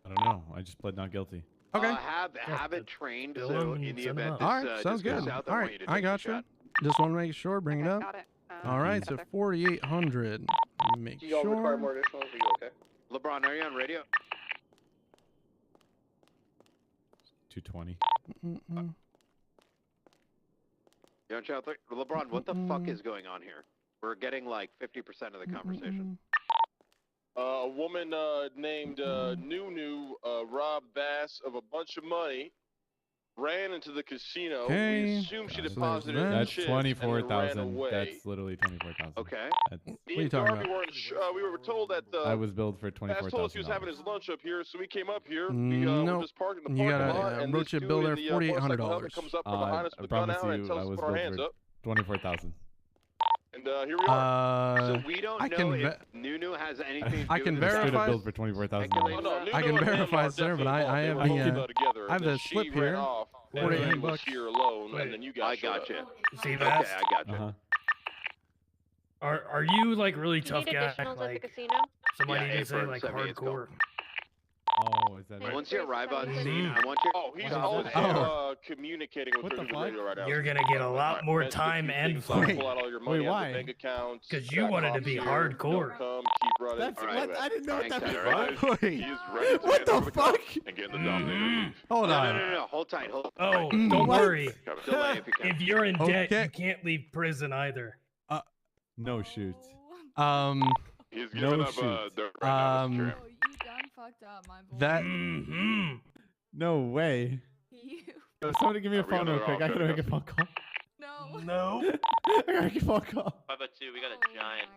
I don't know. I just pled not guilty. Okay. Have it trained bill so him in and the send him event up. this, All right, sounds goes good. south, All want right, you to I take the got you. shot. Just want to make sure. Bring it up. Got it. All right, so 4,800. Make Do you all require sure. more additionals? Are you okay? LeBron, are you on radio? 220. Mm-mm. You don't shout LeBron, what the fuck is going on here? We're getting like 50% of the conversation. A woman named Nunu robbed Bass of a bunch of money, ran into the casino. Okay. We assume she That's deposited that. the That's chips and then ran 24,000. away. That's literally 24,000. Okay. That's, Me What are you and talking Darby about? weren't we were told that I was billed for Bass told us he was having $24,000. his lunch up here, so we came up here. We Nope. were just parked in the You parking gotta, lot, and wrote this your dude bill in there, the $4,800. motorcycle helmet comes up, behind us I with a gun promise out, and you, tells I us to was put our billed hands for up. 24,000. And here we are. So we don't I know can if Nunu has anything to I do can with this. verify. Billed for 24,000. Oh, no, I can Nuno and him verify, are sir, but definitely I have involved. They the, were both together, I have and then the slip she here. ran off, and $48 he was bucks. here alone, Wait. and then you guys I got you. See Okay, that? I got you. Uh-huh. Are you like really Do you tough need guy? additionals at the Like casino? somebody Yeah, to say April like 78 's gone. hardcore? Oh, is that right? Once you arrive on Mhm. scene, I want you. Oh, he's Wow. also Oh. communicating with What her the through the fuck? radio right now. You're gonna get a lot Right, more mentioned a time few and things like fine pull out all your money Wait, out why? of the bank accounts. 'Cause you back wanted to off be here, hardcore. don't come, keep running. That's all what right. I didn't know what Thanks, that Tyler. meant. Wait. He is ready to What answer the call fuck? and get in the dominator. Hold No, on. no. Hold tight. Hold Oh, tight. don't What? worry. Delay if you can. If you're in debt, Okay. you can't leave prison either. No shoot. He's No giving up shoot. dirt right now, Mr. Trim. You done fucked up, my boy. That Mm-hmm. No way. You. Yo, somebody give me a Are we phone gonna real go quick. I off gotta make a custody? phone call. No. No. I gotta make a phone call. 502, we got a giant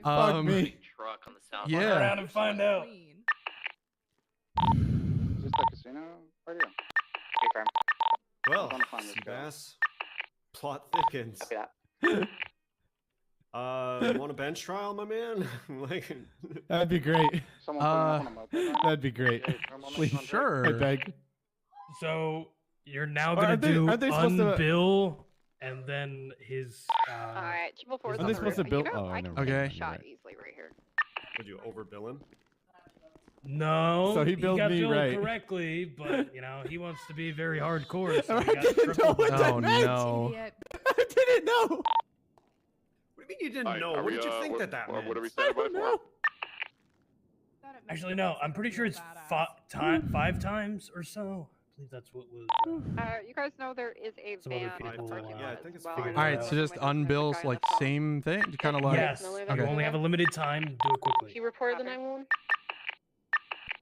Fuck Um, me. truck on the south Turn Yeah. around and find out. Clean. Is this the casino radio? Okay, firm. Well, I wanna find this guy. Seabass, plot thickens. Copy that. Want a bench trial, my man? Like, That'd be great. Someone put him up on a moped. That'd be great. Yeah, firm on Please, this Sure. I beg. So you're now Are gonna they- do are they supposed to- unbill and then his. Alright, Triple Four is Are on they the supposed roof. to build? You know, Oh, I never can mind. take Okay. a shot Right. easily right here. would you overbill him? No. So he billed got me billed right. correctly, but you know he wants to be very hardcore. So I he got didn't know triple what billed. that Oh meant. no. Idiot. I didn't know. What do you mean you didn't All right, know? are What we, did you think what, that what, meant? what are we I standing by don't for? know. Thought it made Actually, the no. Mexican I'm pretty sure feel it's badass. 5 times or so. I believe that's what was. You guys know there is a Some other van in the people, parking yeah, lot I as think it's well. figured All right, so just unbills like same thing, kind of like. Yes. Miller, You that's Okay. only have a limited time. Do it quickly. He reported the 911?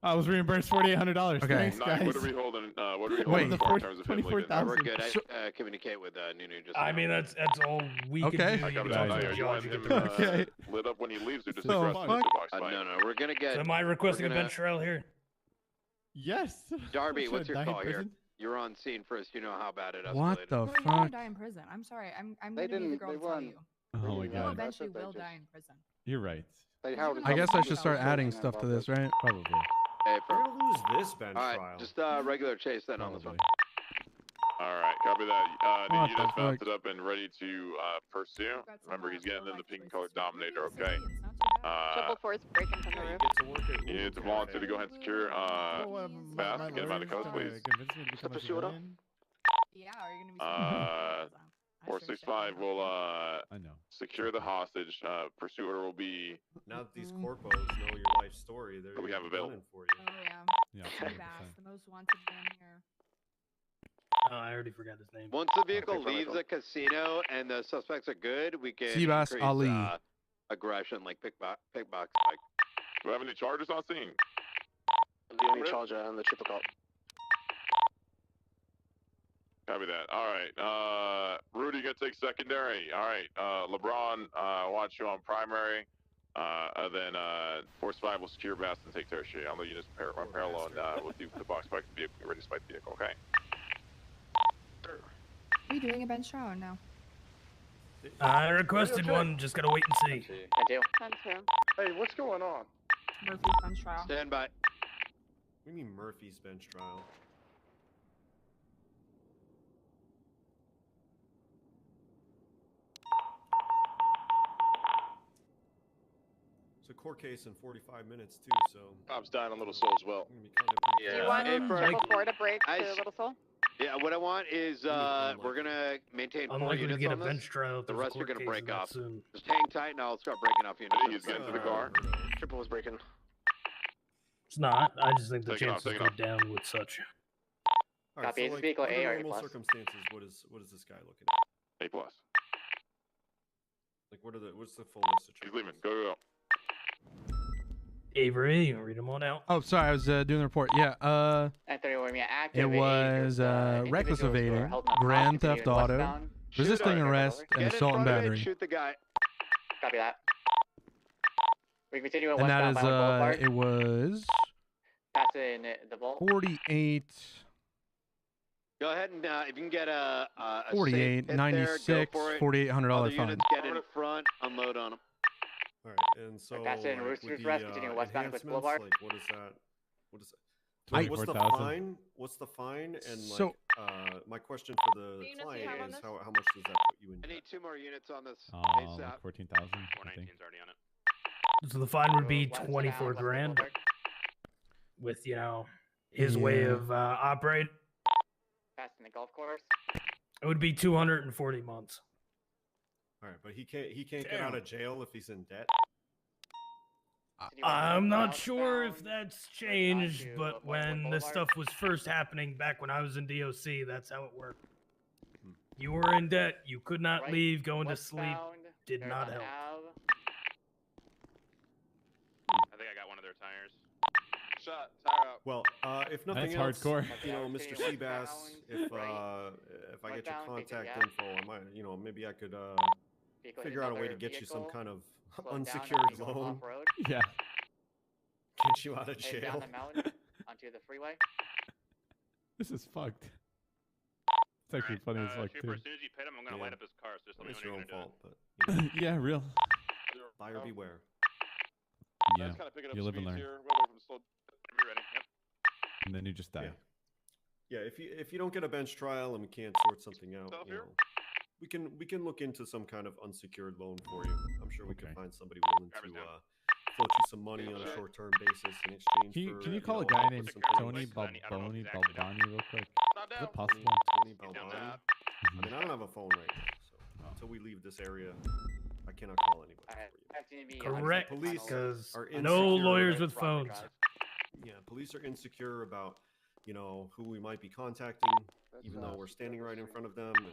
I was reimbursed $4,800. Okay. Thanks, guys. What are we holding? What are we Wait, holding for in terms of him leaving? 24,000. We're good. I communicate with Nunu just I now. mean, that's all we Okay. can do. I You gotta can know, talk to are the you judge. want You him get the rest. Okay. lit up when he leaves, or just So aggressive in fuck? the box fight? No, we're gonna get. So am I requesting we're a gonna- bench trial here? Yes. Darby, Should what's I your die in call here? prison? You're on scene first. You know how bad it escalated. What the No, you fuck? won't die in prison. I'm sorry. I'm They gonna be the didn't. girl They to tell won. you. Oh my You god. eventually They will just- die in prison. You're right. They held I a I guess I couple should start people adding in stuff to about this, right? Probably. Hey, We're gonna lose this bench all right, trial. just regular chase then on this one. All right, copy that. The What the unit's fuck? mounted up and ready to pursue. Remember, he's getting in the pink colored Dominator. Okay. Triple force breaking from the Yeah, you roof. get to work at You need to volunteer to go ahead and secure. Bass, get him out of the coast, please. Convince me to become a civilian. Yeah, are you gonna be? 465 will I know. secure the hostage. Pursuit order will be. Now that these corpos know your life story, they're We have available. gunning for you. Oh yeah. Yeah. Bass, the most wanted man here. Oh, I already forgot his name. Once the vehicle leaves the casino and the suspects are good, we can Seabass increase Ali. aggression, like pickbox. Like, Do we have any charges on scene? The only charger on the triple cop. Copy that. All right. Rudy, gonna take secondary. All right. LeBron, watch you on primary. Then Force 5 will secure Bass and take tertiary. I'll let you just run parallel and we'll do the box spike the vehicle. Get ready to spike the vehicle, okay? Are you doing a bench trial or no? I requested one. Just gotta wait and see. I do. Time to. Hey, what's going on? Murphy's bench trial. Stand by. What do you mean Murphy's bench trial? It's a court case in 45 minutes too, so. Bob's dying on Little Soul as well. I'm gonna be kind of pretty Do you want Hey, for- triple four to break I to s- Little Soul? Yeah, what I want is we're gonna maintain 4 Unlikely to units get a on this. bench trial. if The there's a rest are court gonna case break that off. soon. Just hang tight and I'll start breaking off units. He's getting to the car. Triple was breaking. It's not. I just think the Take it off, chances take it go off. down with such. All right, Copy. so Is like, vehicle A under or A normal plus? circumstances, what is this guy looking at? A plus. Like, what's the full list of He's charges? leaving. Go. Avery, you read them all out. Oh, sorry, I was doing the report. Yeah, And 31, yeah, it active was reckless evading, grand theft auto, resisting arrest, and Get in assault and front of it, battery. shoot the guy. Copy that. We continue And that is, it was Pass it in the vault. 48, Go ahead and if you can get a 48, safe hit there, 96, go for it. $4,800 Other fine. units get in front, unload on them. All right, and so Pass it in like, Roosters with Rest, the continue westbound to Quest enhancements, Boulevard. like what is that? What is it? I- What's the 24,000. fine? What's the fine? And like, So- my question for the units client you have on is this? how much does that put you in? I debt? need 2 more units on this. Like ASAP. 14,000. I think. already on it. So the fine would be Westbound, 24 West grand Boulevard. with his way Yeah. of operate. Pass in the golf course. It would be 240 months. All right, but he can't get out of jail if he's in debt. I'm not sure if that's changed, to but avoid when Boulevard. this stuff was first happening back when I was in DOC, that's how it worked. You were in debt. You could not Right, leave. Going to sleep Westbound, did not Marathon help. Ave. I think I got one of their tires. Shot. Tire out. Well, if nothing That's else, hardcore. you know, Okay, Mr. westbound, Seabass, if right. if I get your Westbound, contact yeah. info, I might, maybe I could Vehicle hit figure out a way another to get you some vehicle, kind of slow down unsecured as you go loan, off-road, Yeah. get you out of head down jail. the mountain onto the freeway. This is fucked. It's actually funny as fuck Trooper, too. as soon as you pit him, I'm gonna Yeah. light up his car. So just let me It's know your when own you're fault, but you know, Yeah, real. buyer beware. Yeah. Kind of picking up You live and speeds learn. here. Whether from slow. Be ready. Yep. And then you just die. Yeah, if you don't get a bench trial and we can't sort something out, Stuff you here? know, we can look into some kind of unsecured loan for you. I'm sure we can Okay. find somebody willing to Grab his down. float you some money on a short-term basis in exchange for. Can you call a know, guy help named with some Tony things. I don't know Balboni exactly now. real quick? Not Is down. it possible? Tony Get down Balboni. there. I mean, I don't have a phone right now, so until we leave this area, I cannot call anybody Alright, for you. have to be Correct, police because are no insecure lawyers about with phones. Yeah, police are insecure about, you know, who we might be contacting, even though we're standing right in front of them. And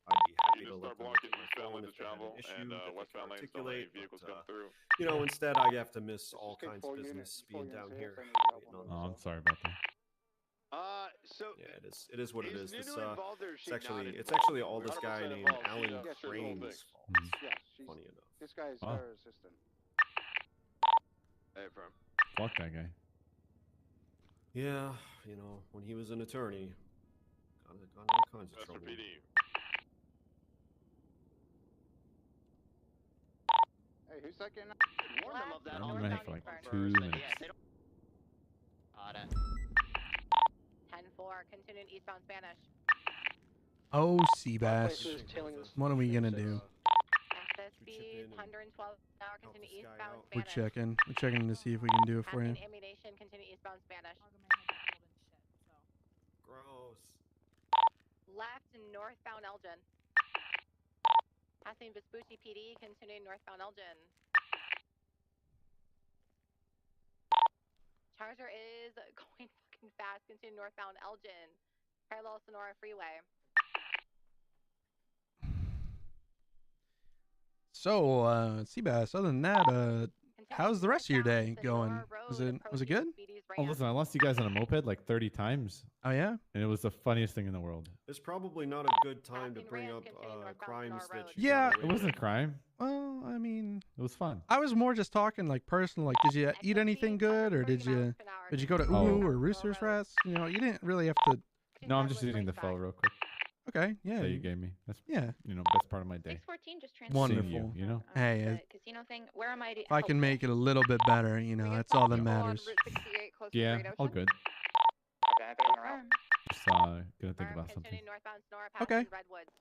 I'd be happy You to just let start them blocking get my these family smooth to travel, and westbound lanes don't let any vehicles come through. You know, instead I have to miss all kinds of business being down here. Oh, I'm sorry about that. So yeah, it is what it is. This it's actually all this guy named Alan Crane's fault. Funny enough. This guy's Oh. her assistant. Hey, from. Fuck that guy. Yeah, you know, when he was an attorney, got in all kinds of trouble. PD. Hey, who's second? Warn them of that. I'm gonna have for like 2 minutes. Got it. 10-4, continuing eastbound Spanish. Oh, Seabass. What are we gonna do? Access speed 112 an hour, continue eastbound We're Spanish. checking. We're checking to see if we can do it for you. Passing ammunition, continue eastbound Spanish. Gross. Left and northbound Elgin. Passing Vespucci PD, continuing northbound Elgin. Charger is going fucking fast, continuing northbound Elgin. Parallel Sonora Freeway. So, Seabass, other than that, how's the rest of your day going? Was it good? Oh, listen, I lost you guys on a moped like 30 times. Oh, yeah? And it was the funniest thing in the world. It's probably not a good time to bring up crimes that you Yeah. got away It wasn't a with. crime. Well, I mean, It was fun. I was more just talking like personal. Like, did you eat anything good, or did you go to Uwu or Rooster's Rest? You know, you didn't really have to. No, I'm just eating the pho real quick. Okay, yeah. That you gave me. That's Yeah. You know, best part of my day. 614 just Seeing Wonderful. you know. Hey, the casino thing. Where am I? if I can make it a little bit better, you know, that's all that matters. Yeah, all good. Confirm. Just gonna think about something. Continuing northbound Sonora, Okay. passing Redwoods.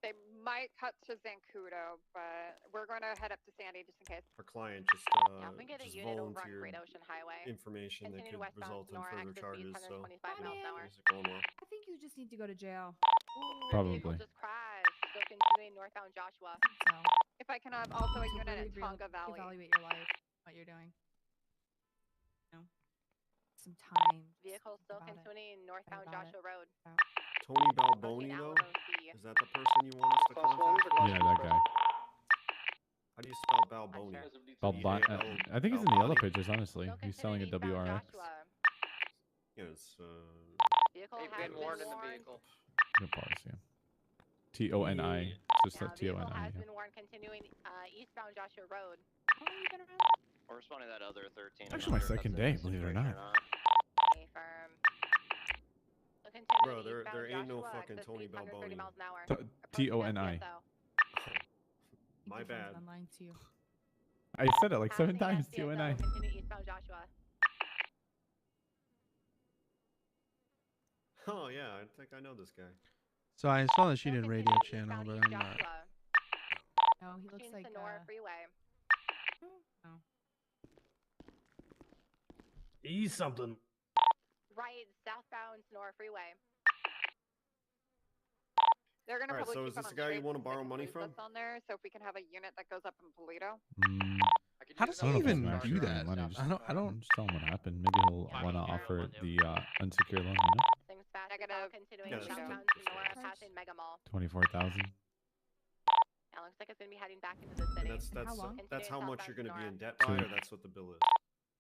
They might cut to Zancudo, but we're going to head up to Sandy just in case. Our client just Yeah, we get a just unit over on volunteered Great Ocean Highway. information that Continuing could westbound result in Sonora, further exit charges. speed So 125 miles an hour. things are going well. I think you just need to go to jail. Ooh, Probably. vehicle just crashed. So continuing northbound Joshua. So, If I can have also a to unit really at Tonga Valley. evaluate your life, what you're doing. You know, some time. Vehicle still about it. continuing northbound about it. Joshua Road. Tony Balboni, though? Is that the person you want us to contact? Yeah, that guy. How do you spell Balboni? I think he's in the yellow pages, honestly. He's selling a WRX. Yes. Vehicle They've has been warned in the warned. vehicle. No policy. TONI. Just that Vehicle TONI. has Yeah. been warned continuing eastbound Joshua Road. How long have you been around? We're responding to that other 13. It's actually my second day, believe it or not. Affirm. So Bro, continuing there ain't no Joshua, fucking access Tony speed 130 Balboni. miles an hour. TONI. My bad. I'm lying to you. I said it like 7 times. TONI. TONI. Continue eastbound Joshua. Oh yeah, I think I know this guy. So I saw that she did radio channel, but I'm not. No, he looks like. Sonora Freeway. Oh. He's something. Right, southbound Sonora Freeway. They're going to Alright, probably so keep is this on the guy you straight want to since they borrow can money lose from? us on there, so if we can have a unit that goes up in Polito. How does he even do that? I don't. Just tell him what happened. Maybe he'll want to offer the unsecured loan. You know, Things fast. Negative. Continuing Yeah, that's southbound the- Sonora, passing Mega Mall. 24,000. It looks like it's going to be heading back into the city. And that's how much you're going to be in debt Two. by, or that's what the bill is.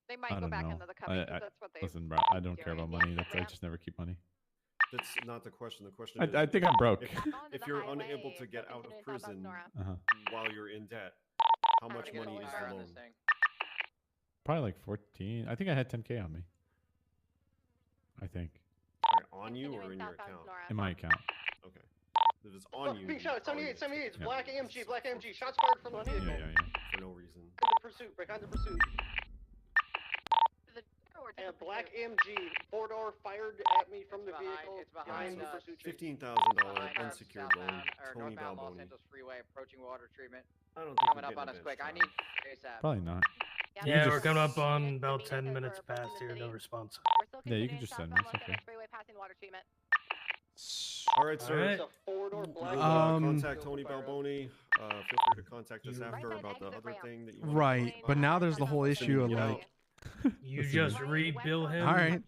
They might I go don't back know. into the cubby because that's what they. Listen, bro, I don't care about money. I just never keep money. That's not the question. The question is, I think I'm broke. If you're unable to get out of prison while you're in debt, how much money is the loan? Probably like 14. I think I had 10K on me. I think. On you or in your account? In my account. Okay. If it's on you. Big shot, 78, 78. It's Yeah. black AMG. Shots fired from the vehicle. Yeah. For no reason. Under pursuit, break under pursuit. And a black AMG, 4-door, fired at me from the vehicle. Behind the pursuit chase. $15,000 unsecured loan. Tony northbound Los Balboni. Santos Freeway, approaching water treatment. I don't think Coming we're up on getting us a quick. I bench need ASAP. Probably not. Yeah, You we're just- coming up on about 10 minutes past here. No response. Yeah, you can just send me. It's okay. Freeway, passing water treatment. All right, sir. Alright. It's a 4-door black. Contact Tony Balboni. Feel free to contact us after about the other thing that you want. Right, but now there's the whole issue of like. You just rebill him. All right.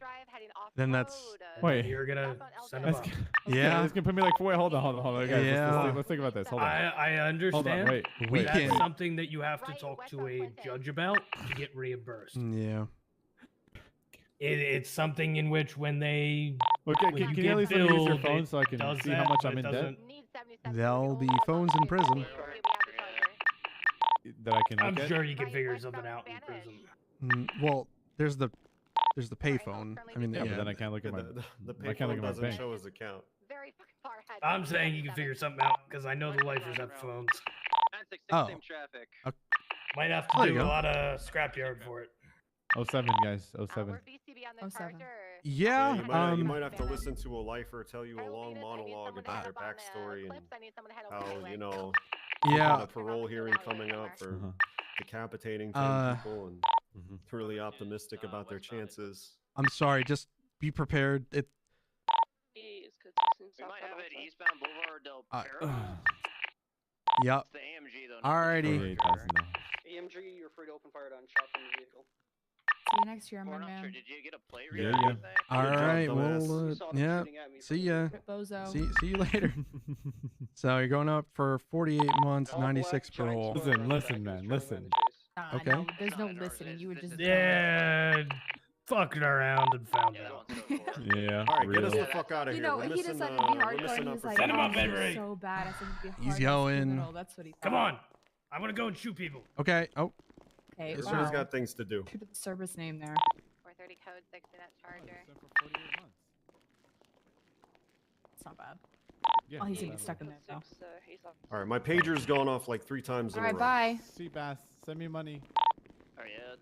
then that's Wait. You're gonna send them up. Yeah. It's gonna put me like wait. Hold on, guys. Yeah. Let's think about this. Hold on. I understand. Hold on, wait. That's something that you have to talk to a judge about to get reimbursed. Yeah. It's something in which when they Okay, when can you you get at least let me use your billed, phone it so I can does see that, how much but I'm it in debt? doesn't- There'll be phones in prison. That I can look I'm at? sure you can figure something out in prison. Well, there's the payphone. I mean, Yeah, but then I can't look at my. The I can't look payphone at my doesn't bank. show his account. I'm saying you can figure something out because I know the lifers have phones. Oh. traffic. Might have Oh, there to you do a go. lot of scrapyard for it. 07, guys. 07. 07. Yeah. You might have to listen to a lifer tell you a long monologue about their backstory and how Yeah. got a parole hearing coming up for decapitating 10 people and really optimistic about their chances. I'm sorry. Just be prepared. It. We might have it eastbound Boulevard Del Perro. Yep. It's the AMG though. Alrighty. AMG, you're free to open fire on shot from the vehicle. See you next year, my man. Did you get a plate Yeah, reader or yeah. anything? All right. dumbass. Well, You saw them yeah. shooting at me See ya. Bozo. See you later. So you're going up for 48 months, 96 parole. Listen, man. Listen. Okay. No, there's no listening. You would just. Yeah, fucking around and found out. Yeah. All right, get us real. the fuck out of You here. know, We're he missing, decided to be we're hardcore missing and he was upper like, Send him oh, up, this is Avery. so bad. I think it'd be He's hard going. criminal. That's what he thought. Come on, I want to go and shoot people. Okay. Oh. Okay, This wow. one's got things to do. Put the service name there. 430 code 6 to that charger. It's not bad. Yeah, Oh, he's not gonna get bad. stuck in there though. All right, my pager's gone off like 3 times in All a right, row. bye. See, Bass. Send me money. Oh yeah,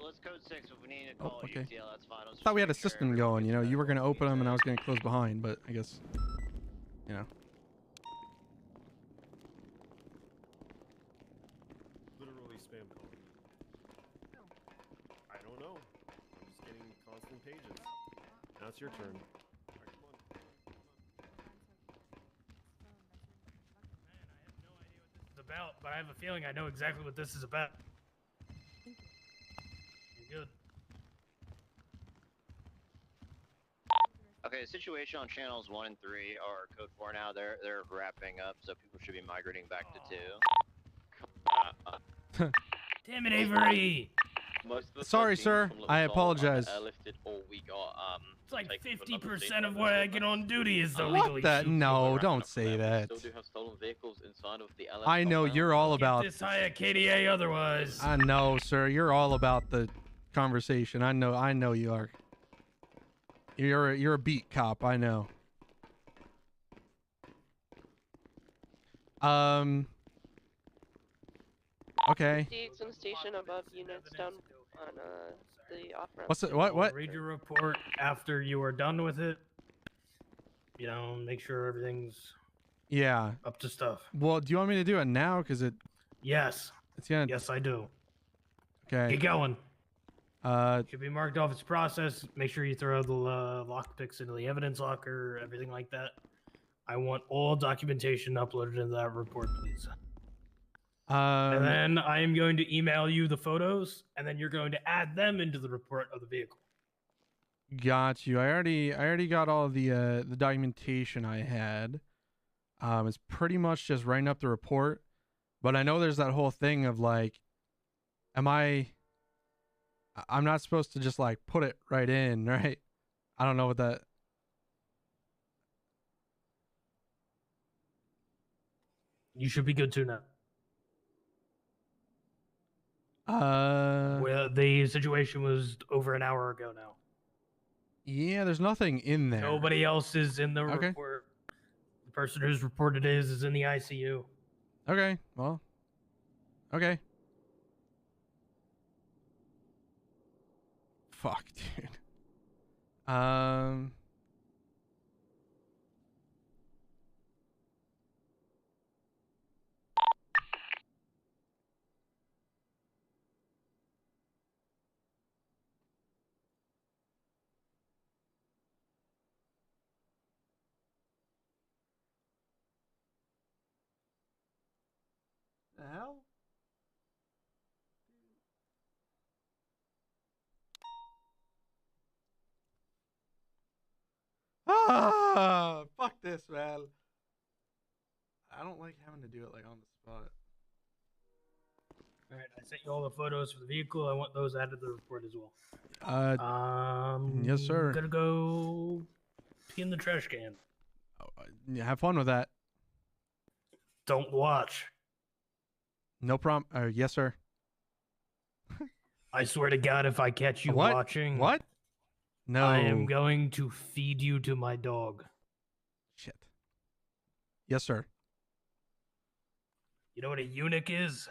let's code 6 if we need to call okay. UTL. That's fine. Thought we had a system going. You know, you were gonna open them and I was gonna close behind, but I guess, you know. Literally spam call. I don't know. I'm just getting constant pages. Now it's your turn. All right, come on. It's about, but I have a feeling I know exactly what this is about. You're good. Okay, the situation on channels 1 and 3 are code 4 now. They're wrapping up, so people should be migrating back to 2. Damn it, Avery! Most of the Sorry, 13 sir. from I Little Sol apologize. are airlifted, or we got It's like taken from another 50% vehicle of what I get on duty is What illegally the? shoot No, people. don't say that. Still do have stolen vehicles inside of the LF I know compound. you're all about. Get this high at KDA otherwise. I know, sir. You're all about the conversation. I know you are. You're a beat cop. I know. Okay. DX station above units down on the off-ramp. What's it? What? Read your report after you are done with it. You know, make sure everything's Yeah. up to stuff. Well, do you want me to do it now? Cause Yes. it's gonna. Yes, I do. Okay. Get going. Should be marked off its process. Make sure you throw the lockpicks into the evidence locker, everything like that. I want all documentation uploaded into that report, please. And then I am going to email you the photos, and then you're going to add them into the report of the vehicle. Got you. I already got all the documentation I had. It's pretty much just writing up the report, but I know there's that whole thing of like, I'm not supposed to just like put it right in, right? I don't know what that. You should be good to now. Well, the situation was over an hour ago now. Yeah, there's nothing in there. Nobody else is in the Okay. report. The person who's reported is in the ICU. Okay, well. Okay. Fuck, dude. The hell? this, man. I don't like having to do it like on the spot. All right, I sent you all the photos for the vehicle. I want those added to the report as well. Yes, sir. Gonna go pee in the trash can. Yeah, have fun with that. Don't watch. No problem. Yes, sir. I swear to God, if I catch you What? watching, What? No. I am going to feed you to my dog. Shit. Yes, sir. You know what a eunuch is?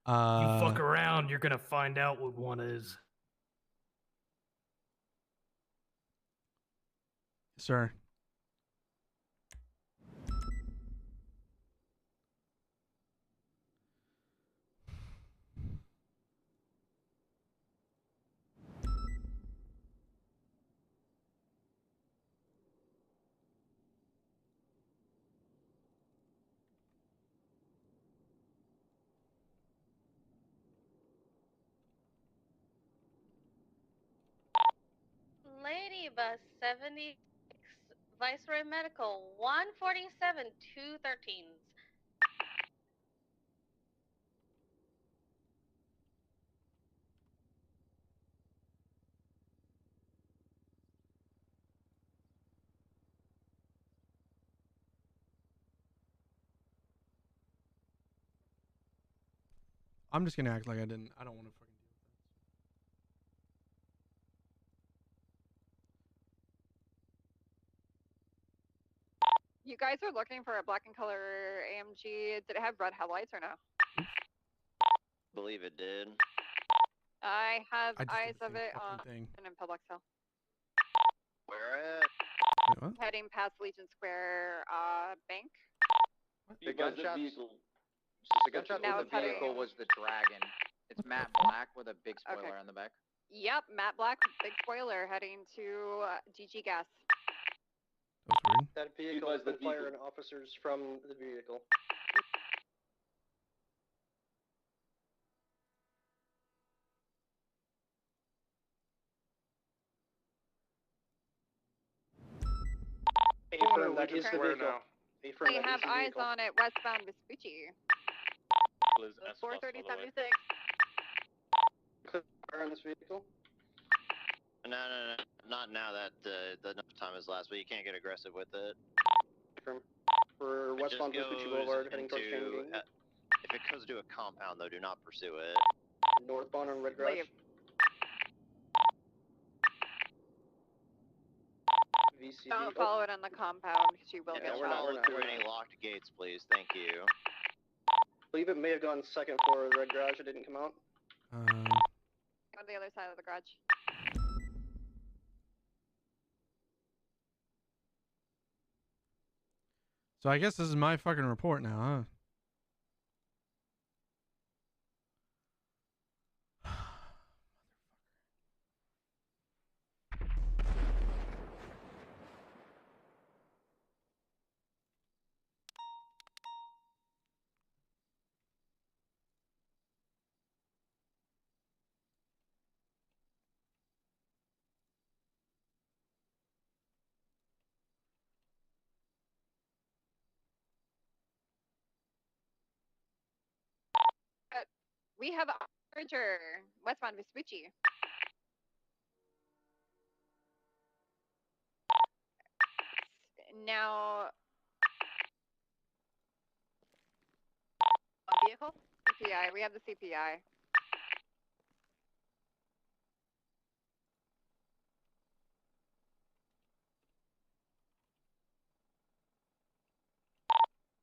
You fuck around, you're gonna find out what one is. Sir. Lady Bus 76, Viceroy Medical 147, 213s. I'm just gonna act like I didn't. I don't want to fucking deal with that. You guys are looking for a black and color AMG. Did it have red headlights or no? Believe it did. I have I just eyes did the of same it fucking on thing. in Public Hill. Where at? Wait, what? Heading past Legion Square Bank. The gunshots. The gunshot Now from it's the vehicle heading- was the Dragon. It's matte black with a big spoiler on the back. Yep, matte black, big spoiler, heading to GG Gas. That was weird. That vehicle has been firing officers from the vehicle. Affirm, that is the vehicle. Affirm, We that have is the eyes vehicle. on it westbound Vespucci. Liz S 43076. Fire on this vehicle. No, not now that the enough time has lapsed, but you can't get aggressive with it. Affirm. For It just westbound Vespucci Boulevard, heading towards into, Chain if it goes to a compound, though, do not pursue it. Northbound on Red Garage. Leave. VCD. Don't follow it in the compound because you will And get don't shot. follow through any locked gates, please. Thank you. I believe it may have gone second floor of the Red Garage. It didn't come out. Go to the other side of the garage. So I guess this is my fucking report now, huh? We have a Archer, westbound Vespucci. Now, a vehicle? CPI. We have the CPI.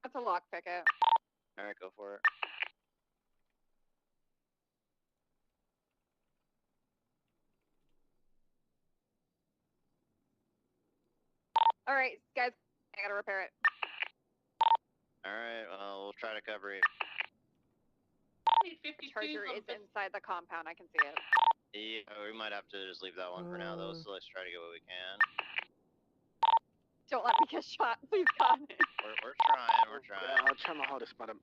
That's a lock picket. Alright, go for it. All right, guys, I gotta repair it. Alright, well, we'll try to cover it. Charger is inside the compound. I can see it. Yeah, we might have to just leave that one for now, though, so let's try to get what we can. Don't let me get shot, please, God. We're trying. I'll try my hardest, madam.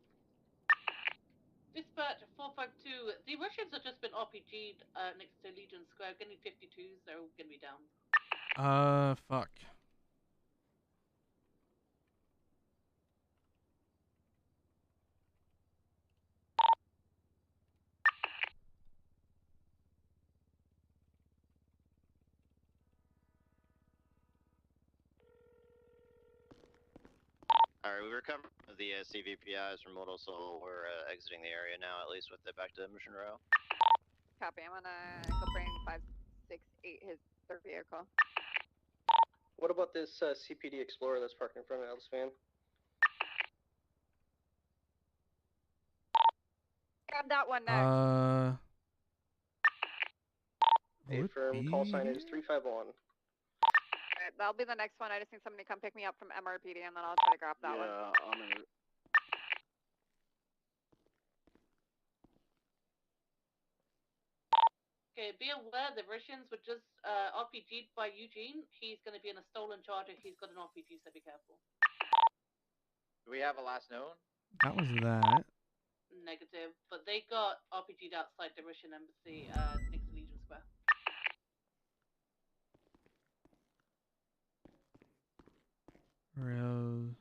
Dispatch 452. The Russians have just been RPG'd next to Legion Square. Getting 52s. They're all gonna be down. Fuck. Alright, we recovered the CVPIs from Little Soul. We're exiting the area now, at least with it back to Mission Row. Copy. I'm gonna go bring 568 his third vehicle. What about this CPD Explorer that's parked in front of Ellis van? Grab that one next. Affirm, call sign is 351. Alright, that'll be the next one. I just need somebody to come pick me up from MRPD, and then I'll try to grab that one. Yeah, I'm in. Okay, be aware the Russians were just RPG'd by Eugene. He's going to be in a stolen Charger. He's got an RPG, so be careful. Do we have a last known? That was that. Negative, but they got RPG'd outside the Russian embassy next to Legion Square. Real.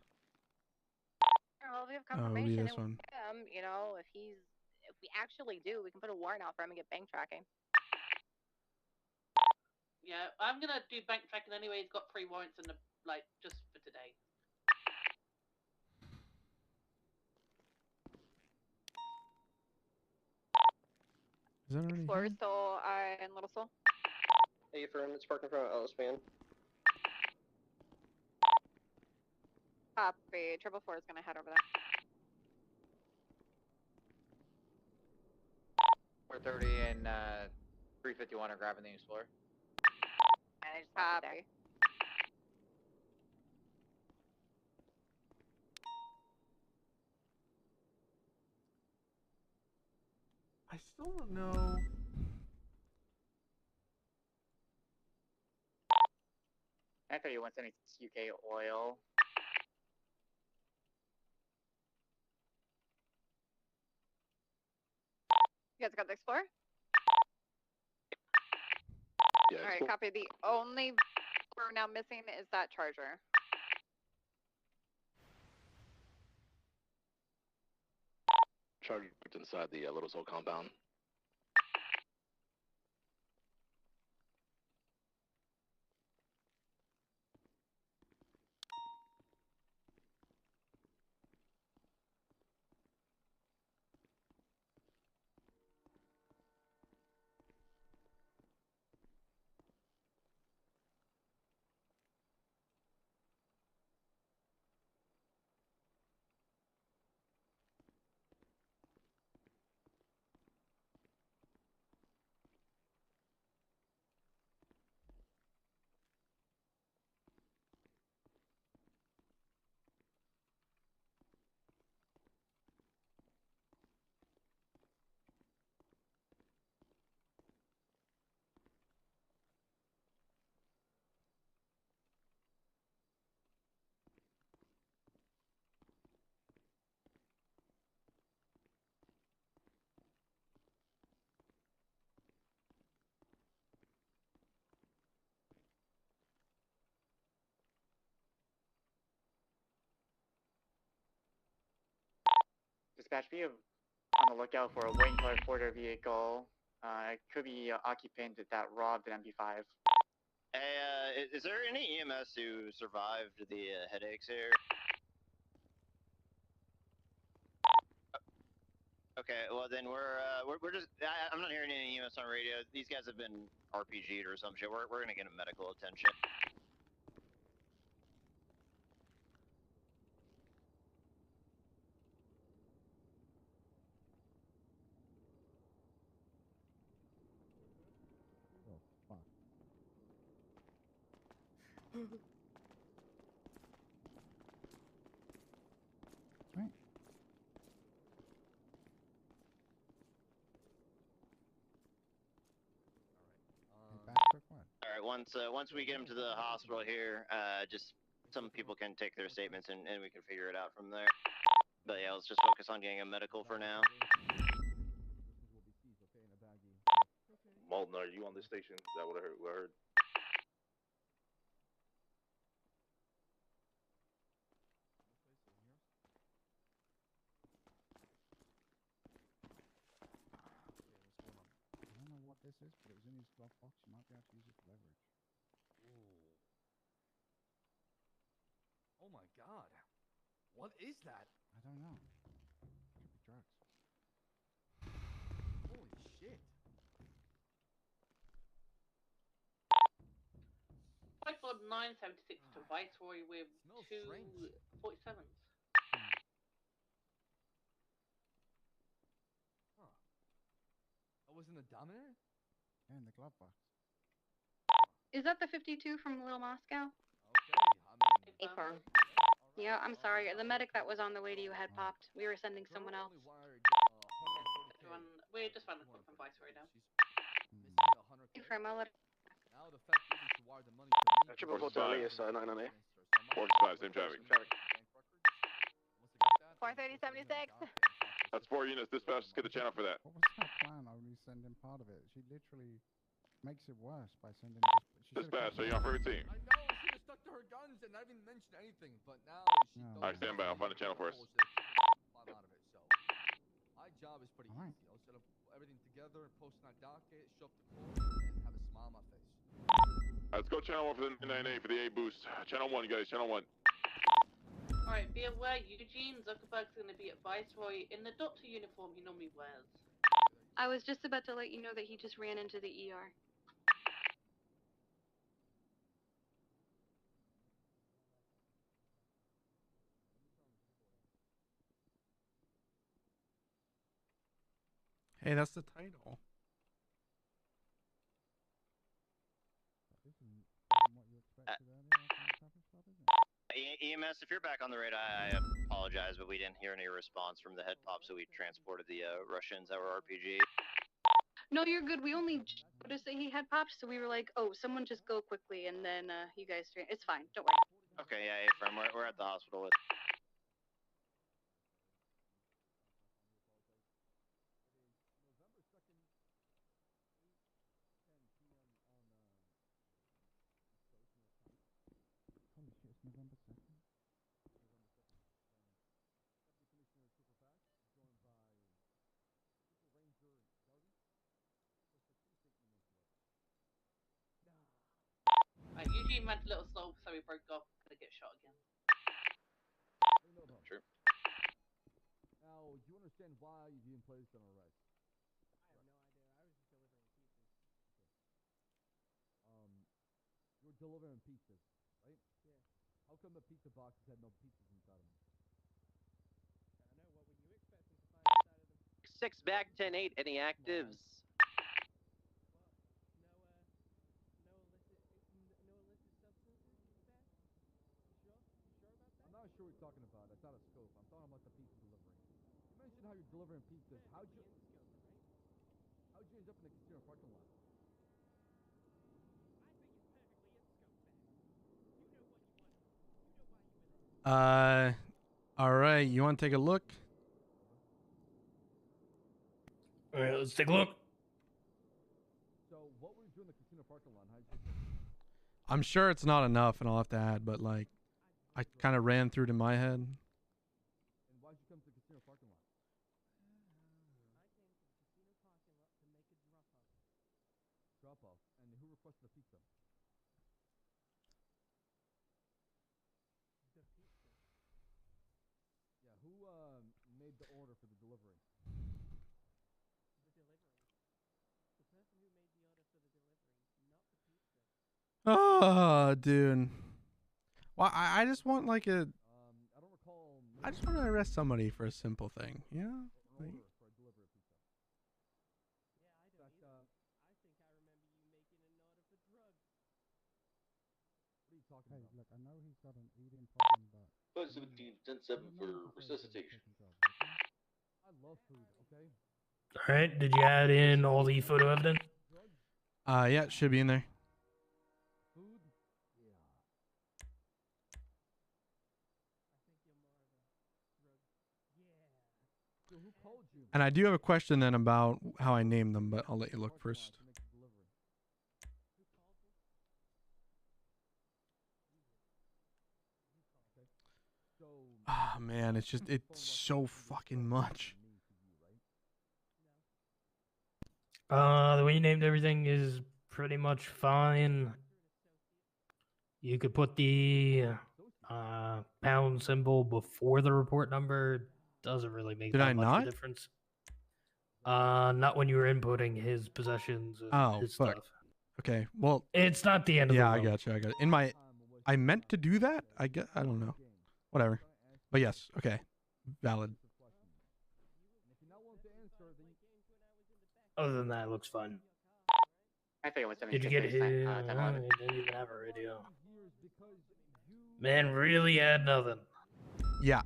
Well, we have Oh, confirmation this and one. you know, if we actually do, we can put a warrant out for him and get bank tracking. Yeah, I'm gonna do bank tracking anyway. He's got 3 warrants in the just for today. Is that already? Explorer still in Little Soul. Affirm, it's parked in front of Ellis van. Copy. 444 is gonna head over there. 430 and 351 are grabbing the Explorer. And I just left it there. I still don't know. I thought you want any UK oil. You guys got the Explorer? Yeah. Alright, copy. The only we're now missing is that Charger. Charger inside the Little Soul compound. Dispatch, be on the lookout for a white color Ford vehicle. It could be an occupant that robbed an MP5. Hey, is there any EMS who survived the headaches here? Okay, well then we're just I'm not hearing any EMS on radio. These guys have been RPG'd or some shit. We're gonna get them medical attention. All right, once we get him to the hospital here, just some people can take their statements and we can figure it out from there. But yeah, let's just focus on getting a medical for now. Malton, are you on the station? Is that what I heard? is, but it was in his glove box. You might be able to use it for leverage. Ooh. Oh my god. What is that? I don't know. Could be drugs. Holy shit. 54976 to Viceroy with Smells two strange. 47s. Huh. That was in the Dominator? Yeah, in the glove box. Is that the 52 from Little Moscow? Okay, I mean... A-firm. Yeah, I'm sorry. The medic that was on the way to you had popped. We were sending someone else. Everyone, we're just running from Viceroy now. A-firm, I'll let Now the fact is you should wire the money to me. Triple hotel Elias, 9 on A. 465, same traffic. 43076. That's 4 units. Dispatch, get the channel for that. What was her plan? Only sending part of it. She literally makes it worse by sending. Dispatch, are you on for every team? I know, she just stuck to her guns and not even mentioned anything, but now she No. Alright, stand by. I'll find the channel for us. I'm out of it, so. My job is pretty easy. I'll set up everything together and post on a docket, show up to court, and have a smile on my face. Let's go channel 1 for the 9A for the A boost. Channel 1, guys, channel 1. Alright, be aware, Eugene Zuckerberg's going to be at Viceroy in the doctor uniform he normally wears. I was just about to let you know that he just ran into the ER. Hey, that's the title. That isn't what you expected earlier after that traffic stop, is it? EMS, if you're back on the radar, I apologize, but we didn't hear any response from the head pop, so we transported the Russians that were RPG. No, you're good. We only noticed that he had popped, so we were like, oh, someone just go quickly, and then you guys, it's fine. Don't worry. Okay, yeah, A-Firm, we're at the hospital with... November 2nd, 8:10 p.m. on East Coast, New York time. Holy shit, it's November 2nd. November 2nd. Deputy Commissioner Super Fast, joined by Super Ranger Darby, plus the precinct units left. Eugene went a little slow, so he broke off. Gonna get shot again. True. Now, do you understand why you've been placed on arrest? I have no idea. I was just delivering pizzas. You were delivering pizzas, right? Yeah. How come the pizza boxes had no pizzas inside of them? I don't know. What would you expect them to find inside of them? 6 back 10-8. Any actives? What? No illicit substances, Dispatch? You sure? You sure about that? I'm not sure what you're talking about. That's out of scope. I'm talking about the pizza delivery. You mentioned how you're delivering pizzas. How'd you end up in the casino parking lot? All right. You want to take a look? All right, let's take a look. So, what were you doing in the casino parking lot? I'm sure it's not enough, and I'll have to add, but like, I kind of ran through to my head. And why'd you come to the casino parking lot? I came to the casino parking lot to make a drop-off. Drop-off? And who requested the pizza? The pizza. Yeah, who made the order for the delivery? The delivery. The person who made the order for the delivery, not the pizza. Oh, dude. Well, I just want like a. I don't recall. I just want to arrest somebody for a simple thing, you know? Like, Order for a delivery of pizza. Yeah, I don't either. I think I remember you making an order for drugs. What are you talking Hey, about? look, I know he's got an eating problem, but. 517, 10-7 for resuscitation. I love food, okay? All right, did you add in all the photo evidence? yeah, it should be in there. Food? Yeah. I think you're more of a drug. Yeah. So who called you? And I do have a question then about how I named them, but I'll let you look first. Who called me? You called. Okay. So. Ah, man, it's so fucking much. The way you named everything is pretty much fine. You could put the pound symbol before the report number. Doesn't really make Did I that much not? of a difference. Not when you were inputting his possessions and Oh, his fuck. stuff. Okay, well, It's not the end of the yeah, world. I got you. In my, I meant to do that. I don't know. Whatever. But yes, okay, valid. Other than that, it looks fun. I think it was Did you get his? I didn't even have a radio. Man, really had nothing. Yeah.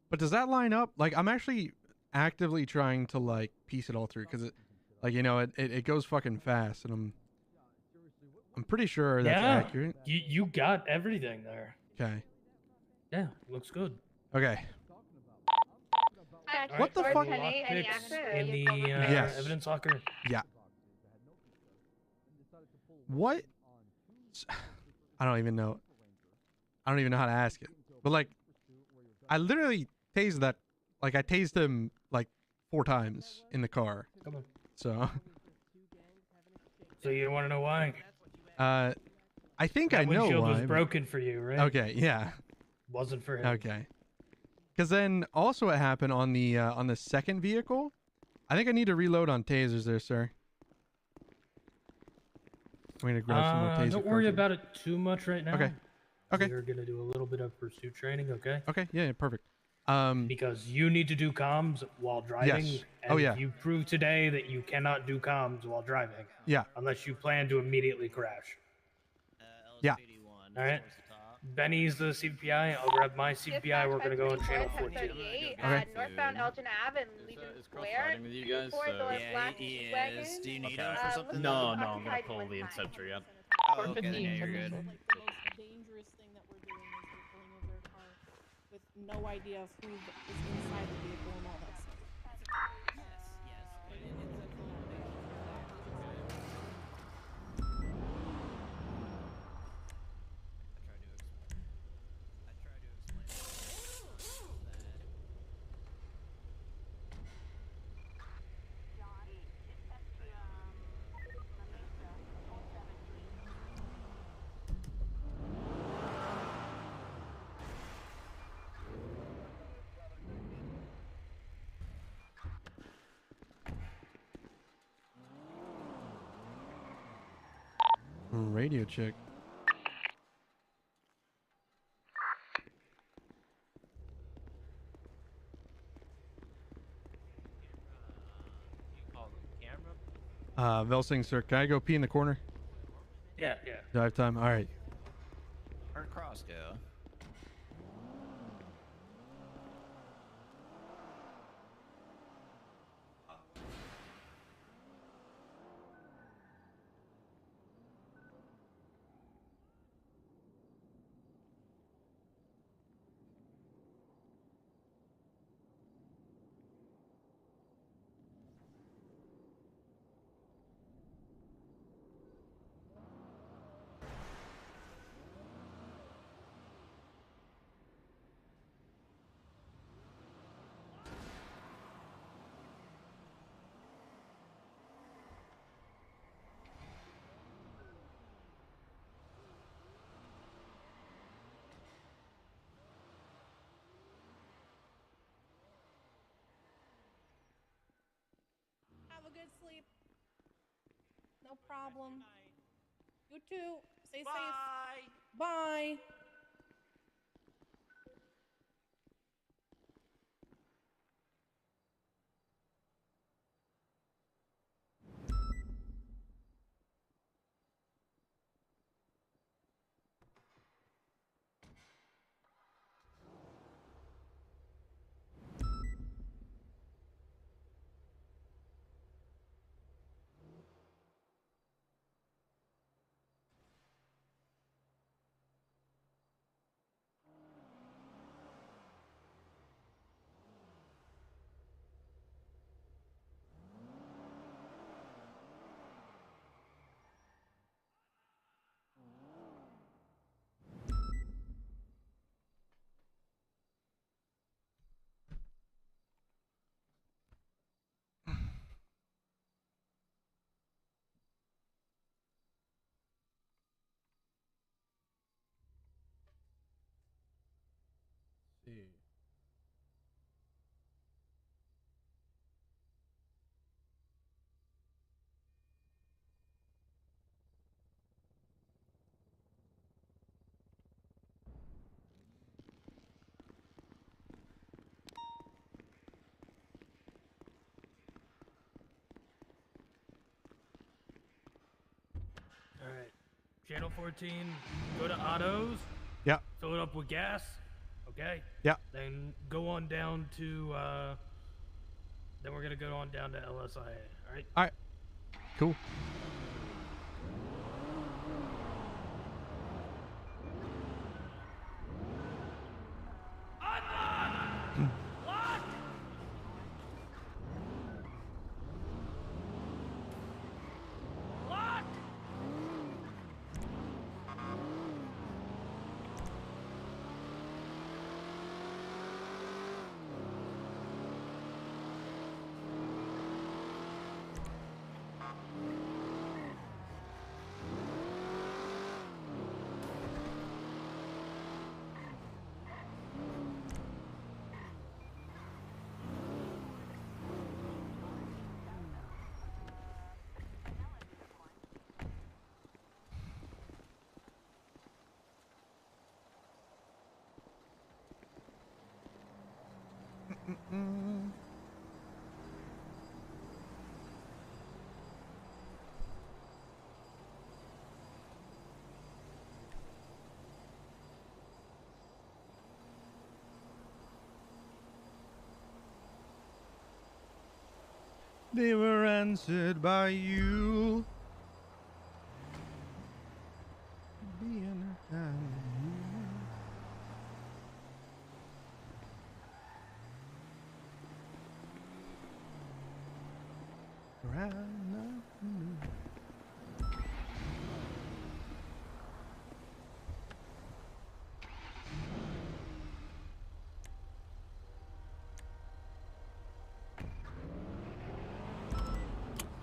But does that line up? Like, I'm actually actively trying to like piece it all through because it, like, you know, it goes fucking fast, and I'm pretty sure that's accurate. You got everything there. Okay. Yeah, looks good. Okay. What the fuck? In the Yes. evidence locker. Yeah. What? I don't even know. I don't even know how to ask it. But like, I literally tased that. Like, I tased him like 4 times in the car. Come on. So. So you want to know why? I think that I know windshield why. was broken for you, right? Okay. Yeah. Wasn't for him. Okay. Because then also what happened on the second vehicle, I think I need to reload on tasers there, sir. I'm gonna grab some more taser. Don't worry about it too much right now. Okay. Okay. You're gonna do a little bit of pursuit training, okay? Okay. Yeah. Perfect. Because you need to do comms while driving. Yes. And Oh, yeah. You proved today that you cannot do comms while driving. Yeah. Unless you plan to immediately crash. Yeah. All right. Benny's the CPI. I'll grab my CPI. We're gonna go on channel 14. Okay. Northbound Elgin Ave and Legion Square. With you guys, Before so. the black wagon. Do you need him for something? No, I'm gonna pull the inceptor yet. Oh, okay, then yeah, you're good. Like the most dangerous thing that we're doing is we're pulling over a car with no idea of who is inside the vehicle and all that stuff. Radio check. Velsing, sir, can I go pee in the corner? Yeah. Do I have time? All right. Where'd Cross go? Have a good sleep. No problem. You too. Stay safe. Bye. All right. Channel 14, go to autos. Yeah. Fill it up with gas. Okay. Yeah. Then go on down to. Then we're gonna go on down to LSIA. All right. All right. Cool. They were answered by you. Being a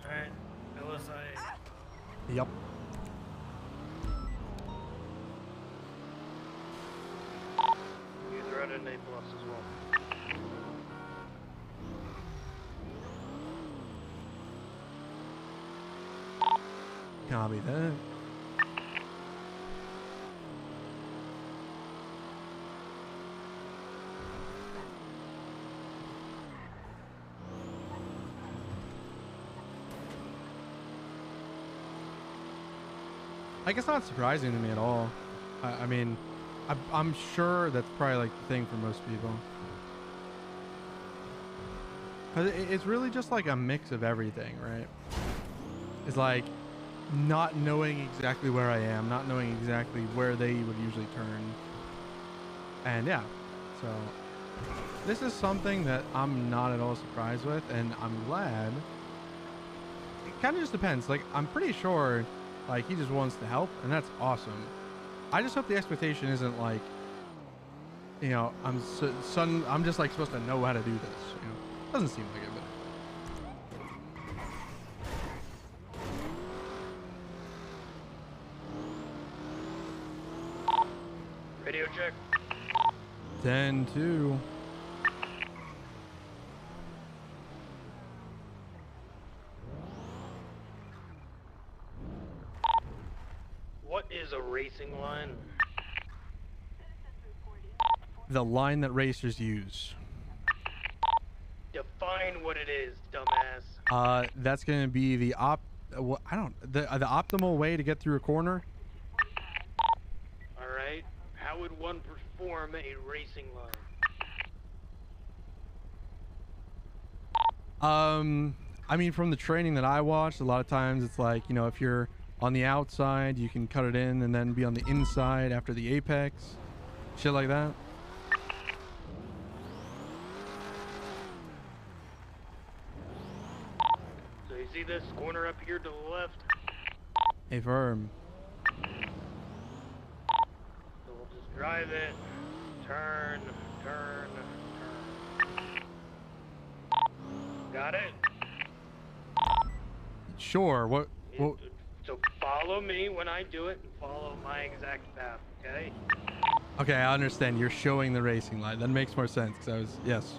Alright, LSIA. Yep. You throw it in A plus as well. Copy that. I guess not surprising to me at all. I mean, I'm sure that's probably like the thing for most people. 'Cause it's really just like a mix of everything, right? It's like not knowing exactly where I am, not knowing exactly where they would usually turn. And yeah, so this is something that I'm not at all surprised with, and I'm glad. It kind of just depends. Like, I'm pretty sure like he just wants to help, and that's awesome. I just hope the expectation isn't like, you know, I'm just like supposed to know how to do this, you know. Doesn't seem like it, but radio check. 10-2. What is a racing line? The line that racers use. Define what it is, dumbass. That's gonna be the the optimal way to get through a corner. All right. How would one perform a racing line? I mean, from the training that I watched, a lot of times it's like, you know, if you're on the outside, you can cut it in and then be on the inside after the apex, shit like that. So you see this corner up here to the left? A firm. So we'll just drive it, turn, turn, turn. Got it? Sure. What? So follow me when I do it and follow my exact path, okay? Okay, I understand. You're showing the racing line. That makes more sense. 'Cause I was, yes.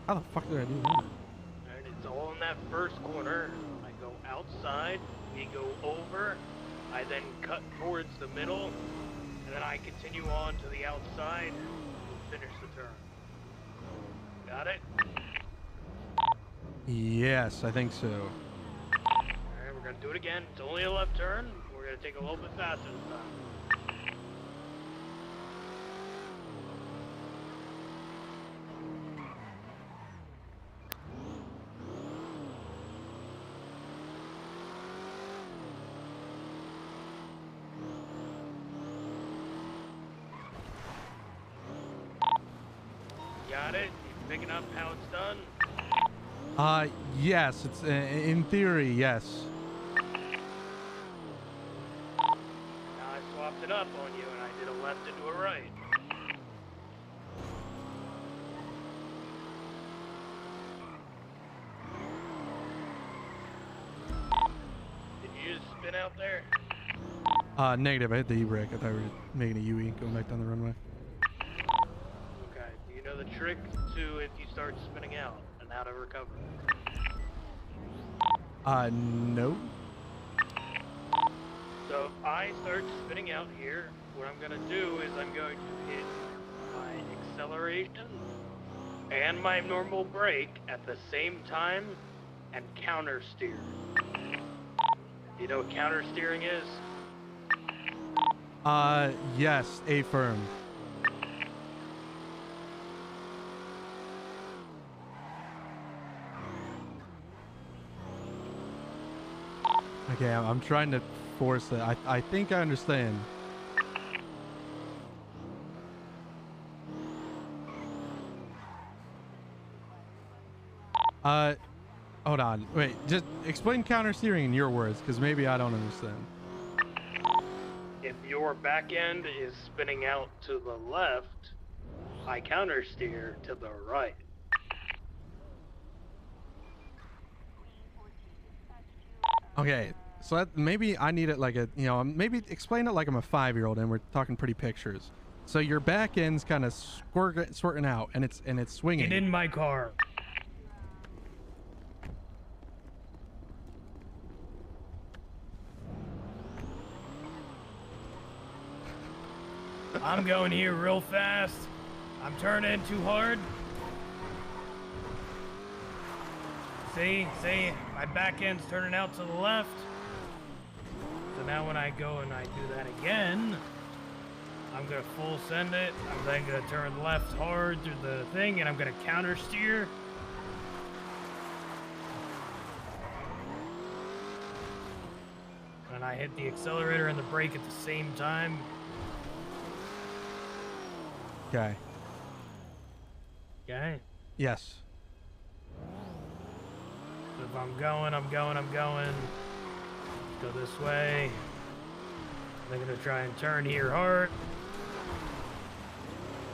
How the fuck did I do that? Alright, it's all in that first corner. I go outside, we go over, I then cut towards the middle, and then I continue on to the outside and finish the turn. Got it? Yes, I think so. Alright, we're gonna do it again. It's only a left turn. We're gonna take a little bit faster this time. Got it? You picking up how it's done? Yes, it's in theory, yes. Now I swapped it up on you and I did a left into a right. Did you just spin out there? Negative. I hit the e-brake. I thought we were making a UE going back down the runway. Okay. Do you know the trick to if you start spinning out and how to recover? No. So if I start spinning out here, what I'm gonna do is I'm going to hit my acceleration and my normal brake at the same time and counter steer. You know what counter steering is? Yes, affirm. Okay, I'm trying to force it. I think I understand. Hold on. Wait, just explain counter steering in your words, because maybe I don't understand. If your back end is spinning out to the left, I counter steer to the right. Okay, so that, maybe I need it like a, you know, maybe explain it like I'm a 5-year-old and we're talking pretty pictures. So your back end's kind of squirting out and it's swinging. Get in my car. I'm going here real fast. I'm turning too hard. See, my back end's turning out to the left. So now when I go and I do that again, I'm gonna full send it. I'm then gonna turn left hard through the thing and I'm gonna counter steer. And I hit the accelerator and the brake at the same time. Okay. Okay. Yes. So if I'm going. Go this way. I'm gonna try and turn here hard.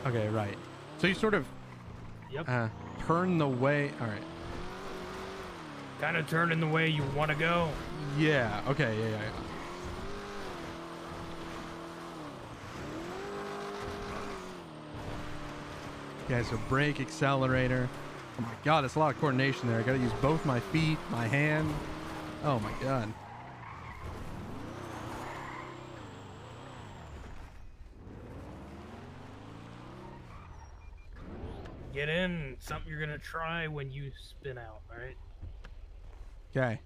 Okay, right. So you sort of turn the way. All right. Kind of turn in the way you want to go. Yeah. Okay. Yeah. Okay, so brake, accelerator. Oh my god, that's a lot of coordination there. I gotta use both my feet, my hand. Oh my god. Get in. Something you're gonna try when you spin out, alright? Okay.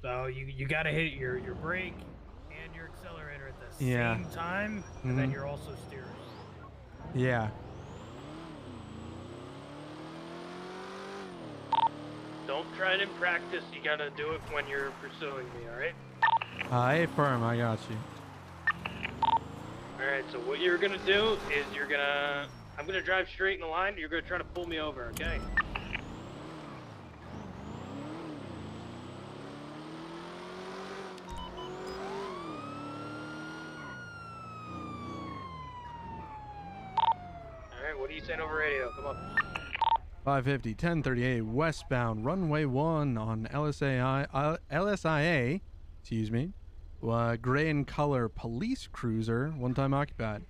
So you gotta hit your brake and your accelerator at the Yeah. same time, and then you're also steering. Yeah. Don't try it in practice. You gotta do it when you're pursuing me, alright? Hey, firm, I got you. Alright, so what you're gonna do is I'm gonna drive straight in the line. You're gonna try to pull me over, okay? Alright, what are you saying over radio? Come on. 550, 1038 westbound, runway 1 on LSIA, excuse me. Gray in color police cruiser, one time occupied.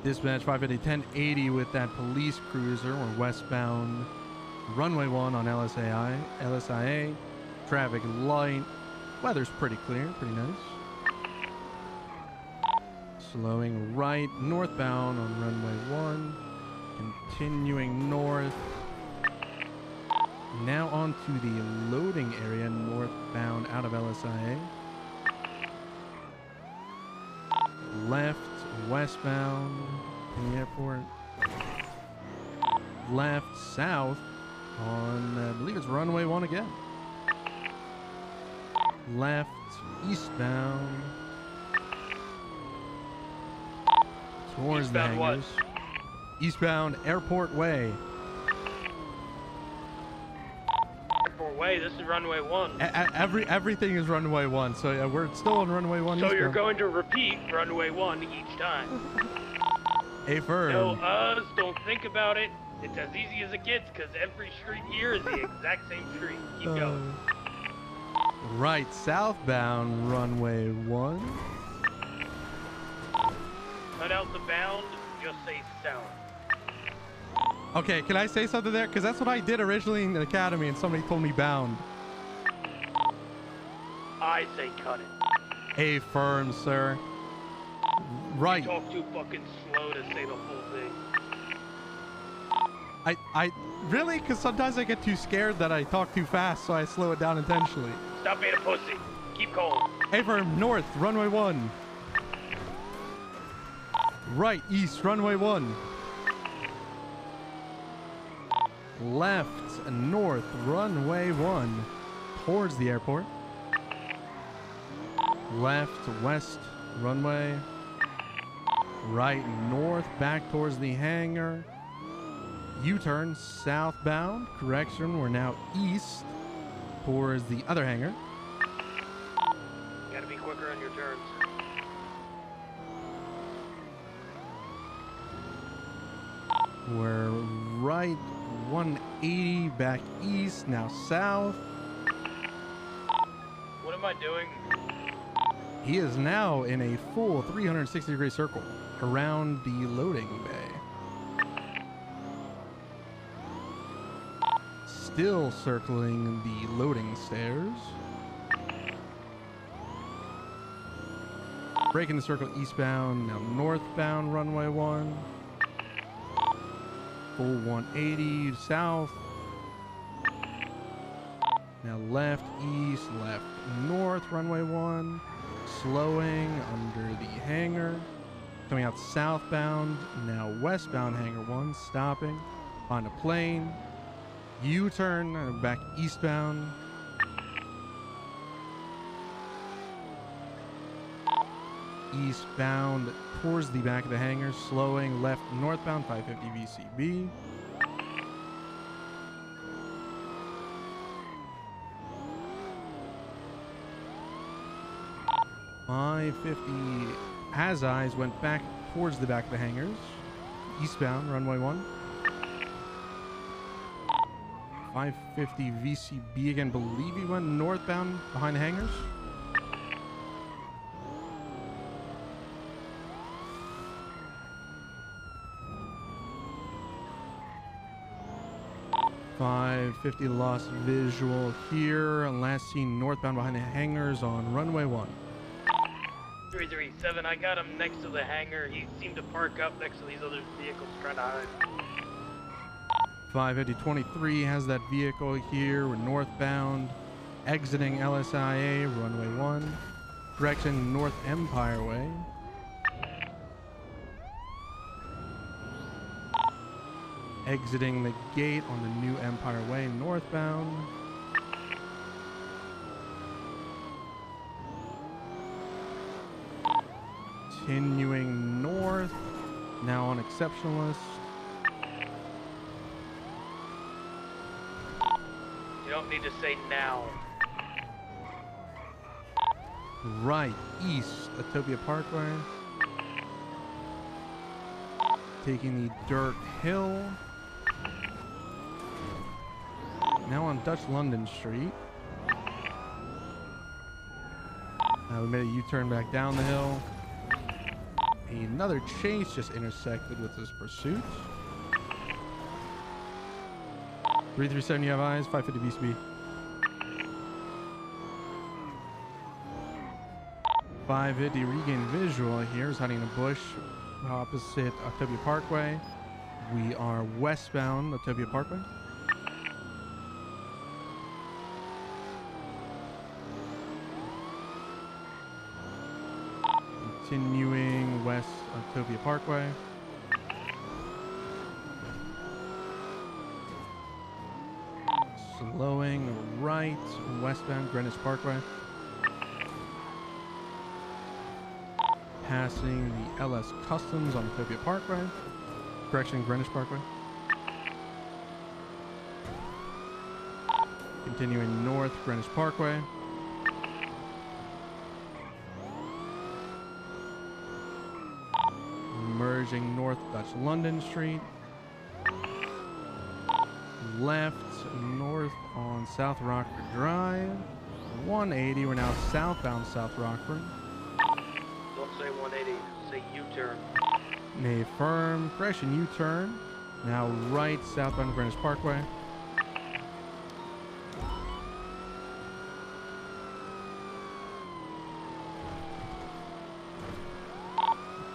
Dispatch 550, 1080 with that police cruiser. We're westbound, runway 1 on LSIA. traffic light. Weather's pretty clear, pretty nice. Slowing right northbound on runway 1. Continuing north. Now onto the loading area northbound out of LSIA. Left westbound in the airport. Left south on, I believe it's runway 1 again. Left eastbound towards Eastbound the hangars. Eastbound Airport Way. Airport Way, this is runway 1. Everything is runway 1, so yeah, we're still on runway 1. So eastbound. you're going to repeat runway 1 each time. Affirm. No, don't think about it. It's as easy as it gets, because every street here is the exact same street. Keep going. Right southbound runway 1. Cut out the bound, just say south. Okay, can I say something there? Because that's what I did originally in the academy, and somebody told me bound. I say cut it. Affirm, sir. Right. You talk too fucking slow to say the whole thing. I really? Because sometimes I get too scared that I talk too fast, so I slow it down intentionally. Stop being a pussy. Keep calm. Affirm, north, runway 1. Right, east, runway 1. Left, north, runway 1. Towards the airport. Left, west, runway. Right, north, back towards the hangar. U-turn, southbound. Correction, we're now east towards the other hangar. You gotta be quicker on your turns. We're right 180 back east, now south. What am I doing? He is now in a full 360-degree circle around the loading bay. Still circling the loading stairs. Breaking the circle eastbound, now northbound runway 1. Full 180 south. Now left, east, left, north, runway 1. Slowing under the hangar. Coming out southbound, now westbound hangar 1. Stopping. On a plane. U-turn, back eastbound. Eastbound towards the back of the hangar. Slowing left northbound, 550 VCB. .550 has eyes, went back towards the back of the hangars. Eastbound, runway 1. 550 VCB again, believe he went northbound behind the hangars. .550 lost visual here. Last seen northbound behind the hangars on runway 1. 337, I got him next to the hangar. He seemed to park up next to these other vehicles trying to hide. 550-23 has that vehicle here. We're northbound, exiting LSIA, runway 1. Direction North Empire Way. Exiting the gate on the new Empire Way, northbound. Continuing north, now on Exceptionalist. You don't need to say now. Right, east, Atopia Parkway. Taking the dirt hill. Now on Dutch London Street. We made a U-turn back down the hill. Another chase just intersected with this pursuit. 337, you have eyes. 550 VCB. 550 regain visual here is hiding in a bush opposite Octavia Parkway. We are westbound Octavia Parkway. Continuing west Octavia Parkway. Slowing right westbound Greenwich Parkway. Passing the LS Customs on Octavia Parkway. Correction, Greenwich Parkway. Continuing north Greenwich Parkway. Merging north Dutch London Street. Left north on South Rockford Drive. 180. We're now southbound South Rockford. Don't say 180, say U-turn. A firm correction U-turn. Now right southbound Greenwich Parkway.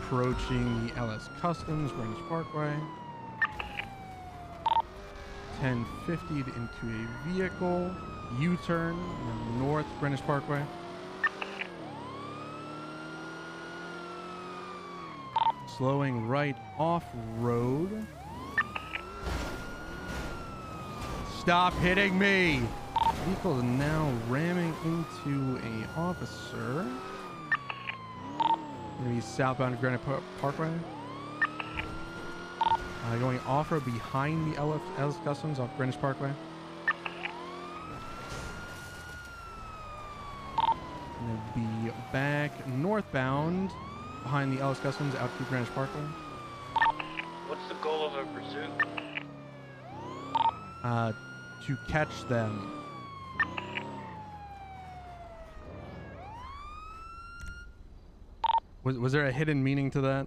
Approaching the LS Customs Greenwich Parkway. 1050 into a vehicle. U-turn. Now north Greenwich Parkway. Slowing right off-road. Stop hitting me! Vehicle is now ramming into a officer. Gonna be southbound Granite Parkway. Going off-road behind the LS Customs off Greenwich Parkway. Gonna be back northbound behind the LS Customs out to Greenwich Parkway. What's the goal of a pursuit? To catch them. Was there a hidden meaning to that?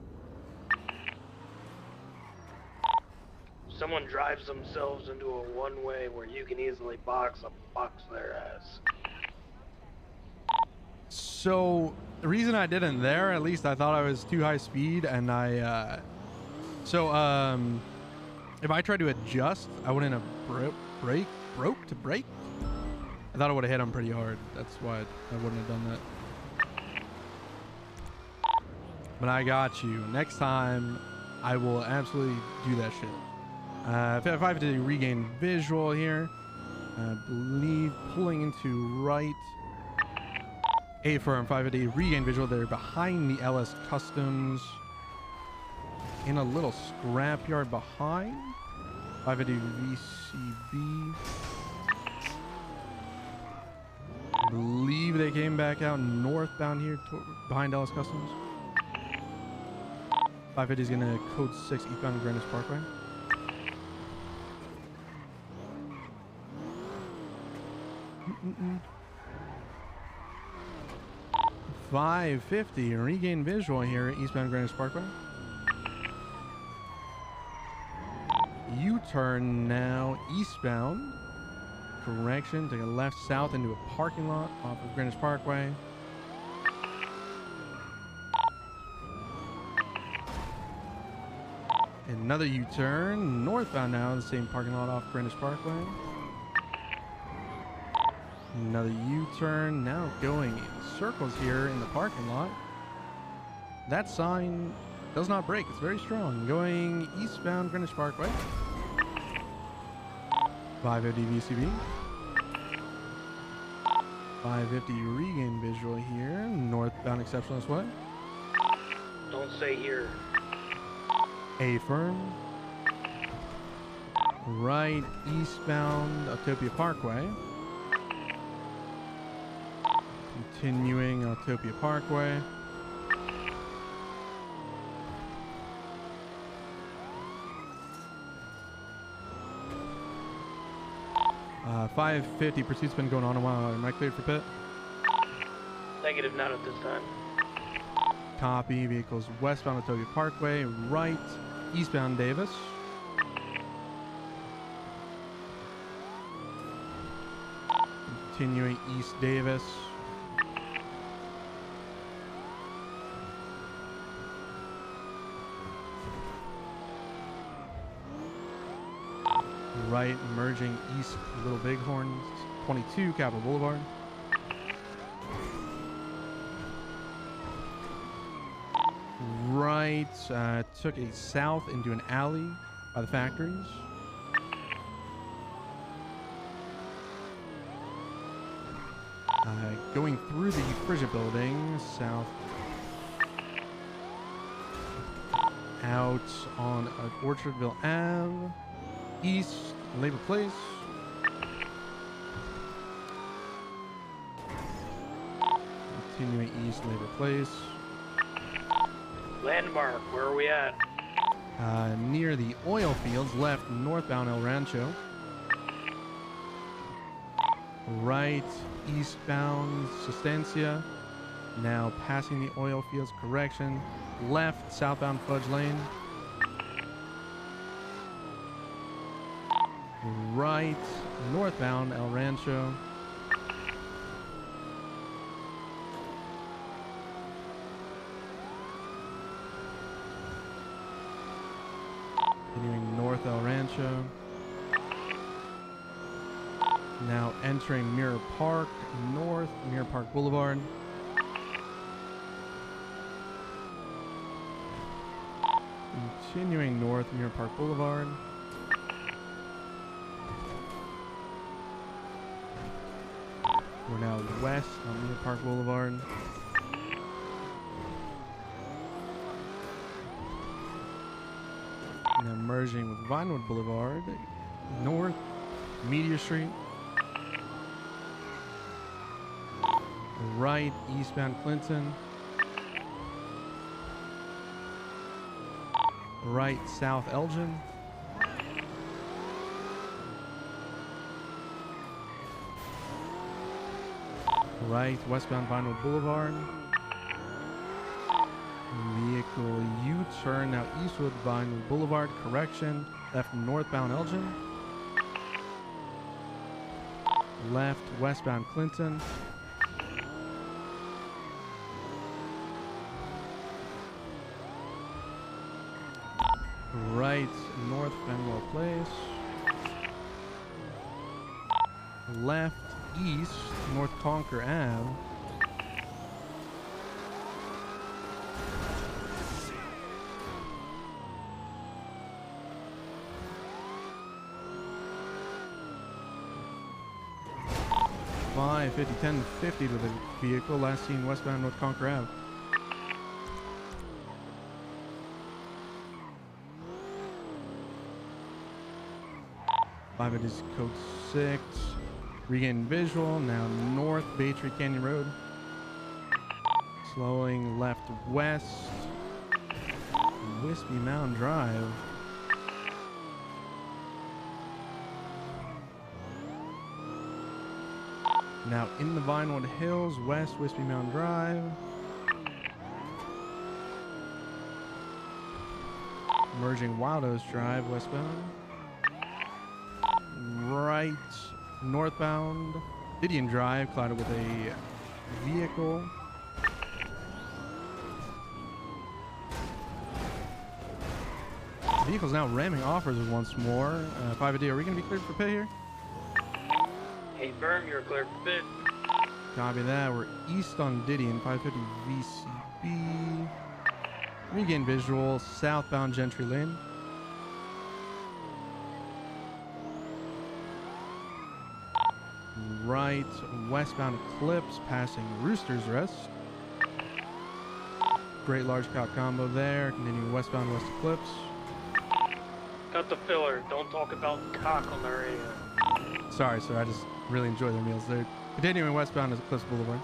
Someone drives themselves into a one-way where you can easily box their ass. So the reason I didn't there, at least I thought I was too high speed, and if I tried to adjust, I wouldn't have broke to brake. I thought I would have hit him pretty hard. That's why I wouldn't have done that. But I got you. Next time, I will absolutely do that shit. If I have to regain visual here, I believe pulling into right. A firm 550 regain visual. They're behind the LS Customs in a little scrapyard behind. 550 VCB. I believe they came back out northbound here behind LS Customs. 550 is gonna code 6 eastbound Greenwich Parkway. Mm-mm-mm. 550 regain visual here at eastbound Greenwich Parkway. U-turn now eastbound. Correction, take a left south into a parking lot off of Greenwich Parkway. Another U-turn northbound now in the same parking lot off Greenwich Parkway. Another U-turn now going in circles here in the parking lot. That sign does not break. It's very strong. Going eastbound Greenwich Parkway. 550 VCB. 550 regain visual here. Northbound exceptionalist way. Don't say here. A firm. Right eastbound Octopia Parkway. Continuing Octopia Parkway. Uh, 550 pursuit's been going on a while. Am I cleared for pit? Negative, not at this time. Copy. Vehicles westbound Octopia Parkway. Right eastbound Davis. Continuing East Davis. Right, merging east Little Bighorn, 22 Capitol Boulevard. Right, took a south into an alley by the factories. Going through the Frigid building, south out on Orchardville Ave, east Labor Place. Continuing east Labor Place. Landmark, where are we at? Near the oil fields, left northbound El Rancho. Right eastbound Sustancia. Now passing the oil fields, correction. Left southbound Fudge Lane. Right northbound El Rancho. Continuing north El Rancho. Now entering Mirror Park, north Mirror Park Boulevard. Continuing north Mirror Park Boulevard. We're now west on Mirror Park Boulevard. Now merging with Vinewood Boulevard, north Meteor Street. Right eastbound Clinton. Right south Elgin. Right westbound Vinewood Boulevard. Vehicle U-turn now eastward Vinewood Boulevard, correction. Left northbound Elgin. Left westbound Clinton. Right north Fenwell Place. Left east North Conquer Ave. Five 50 10 50 to the vehicle, last seen westbound North Conquer Ave. Five it is code 6. Regain visual, now north Bay Tree Canyon Road. Slowing left west. Wispy Mountain Drive. Now in the Vinewood Hills, west Wispy Mountain Drive. Merging Wild Oats Drive, westbound. Right northbound Gideon Drive, collided with a vehicle. The vehicle's now ramming offers once more. 5AD, are we going to be cleared for pit here? Hey, Berm, you're clear for pit. Copy that. We're east on Didion, 550 VCB. Regain visual, southbound Gentry Lane. Right westbound Eclipse, passing Rooster's Rest. Great large cow combo there. Continuing westbound West Eclipse. Cut the filler. Don't talk about cock on the radio. Sorry, sir. I just really enjoy their meals. They're continuing westbound as Eclipse Boulevard.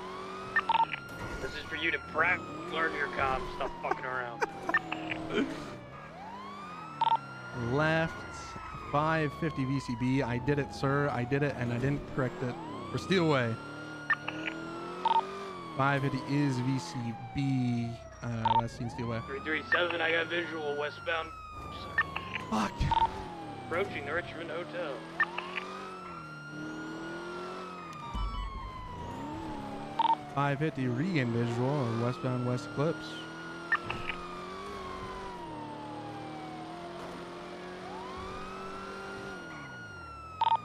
This is for you to practice, learn your comms, stop fucking around. Left 550 VCB. I did it, sir. I did it, and I didn't correct it. For Steelway. 550 is VCB. Last seen Steelway. 337, I got visual westbound. Fuck. Approaching the Richmond Hotel. .550 regain visual on westbound West Eclipse.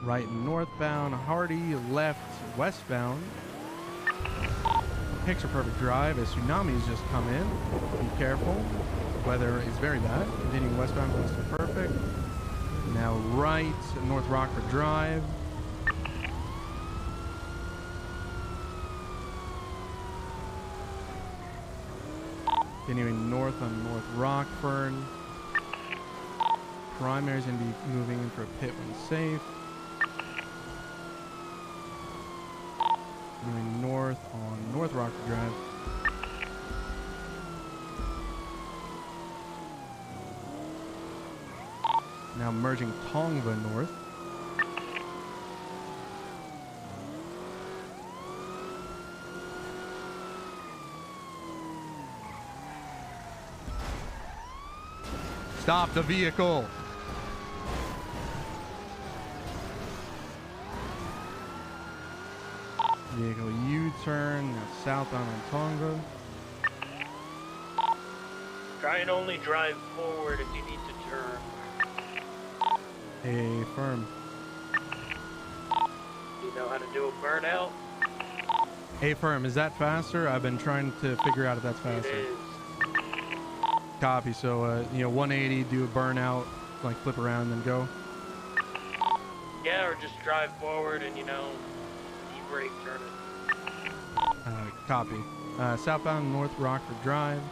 Right northbound, Hardy, left westbound. Picture perfect drive. A tsunami has just come in. Be careful. Weather is very bad. Continuing westbound, close to perfect. Now right, North Rockford Drive. Continuing north on North Rockford. Primary's going to be moving in for a pit when safe. Continuing north on North Rockford Drive. Now merging Tongva north. Stop the vehicle. Vehicle U-turn, now southbound on Tonga. Try and only drive forward if you need to turn. Affirm. You know how to do a burnout? Affirm, is that faster? I've been trying to figure out if that's faster. It is. Copy, so, 180, do a burnout, like flip around and then go. Yeah, or just drive forward and, e-brake, turn it. Copy. Southbound North Rockford Drive.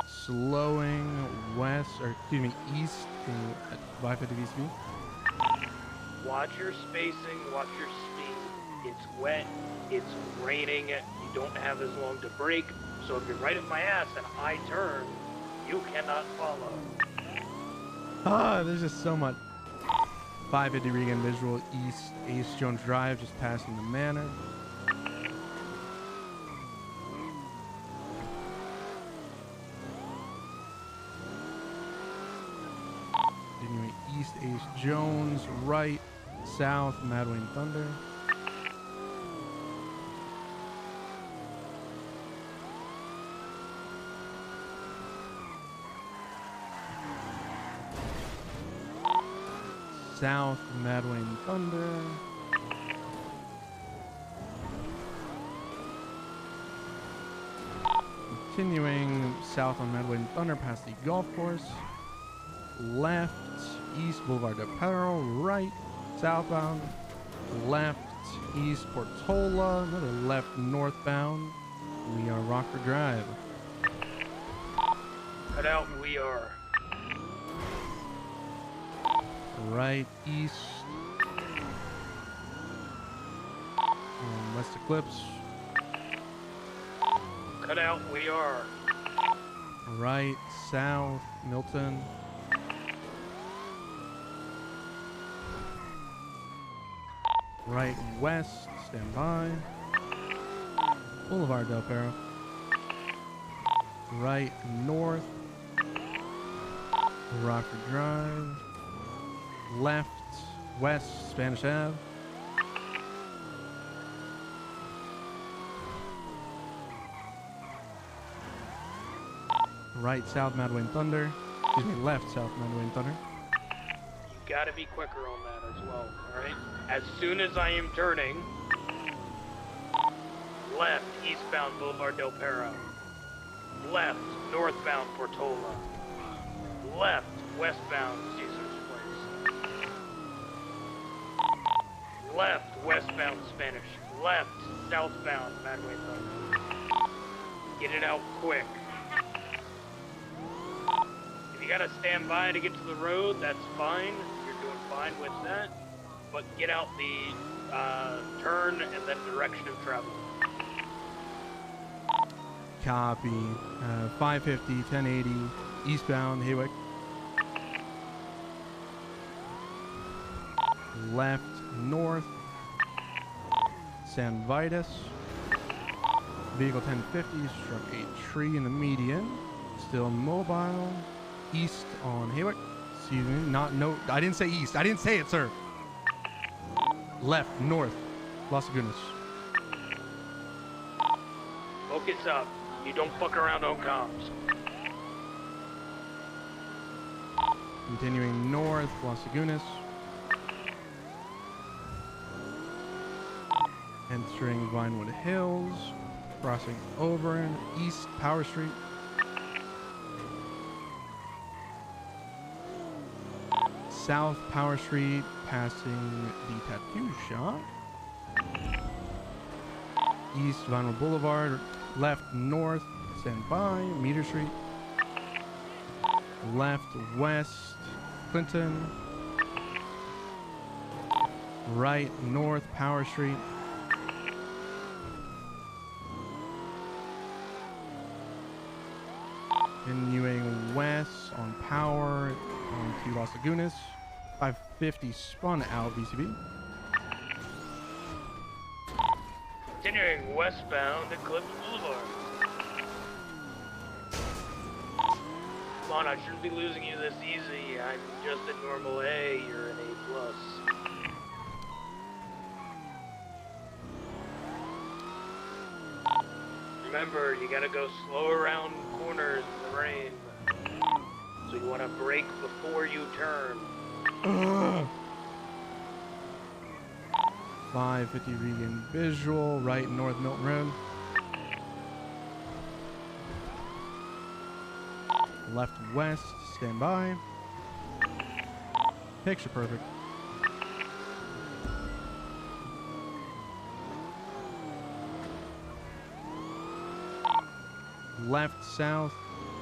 Slowing west, or excuse me, east to 550 VCB. Watch your spacing, watch your speed. It's wet, it's raining, you don't have as long to brake, so if you're right at my ass and I turn, you cannot follow. There's just so much. 550 Regan visual east, Ace Jones Drive, just passing the manor. Continuing east, Ace Jones, right, south, Madwing Thunder. South, Madwing Thunder. Continuing south on Madwing Thunder past the golf course. Left, east Boulevard de Peril. Right, southbound. Left, east Portola. Another left northbound. We are Rockford Drive. Cut out, we are. Right, east. West Eclipse. Cut out, we are. Right, south, Milton. Right, west, stand by. Boulevard Del Perro. Right, north. Rockford Drive. Left, west, Spanish Ave. Right, south, Madwing Thunder. Excuse me, left, south, Madwing Thunder. You gotta be quicker on that as well, alright? As soon as I am turning, left, eastbound Boulevard Del Perro. Left, northbound Portola. Left, westbound Caesar's Place. Left, westbound Spanish. Left, southbound Madway Thunder. Get it out quick. If you gotta stand by to get to the road, that's fine. You're doing fine with that. But get out the turn and then direction of travel. Copy. 550, 1080, eastbound, Haywick. Left, north, San Vitus. Vehicle 1050 struck a tree in the median. Still mobile. East on Haywick. Excuse me, I didn't say east. I didn't say it, sir. Left, north, Las Lagunas. Focus up. You don't fuck around on comms. Continuing north, Las Lagunas. Entering Vinewood Hills. Crossing over East Power Street. South Power Street, passing the tattoo shop. East Vinewood Boulevard. Left north, stand by, Meter Street. Left west, Clinton. Right north, Power Street. Continuing west on Power onto Las Lagunas. 550 spun out VCB. Continuing westbound Eclipse Boulevard. Come on, I shouldn't be losing you this easy. I'm just a normal A, you're an A+. Remember, you gotta go slow around corners in the rain. So you wanna brake before you turn. 550 Regan visual, right north Milton Road. Left west, stand by. Picture perfect. Left south,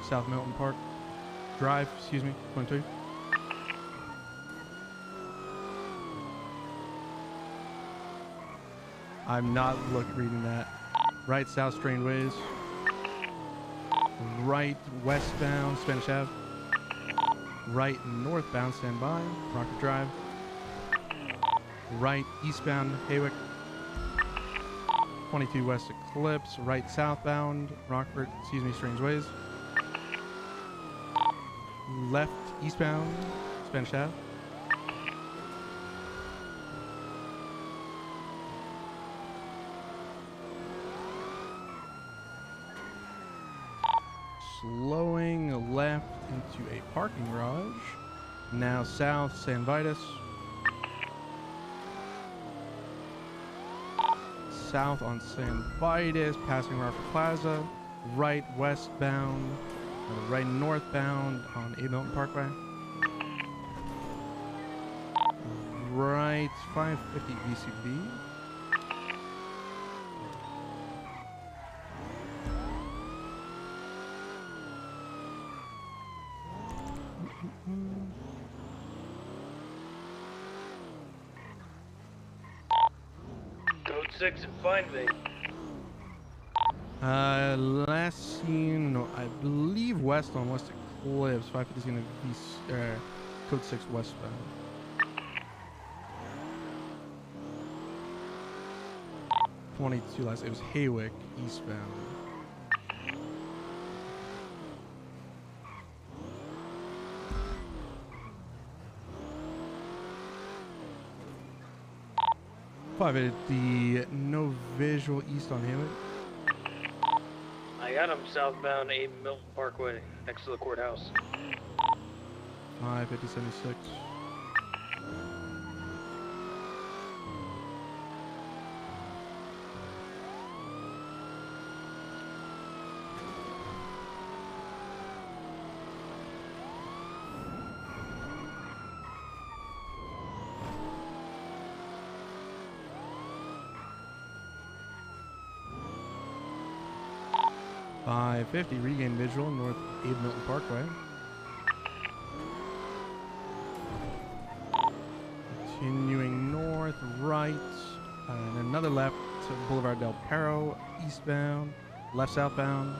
South Milton Park Drive, excuse me, 22. I'm not reading that. Right south Strained Ways. Right westbound Spanish Ave. Right northbound stand by Rocket Drive. Right eastbound Haywick. 22 west Eclipse. Right southbound Rockford, excuse me, Strange Ways. Left eastbound Spanish Ave. Slowing left into a parking garage. Now south San Vitus. South on San Vitus, passing Rockford Plaza. Right westbound, right northbound on A Milton Parkway. Right 550 VCB. Code 6 and find me. Last seen, no, I believe west on West Eclipse. 550 seen a code 6 westbound. .22 last. It was Haywick eastbound. The no visual east on Haywick. I got him southbound A Milton Parkway, next to the courthouse. 550-76. .50 regain visual north Abe Milton Parkway. Continuing north, right, and another left to Boulevard Del Perro, eastbound, left southbound,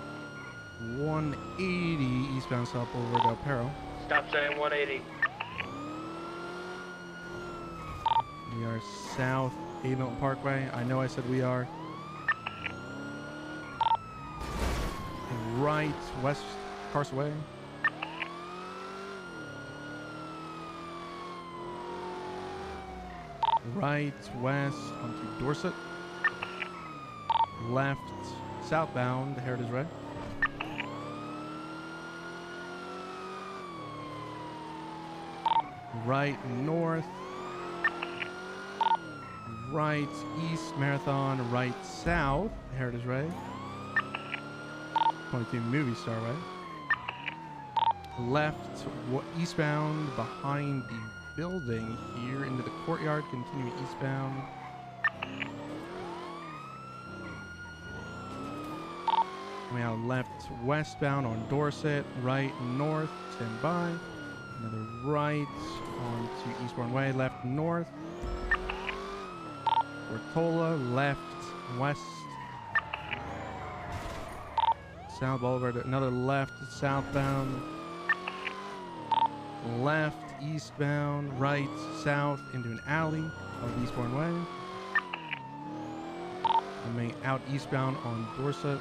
180 eastbound South Boulevard Del Perro. Stop saying 180. We are south Abe Milton Parkway. I know I said we are. Right west Carsway. Right west onto Dorset. Left southbound Heritage Red. right north, right east Marathon, right south Heritage Way, 22 Movie Star Way, left eastbound behind the building here into the courtyard, continue eastbound. Now left westbound on Dorset, right north, stand by. Another right onto Eastbourne Way, left north. Portola, left west. South Boulevard, another left southbound. Left eastbound, right south into an alley of Eastbourne Way. Coming out eastbound on Dorset.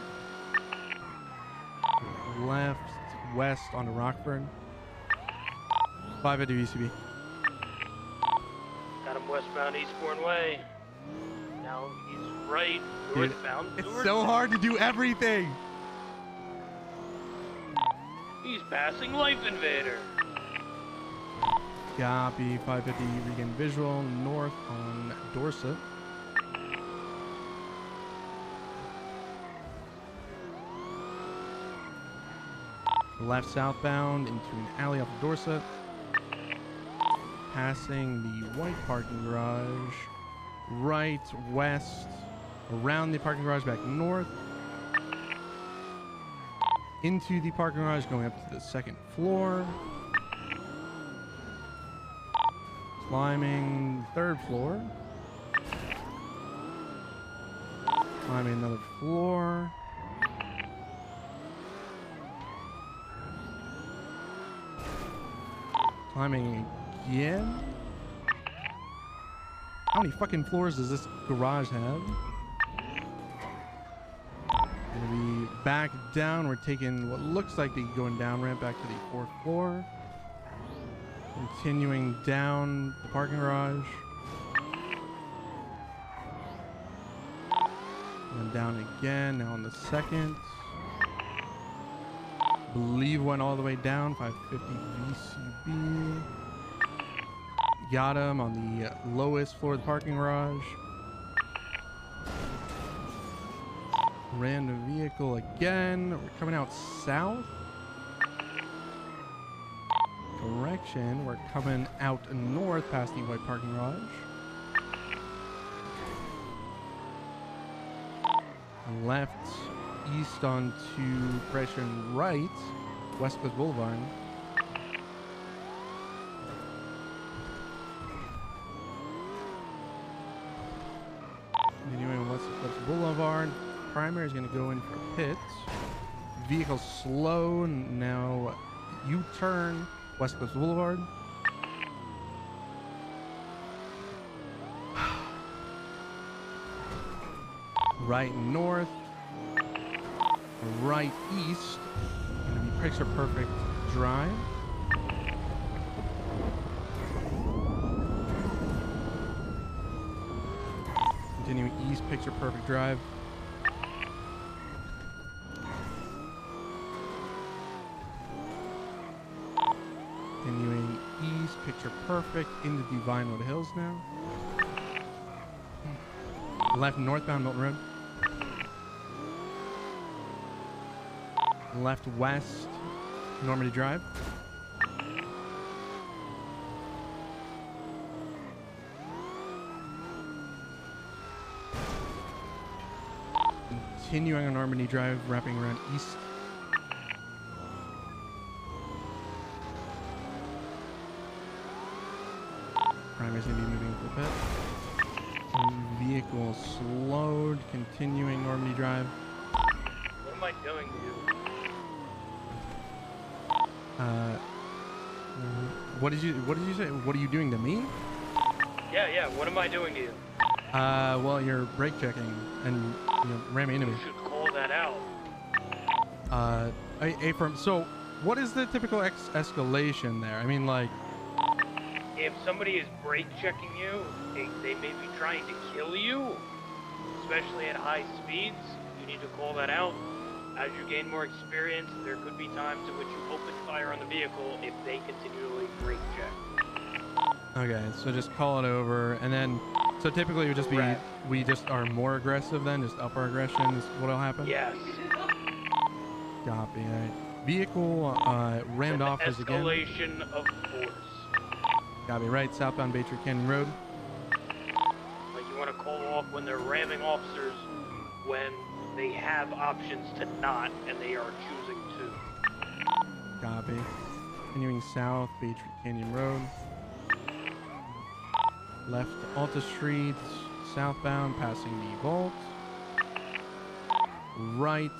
Left west onto Rockford. 550 VCB. Got him westbound Eastbourne Way. Now he's right northbound. Dude, it's so hard to do everything. He's passing Life Invader. Copy. 550 regain visual north on Dorset. Left southbound into an alley off of Dorset. Passing the white parking garage. Right west. Around the parking garage back north. Into the parking garage going up to the second floor. Climbing third floor. Climbing another floor. Climbing again. How many fucking floors does this garage have? Gonna be back down. We're taking what looks like the going down ramp back to the fourth floor. Continuing down the parking garage. And down again. Now on the second. Believe went all the way down. 550 VCB. Got him on the lowest floor of the parking garage. Random vehicle again. We're coming out south. Correction. We're coming out north past the white parking garage. Left east onto correction right. West Coast Boulevard. Continuing West Coast Boulevard. Primary is going to go in for pits. Vehicle slow. Now U-turn. West Coast Boulevard. Right north. Right east. Going to be picture perfect drive. Continuing east, picture perfect drive. Continuing east, picture perfect into the Vinewood Hills now. Left northbound Milton Road. Left west Normandy Drive. Continuing on Normandy Drive, wrapping around east. Primary's going to be moving to the pit. Vehicle slowed, continuing Normandy Drive. What am I doing to you? What did you say? What are you doing to me? Yeah, what am I doing to you? Well, you're brake checking and ramming into me. You should call that out. A-firm. So, what is the typical escalation there? I mean, like... If somebody is brake checking you, they may be trying to kill you, especially at high speeds. You need to call that out. As you gain more experience, there could be times in which you open fire on the vehicle if they continually brake check. Okay, so just call it over, and then so typically it would just be Correct. we just are more aggressive then, just up our aggression is what'll happen. Yes. Copy. All right. Vehicle rammed An officers again. escalation of force. Copy. Right, southbound Baytree Canyon Road. Like you want to call off when they're ramming officers when they have options to not and they are choosing to. Copy. Continuing south, Baytree Canyon Road. Left Alta Street, southbound, passing the Vault. Right,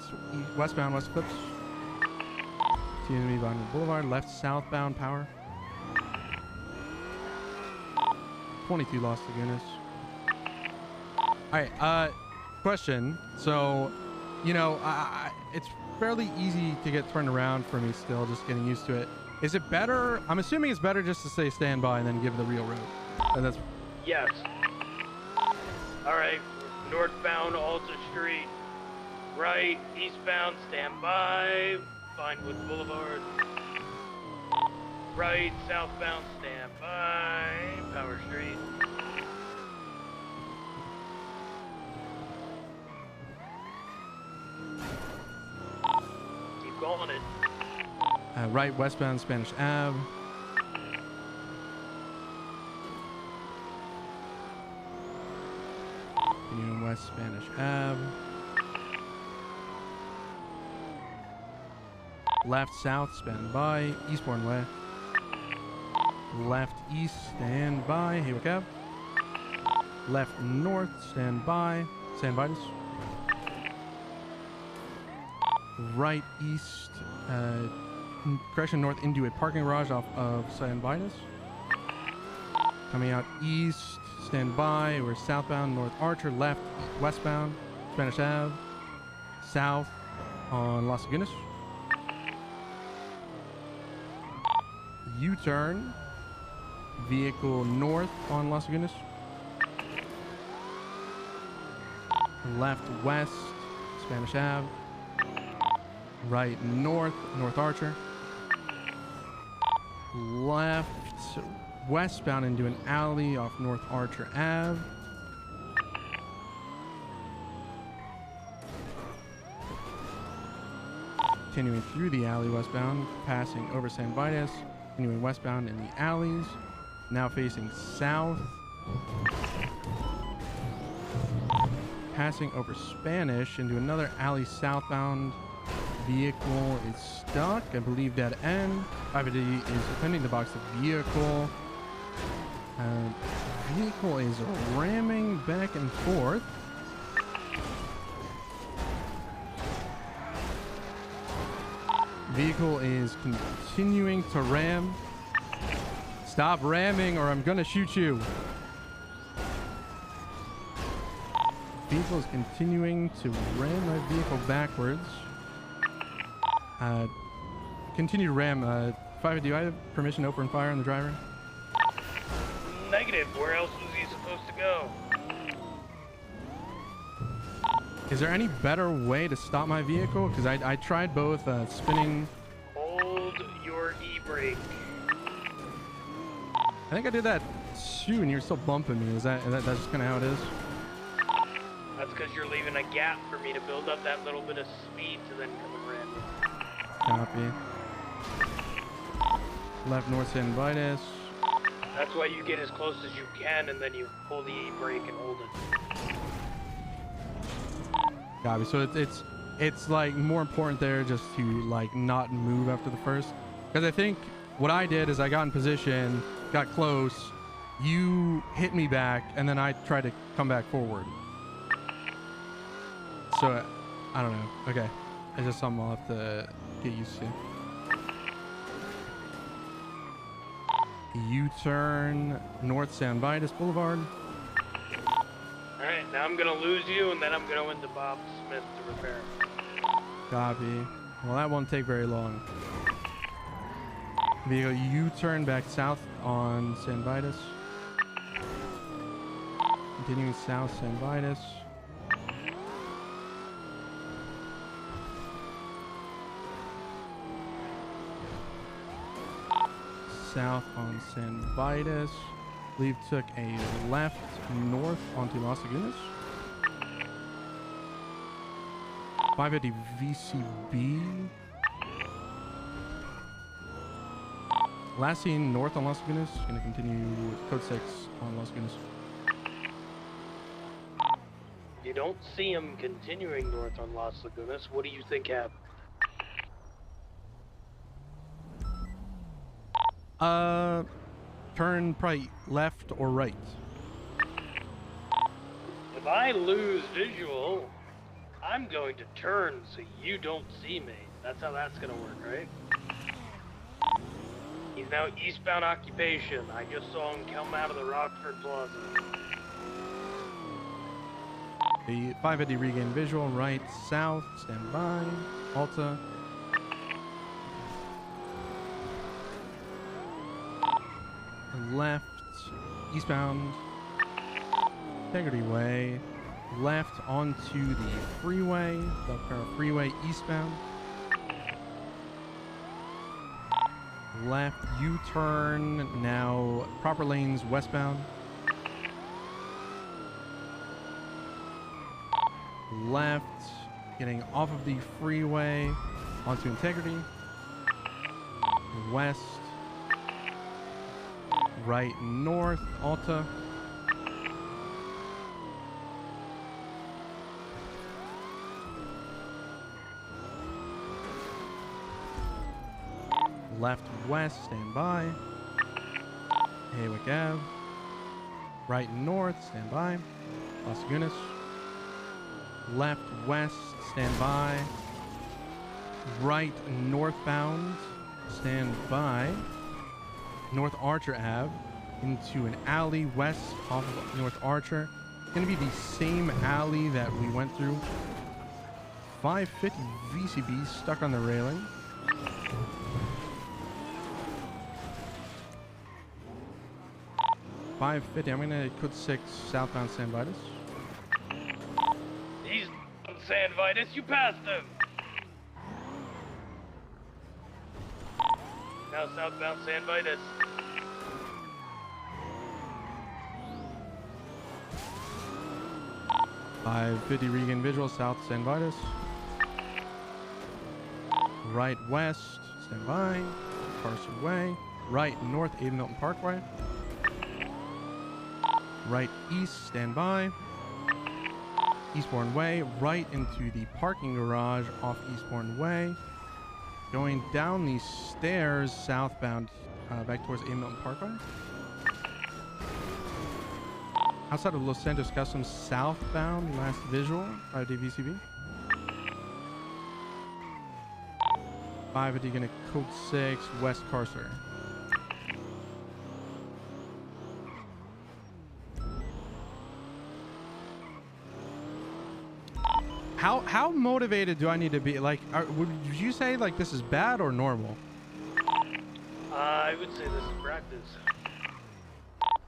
westbound, West Clips. Continuing on Boulevard, left southbound, Power. 22 Los Lagunas. Alright, question. So, you know, it's fairly easy to get turned around for me still, just getting used to it. Is it better? I'm assuming it's better just to say stand by and then give the real road. That's Yes. Alright, northbound Alta Street. Right, eastbound, stand by. Vinewood Boulevard. Right, southbound, stand by. Power Street. Keep going it. right, westbound Spanish Ave. Continuing west Spanish Ave. Left south, stand by. Eastbourne Way. Left east, stand by. Hawick Ave. Left north, stand by. San Vitus. Right east, correction, north into a parking garage off of San Vitus. Coming out east, stand by. We're southbound, North Archer. Left, westbound, Spanish Ave. South on Las Lagunas. U-turn. Vehicle north on Las Lagunas. Left west, Spanish Ave. Right north, North Archer. Left westbound into an alley off North Archer Ave. Continuing through the alley westbound, passing over San Vitus, continuing westbound in the alleys, now facing south. Passing over Spanish into another alley southbound. Vehicle is stuck. I believe dead end. Avery is attending the box of vehicle. Vehicle is ramming back and forth. Vehicle is continuing to ram. Stop ramming or I'm gonna shoot you. Vehicle is continuing to ram my vehicle backwards. Continue to ram. 5, do I have permission to open fire on the driver? Negative. Where else was he supposed to go? Is there any better way to stop my vehicle? Because I tried both spinning. Hold your e-brake. I think I did that too, and you're still bumping me. Is that's just kind of how it is? That's because you're leaving a gap for me to build up that little bit of speed to then come and ram you. Copy. Left north San Vitus. That's why you get as close as you can and then you pull the e-brake and hold it. Copy. So it's like more important there just to like not move after the first. Because I think what I did is I got in position, got close, you hit me back, and then I tried to come back forward. So I don't know. Okay. It's just something I'll have to get used to. U-turn north San Vitus Boulevard. Alright, now I'm gonna lose you and then I'm gonna into Bob Smith to repair. Copy. Well, that won't take very long. Vehicle U-turn back south on San Vitus. Continuing south San Vitus. South on San Vitus. believe took a left north onto Las Lagunas. 550 VCB. Last seen north on Las Lagunas. Going to continue with code 6 on Las Lagunas. You don't see him continuing north on Las Lagunas. What do you think happened? Turn probably left or right. If I lose visual, I'm going to turn so you don't see me. That's how that's gonna work, right? He's now eastbound occupation. I just saw him come out of the Rockford Plaza. The 550 regain visual, right, south, stand by, Alta. Left, eastbound, Integrity Way, left onto the freeway, Del Perro Freeway, eastbound. Left, U-turn, now proper lanes, westbound. Left, getting off of the freeway onto Integrity. West, right, north, Alta. Left, west, stand by. Haywick Ave. Right, north, stand by. Las Lagunas. Left, west, stand by. Right, northbound, stand by. North Archer Ave into an alley west off of North Archer. It's going to be the same alley that we went through. 550 VCB stuck on the railing. $550. I'm gonna code 6 southbound San Vitus. He's on San Vitus. You passed him. Now southbound San Vitus. $550 regain visual south San Vitus. Right west, stand by. Carson Way. Right north, Abe Milton Parkway. Right east, stand by. Eastbourne Way, right into the parking garage off Eastbourne Way. Going down these stairs southbound back towards Abe Milton Parkway. Outside of Los Santos Customs southbound, last visual, 5D VCB. 550 gonna code 6 West Carcer. How motivated do I need to be? Like, would you say like this is bad or normal? I would say this is practice.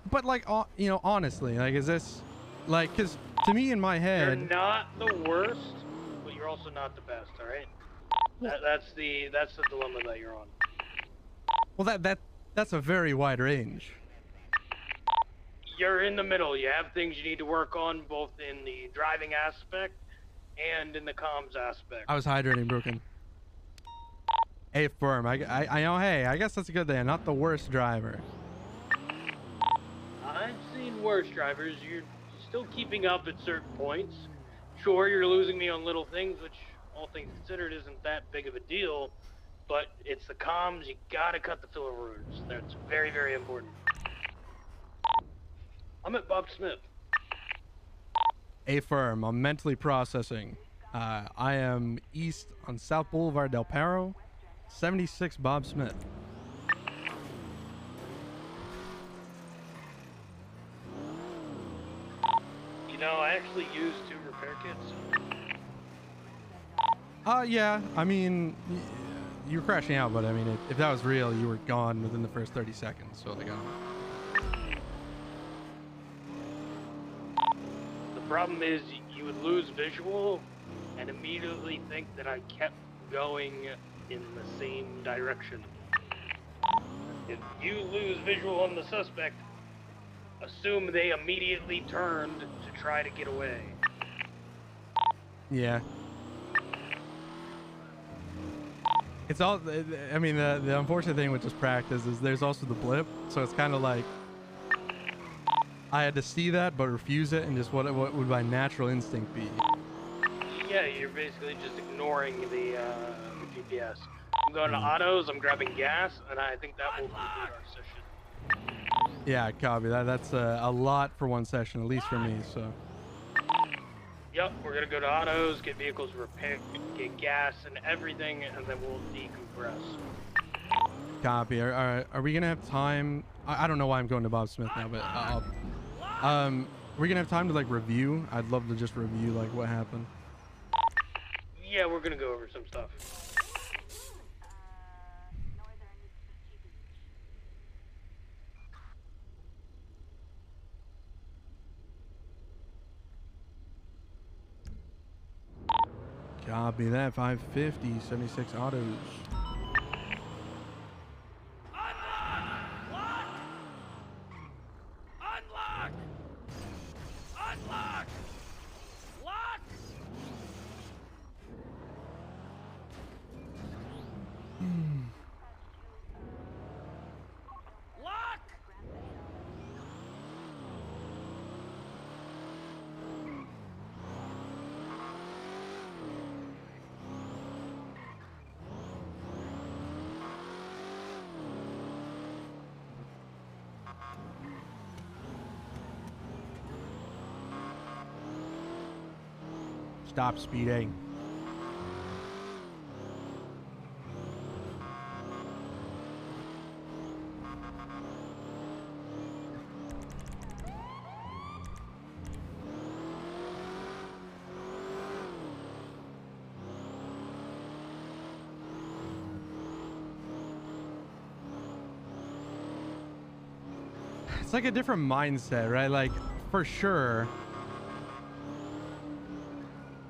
But like, you know, honestly, like, is this like? Because to me in my head, You're not the worst, but you're also not the best. All right. That's the dilemma that you're on. well, that's a very wide range. You're in the middle. You have things you need to work on, both in the driving aspect and in the comms aspect. I was hydrating, Broken. Hey, firm. I know. Hey, I guess that's a good thing. I'm not the worst driver. I've seen worse drivers. You're still keeping up at certain points. Sure, you're losing me on little things, which, all things considered, isn't that big of a deal. But it's the comms. You gotta cut the filler roads. That's very, very important. I'm at Bob Smith. A firm. I'm mentally processing. I am east on South Boulevard Del Perro, 76 Bob Smith. You know, I actually used 2 repair kits. Yeah. I mean, you were crashing out, but I mean, if that was real, you were gone within the first 30 seconds. So they got. The problem is you would lose visual and immediately think that I kept going in the same direction. If you lose visual on the suspect, assume they immediately turned to try to get away. Yeah. It's all. I mean, the unfortunate thing with just practice is there's also the blip, so it's kind of like I had to see that but refuse it, and just what would my natural instinct be? Yeah, you're basically just ignoring the GPS. I'm going to autos. I'm grabbing gas, and I think that will conclude our session. Yeah, copy that. That's a lot for one session, at least for me. So. Yep, we're gonna go to autos, get vehicles repaired, get gas and everything, and then we'll decompress. Copy. Are we gonna have time? I don't know why I'm going to Bob Smith now, but we're gonna have time to like review. I'd love to just review like what happened. Yeah, we're gonna go over some stuff. Copy that. 550, 76 autos. Stop speeding. It's like a different mindset, right? Like, for sure,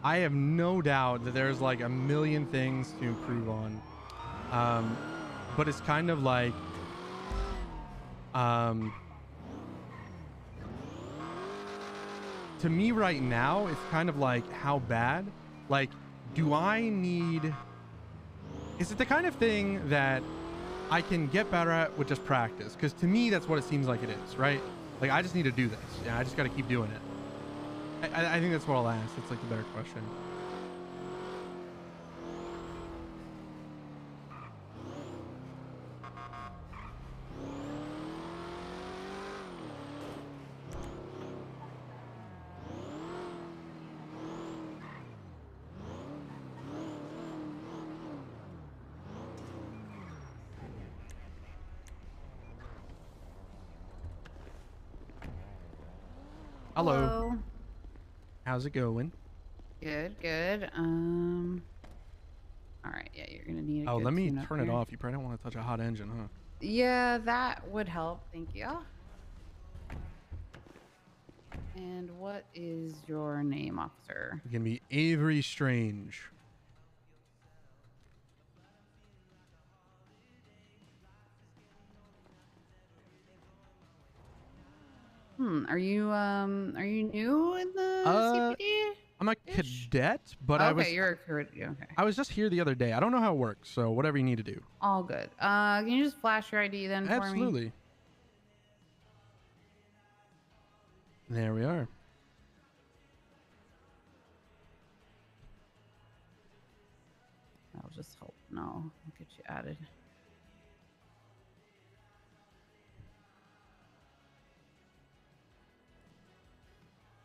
I have no doubt that there's like a million things to improve on. But it's kind of like, to me right now, it's kind of like, how bad? Like, do I need... Is it the kind of thing that I can get better at with just practice? Because to me, that's what it seems like it is, right? Like, I just need to do this. Yeah, I just got to keep doing it. I think that's what I'll ask. It's like the better question. Hello. How's it going? Good, good. All right, yeah, you're gonna need a Oh, good let me tune-up turn it here. off. You probably don't want to touch a hot engine, huh? Yeah, that would help. Thank you. And what is your name, officer? It's gonna be Avery Strange. Are you new in the CPD? I'm a cadet, but Okay, you're a cadet. Okay. I was just here the other day. I don't know how it works, so whatever you need to do. All good. Can you just flash your ID then for me? Absolutely. There we are. I'll just hope. No, I'll get you added.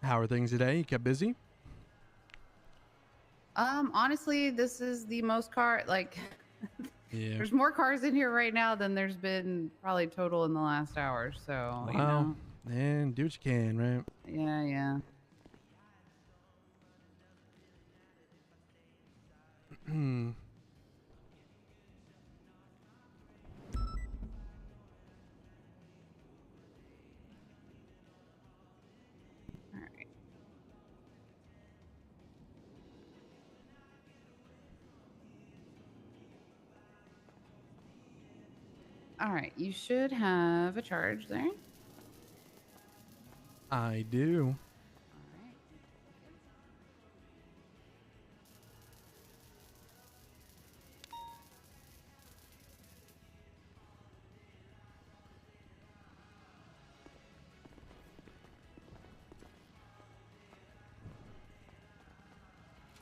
How are things today? You kept busy? Honestly, this is the most Yeah. There's more cars in here right now than there's been probably total in the last hour. So, Wow. you know. And do what you can, right? Yeah, yeah. All right, you should have a charge there. I do.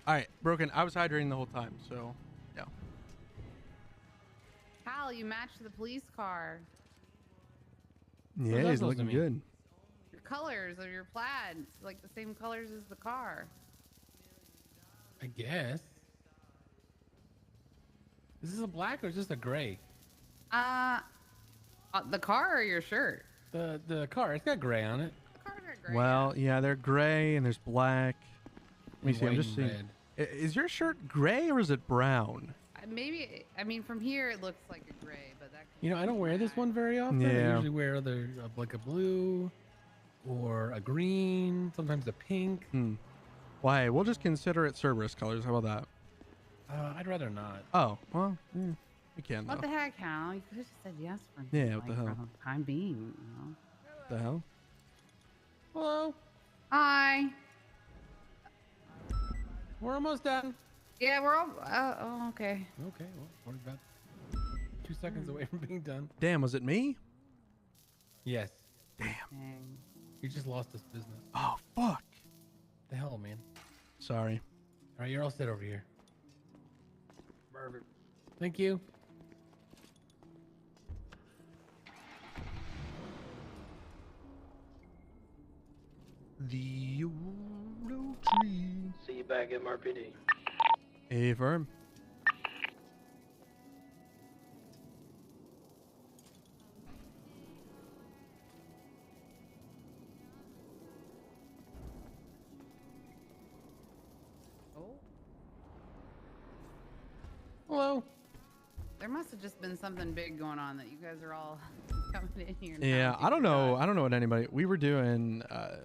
All right, Broken. I was hydrating the whole time, so yeah. Hal, you matched the police car. Yeah, he's looking good. Your colors of your plaid, it's like the same colors as the car. I guess. Is this a black or is this a gray? The car or your shirt? The car. It's got gray on it. Well, yeah, they're gray and there's black. Let me see. I'm White just and seeing. Is your shirt gray or is it brown? Maybe. I mean, from here it looks like a gray, but that. You know, I don't wear this one very often. I Yeah. usually wear either like a blue or a green, sometimes a pink. Why? We'll just consider it Cerberus colors. How about that? I'd rather not. Oh, well, we can What though. the heck, Hal? You could have just said yes for Yeah, what the hell? for the time being, you know. What the hell? Hello. Hi. We're almost done. Yeah, we're all. Oh, okay. Okay, well, we're about 2 seconds away from being done. Damn, was it me? Yes. Damn. You just lost this business. Oh, fuck. The hell, man. Sorry. All right, you're all set over here. Perfect. Thank you. The Euro tree. See you back at MRPD. A firm. Hello. There must have just been something big going on that you guys are all coming in here. now. Yeah, I don't know. I don't know what anybody. We were doing.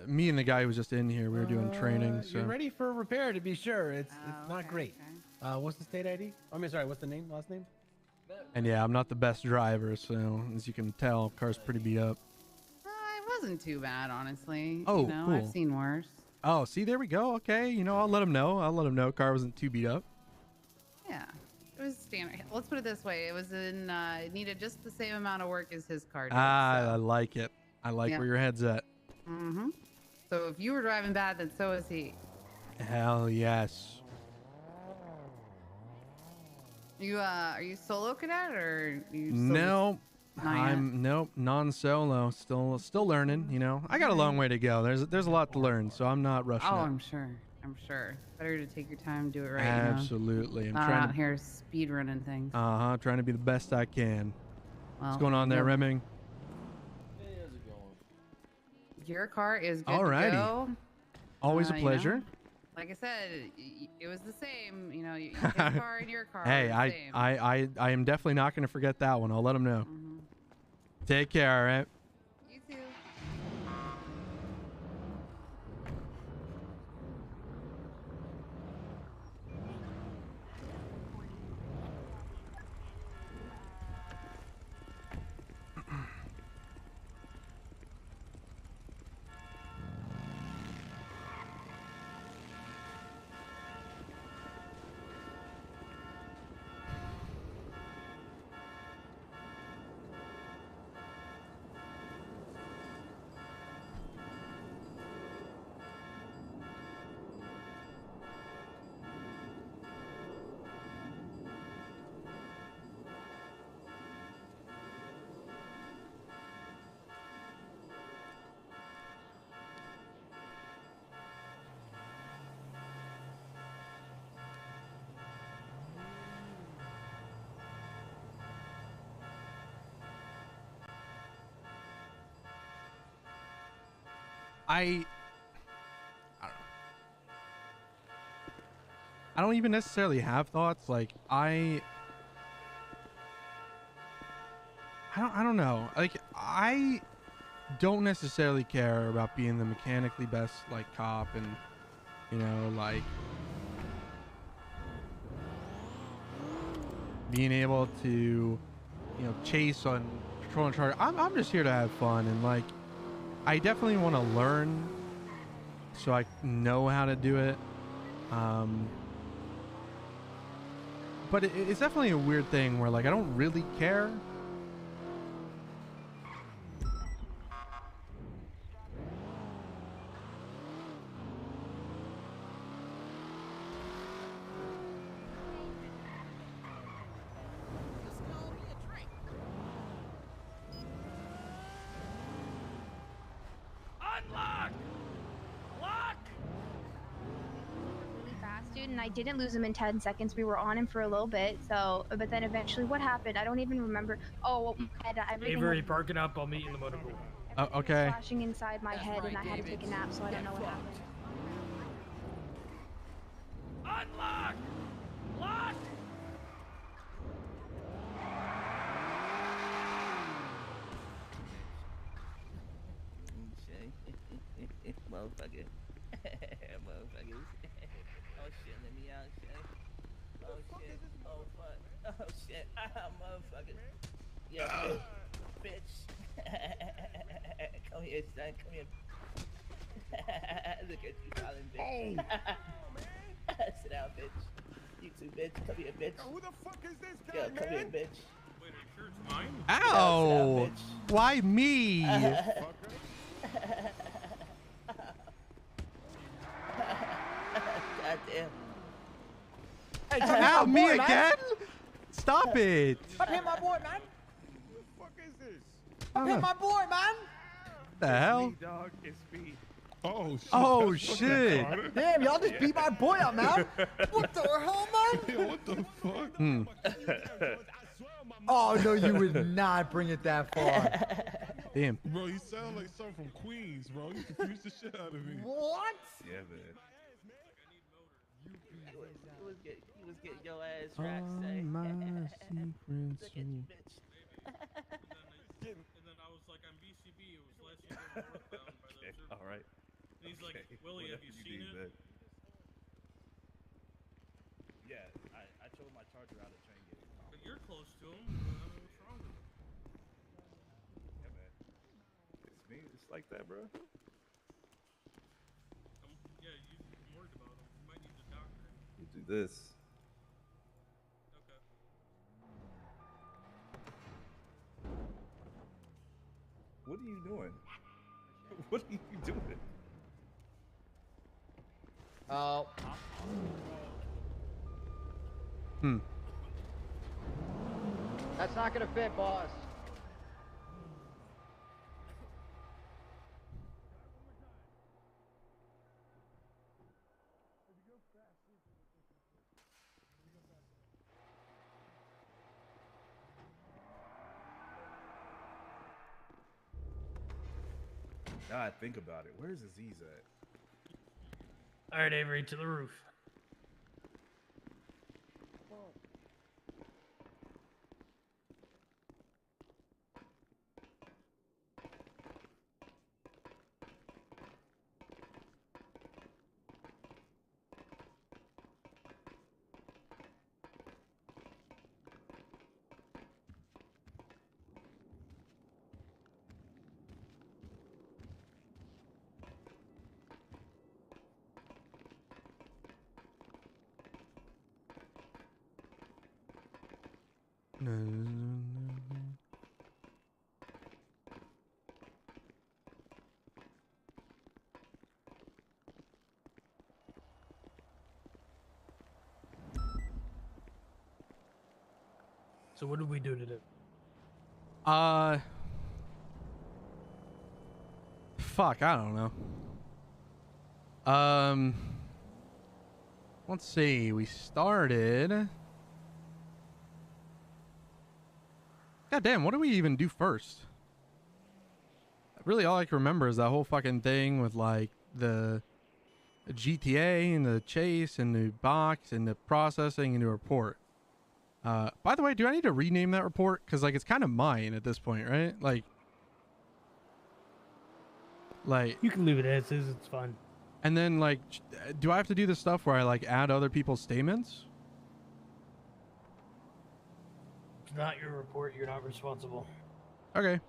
Me and the guy who was just in here. We were doing training. So You're ready for a repair, to be sure. It's not great. What's the state ID? I mean, sorry, what's the name? Last name? And yeah, I'm not the best driver, so as you can tell, car's pretty beat up. It wasn't too bad, honestly. Oh, you know, cool. I've seen worse. Oh, see, there we go. Okay, you know, I'll let him know. I'll let him know car wasn't too beat up. Yeah, it was standard. Let's put it this way: it was in. It needed just the same amount of work as his car did. I like it. I like Yeah. where your head's at. Mm-hmm. So if you were driving bad, then so is he. Hell yes. You are you solo cadet or you? No, Not yet? I'm nope, non-solo. Still learning. You know, I got a long way to go. There's a lot to learn, so I'm not rushing Oh, it. I'm sure. I'm sure. Better to take your time, do it right. Absolutely. You I'm know? Not trying out to. here speed running things. Trying to be the best I can. What's Well, going on there, you'll- Remming? Your car is good Alrighty. to go. Always a You know, pleasure. like I said, it was the same. You know, his car and your car. Hey, were the I, same. I am definitely not going to forget that one. I'll let him know. Take care, all right? You too. I don't even necessarily have thoughts. Like I don't know. Like I don't necessarily care about being the mechanically best like cop and you know like being able to chase on patrol and charge. I'm just here to have fun and like I definitely want to learn so I know how to do it. But it's definitely a weird thing where like I don't really care. Unlock! Lock! Really fast, dude, and I didn't lose him in 10 seconds. We were on him for a little bit, so, but then eventually what happened? I don't even remember. Oh, everything Avery, parking up. I'll meet you in the motor pool. Okay. was flashing inside my head, and I had to take a nap, so I don't know what happened. Unlock! Lock! Motherfucker. Motherfuckers. Oh shit, let me out, shit. Oh shit. Oh fuck. Oh shit. Motherfucker. Yeah, bitch. Come here, son. Come here. Look at you, falling bitch. Sit down, bitch. You too, bitch. Come here, bitch. Yo, who the fuck is this guy, yo, come here, bitch. Wait, are you sure it's mine? Ow! Why me? Goddamn. Hey, Ow, me again? Stop it! Stop hitting my boy, man. Who the fuck is this? Stop hitting my boy, man. The hell? Me, dog. It's speed. Oh shit. Oh shit! Damn, y'all just beat my boy up, man. What the hell, man? Yo, what the fuck? Oh no, you would not bring it that far. Damn. Bro, he sound like something from Queens, bro. You confused the shit out of me. What? Yeah, man. He was getting your ass racked, say. My Look secrets. at you, bitch. And then I was like, I'm BCB. It was last year northbound by the observatory. All right. And he's like, Willie, have you seen it? Yeah, I chose my charger out of train gate. But you're close to him. I don't know what's wrong with him. Yeah, man. It's me. It's like that, bro. Yeah, I'm worried about him. You might need the doctor. You do this. Okay. What are you doing? What are you doing? Oh. That's not gonna fit, boss. Now I think about it. Where's Aziz at? All right, Avery, to the roof. So what did we do today? Fuck, I don't know. Let's see. We started. God damn, what do we even do first? Really, all I can remember is that whole fucking thing with like the GTA and the chase and the box and the processing and the report. By the way, do I need to rename that report? Because like it's kind of mine at this point, right? Like You can leave it as is. It's fine. And then like, do I have to do the stuff where I like add other people's statements? It's not your report. You're not responsible. Okay.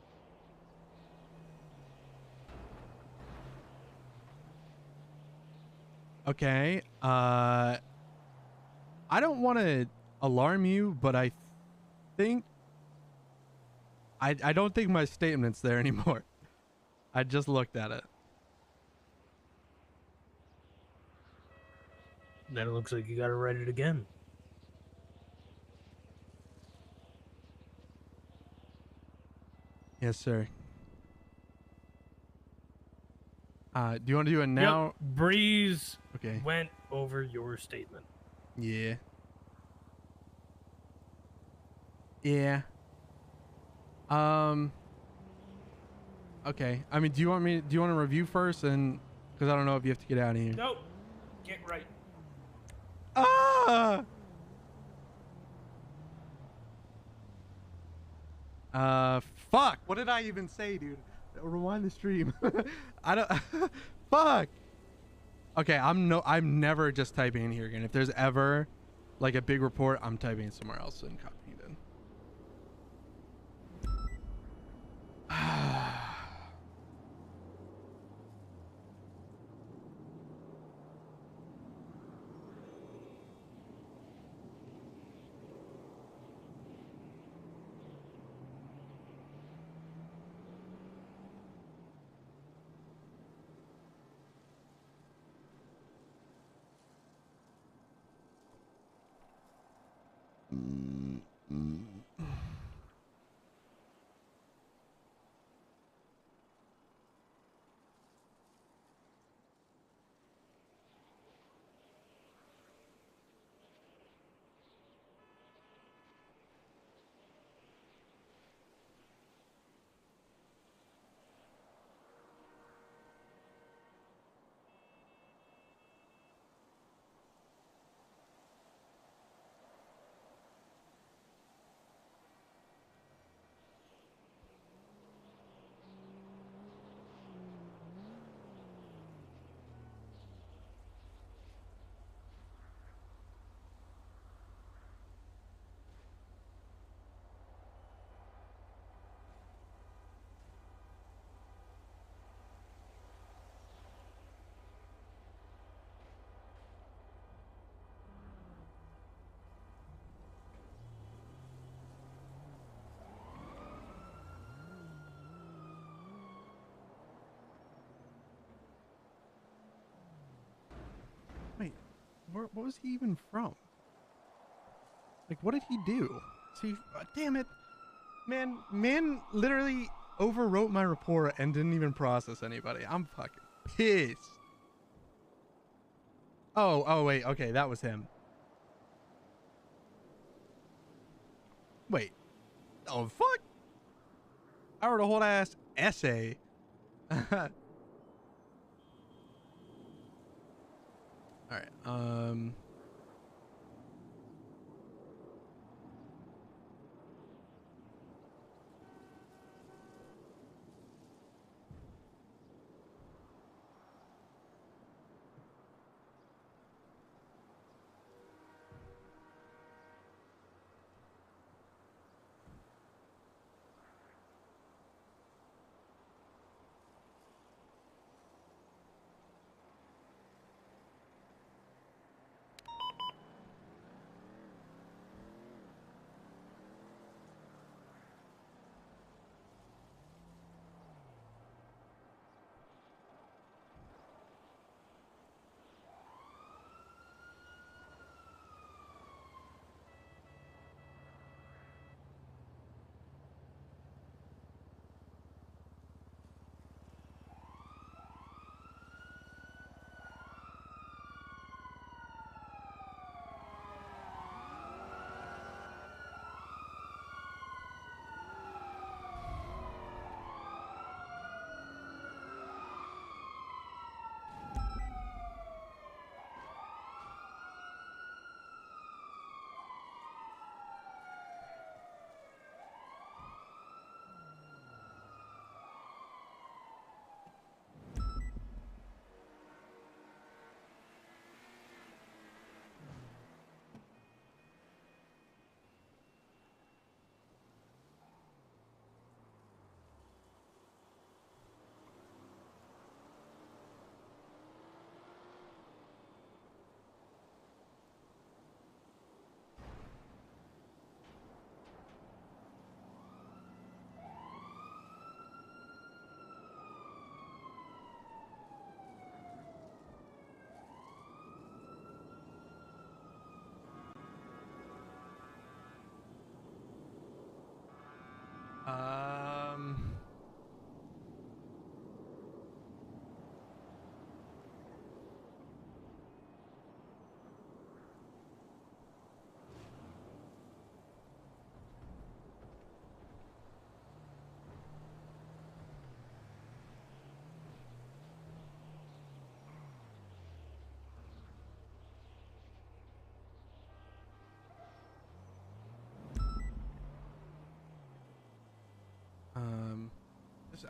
Okay. I don't want to alarm you, but I think I don't think my statement's there anymore. I just looked at it. Then it looks like you gotta write it again. Yes, sir. Do you want to do it now? Yep. Breeze Okay. went over your statement. Yeah. Yeah. Okay. I mean, do you want to review first, and because I don't know if you have to get out of here. Nope. Get right. Ah! Fuck. What did I even say, dude? Rewind the stream. I don't. Fuck. Okay, I'm never just typing in here again. If there's ever like a big report, I'm typing it somewhere else and copying it in. Wait, what was he even from? Like, what did he do? See, damn it, man, literally overwrote my report and didn't even process anybody. I'm fucking pissed. Oh, wait, okay, that was him. Wait, oh fuck! I wrote a whole ass essay. All right,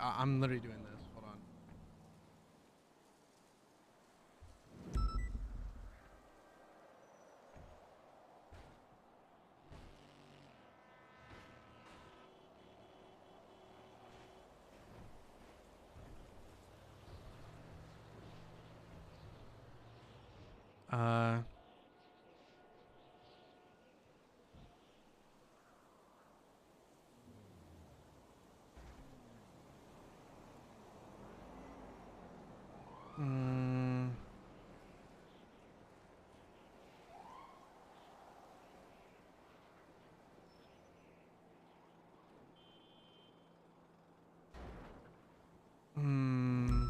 I'm literally doing this. Hold on. Mm, mm,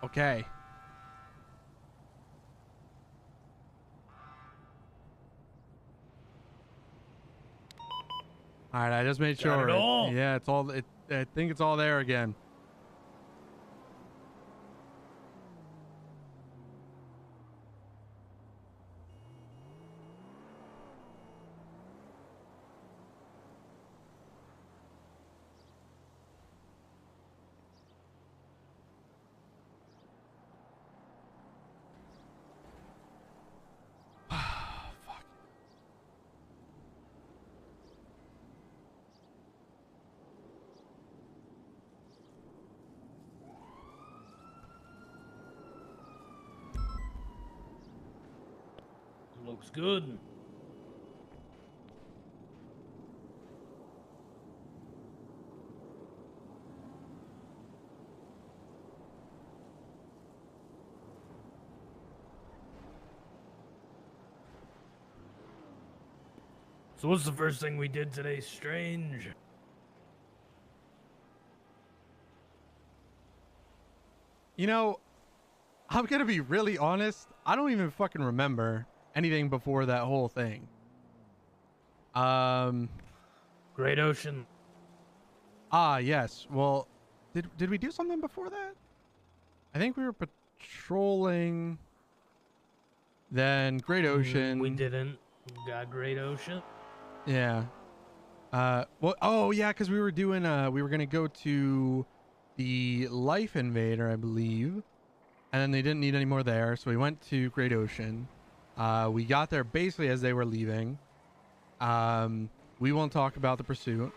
okay. All right, I just made Got sure. it all. Yeah, it's all. I think it's all there again. Looks good. So what's the first thing we did today, Strange? You know, I'm gonna be really honest. I don't even fucking remember anything before that whole thing. Great Ocean. Ah, yes. Well, did we do something before that? I think we were patrolling. Then Great Ocean. We didn't. We got Great Ocean. Yeah. Well, oh yeah, because we were doing. We were gonna go to the Life Invader, I believe, and then they didn't need any more there, so we went to Great Ocean. We got there basically as they were leaving. We won't talk about the pursuit.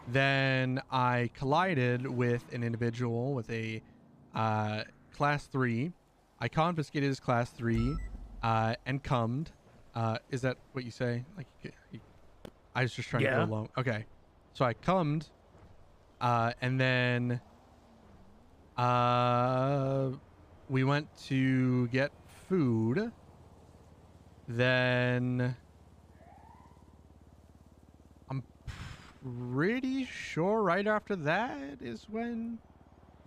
Then I collided with an individual with a class 3. I confiscated his class 3. and cummed. Is that what you say? Like, I was just trying to go along. Okay, so I cummed, and then we went to get food. Then I'm pretty sure right after that is when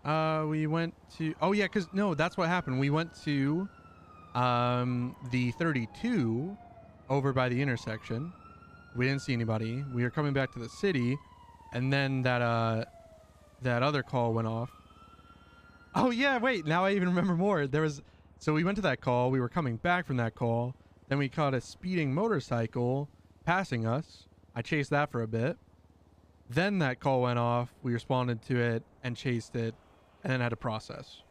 we went to, oh yeah, because no, that's what happened. We went to the 32 over by the intersection. We didn't see anybody. We were coming back to the city, and then that other call went off. Oh yeah, wait, now I even remember more. So we went to that call. We were coming back from that call. Then we caught a speeding motorcycle passing us. I chased that for a bit. Then that call went off. We responded to it and chased it, and then had to process.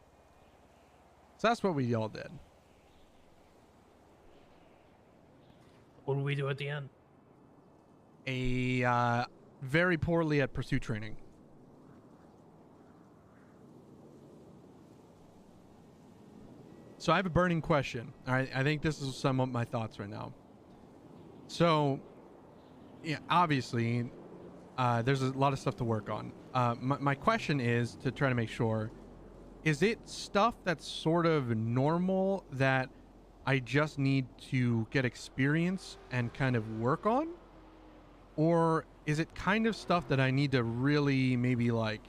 So that's what we all did. What did we do at the end? Very poorly at pursuit training. So I have a burning question. All right, I think this is some of my thoughts right now. So, yeah, obviously, there's a lot of stuff to work on. My question is to try to make sure, is it stuff that's sort of normal that I just need to get experience and kind of work on? Or is it kind of stuff that I need to really maybe like,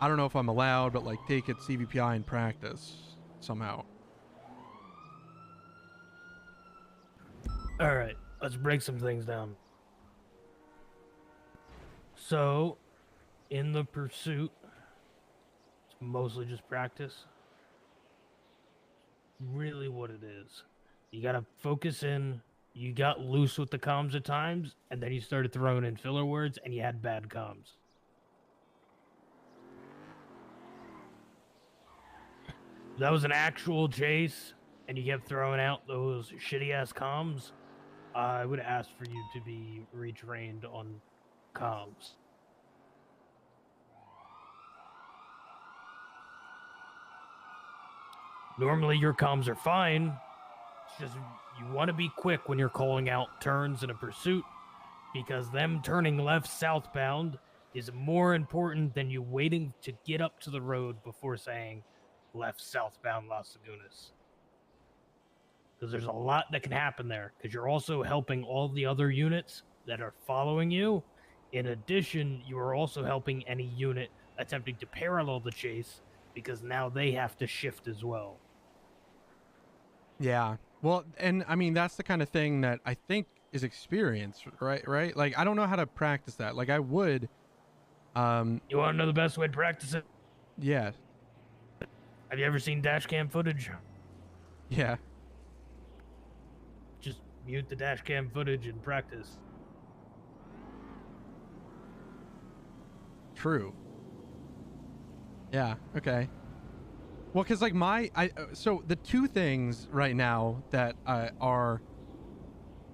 I don't know if I'm allowed, but like take it CVPI and practice somehow? All right, let's break some things down. So, in the pursuit, it's mostly just practice. Really what it is. You gotta focus in, you got loose with the comms at times, and then you started throwing in filler words, and you had bad comms. If that was an actual chase, and you kept throwing out those shitty-ass comms, I would ask for you to be retrained on comms. Normally your comms are fine. It's just you want to be quick when you're calling out turns in a pursuit, because them turning left southbound is more important than you waiting to get up to the road before saying left southbound Las Lagunas. Because there's a lot that can happen there, because you're also helping all the other units that are following you. In addition, you are also helping any unit attempting to parallel the chase, because now they have to shift as well. Yeah. Well, and I mean, that's the kind of thing that I think is experience, right? Like, I don't know how to practice that. Like, I would. You want to know the best way to practice it? Yeah. Have you ever seen dash cam footage? Yeah. Just mute the dash cam footage and practice. True. Yeah. Okay. Well, because like so the two things right now that are,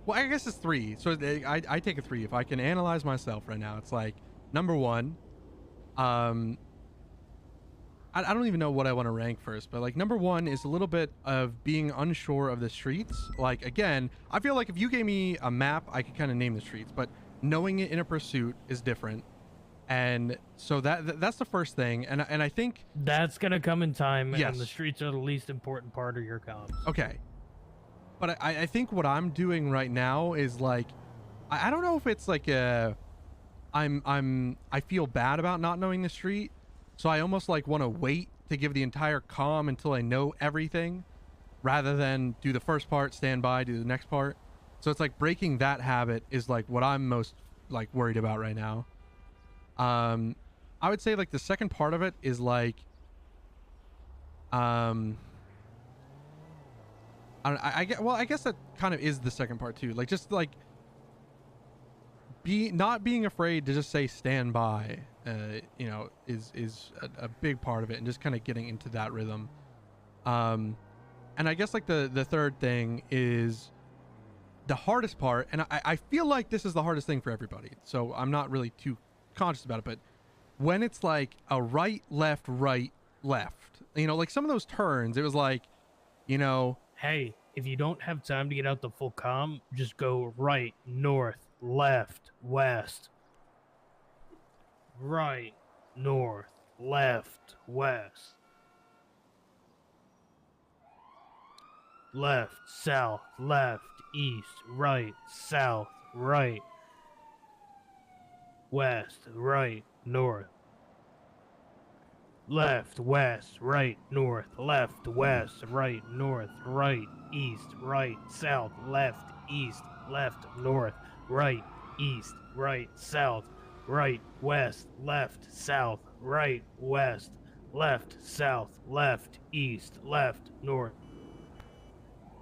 well, I guess it's three. So I take a three. If I can analyze myself right now, it's like, number one, I don't even know what I want to rank first, but like number one is a little bit of being unsure of the streets. Like, again, I feel like if you gave me a map, I could kind of name the streets, but knowing it in a pursuit is different. And so that's the first thing, and I think that's gonna come in time. Yes. And the streets are the least important part of your comms. Okay, but I think what I'm doing right now is like, I don't know if it's like I feel bad about not knowing the street, so I almost like want to wait to give the entire comm until I know everything, rather than do the first part, stand by, do the next part. So it's like breaking that habit is like what I'm most like worried about right now. I would say like the second part of it is like, I guess that kind of is the second part too. Like, just like not being afraid to just say stand by, you know, is a big part of it, and just kind of getting into that rhythm. And I guess like the third thing is the hardest part, and I feel like this is the hardest thing for everybody, so I'm not really too conscious about it, but when it's like a right left, you know, like some of those turns, it was like, you know, hey, if you don't have time to get out the full comm, just go right, north, left, west. Right, north, left, west. Left, south, left, east, right, south, right. West, right, north. Left, west, right, north, left, west, right, north, right, east, right, south, left, east, left, north, right, east, right, south, right, west, left, south, right, west, left, south, left, east, left, north.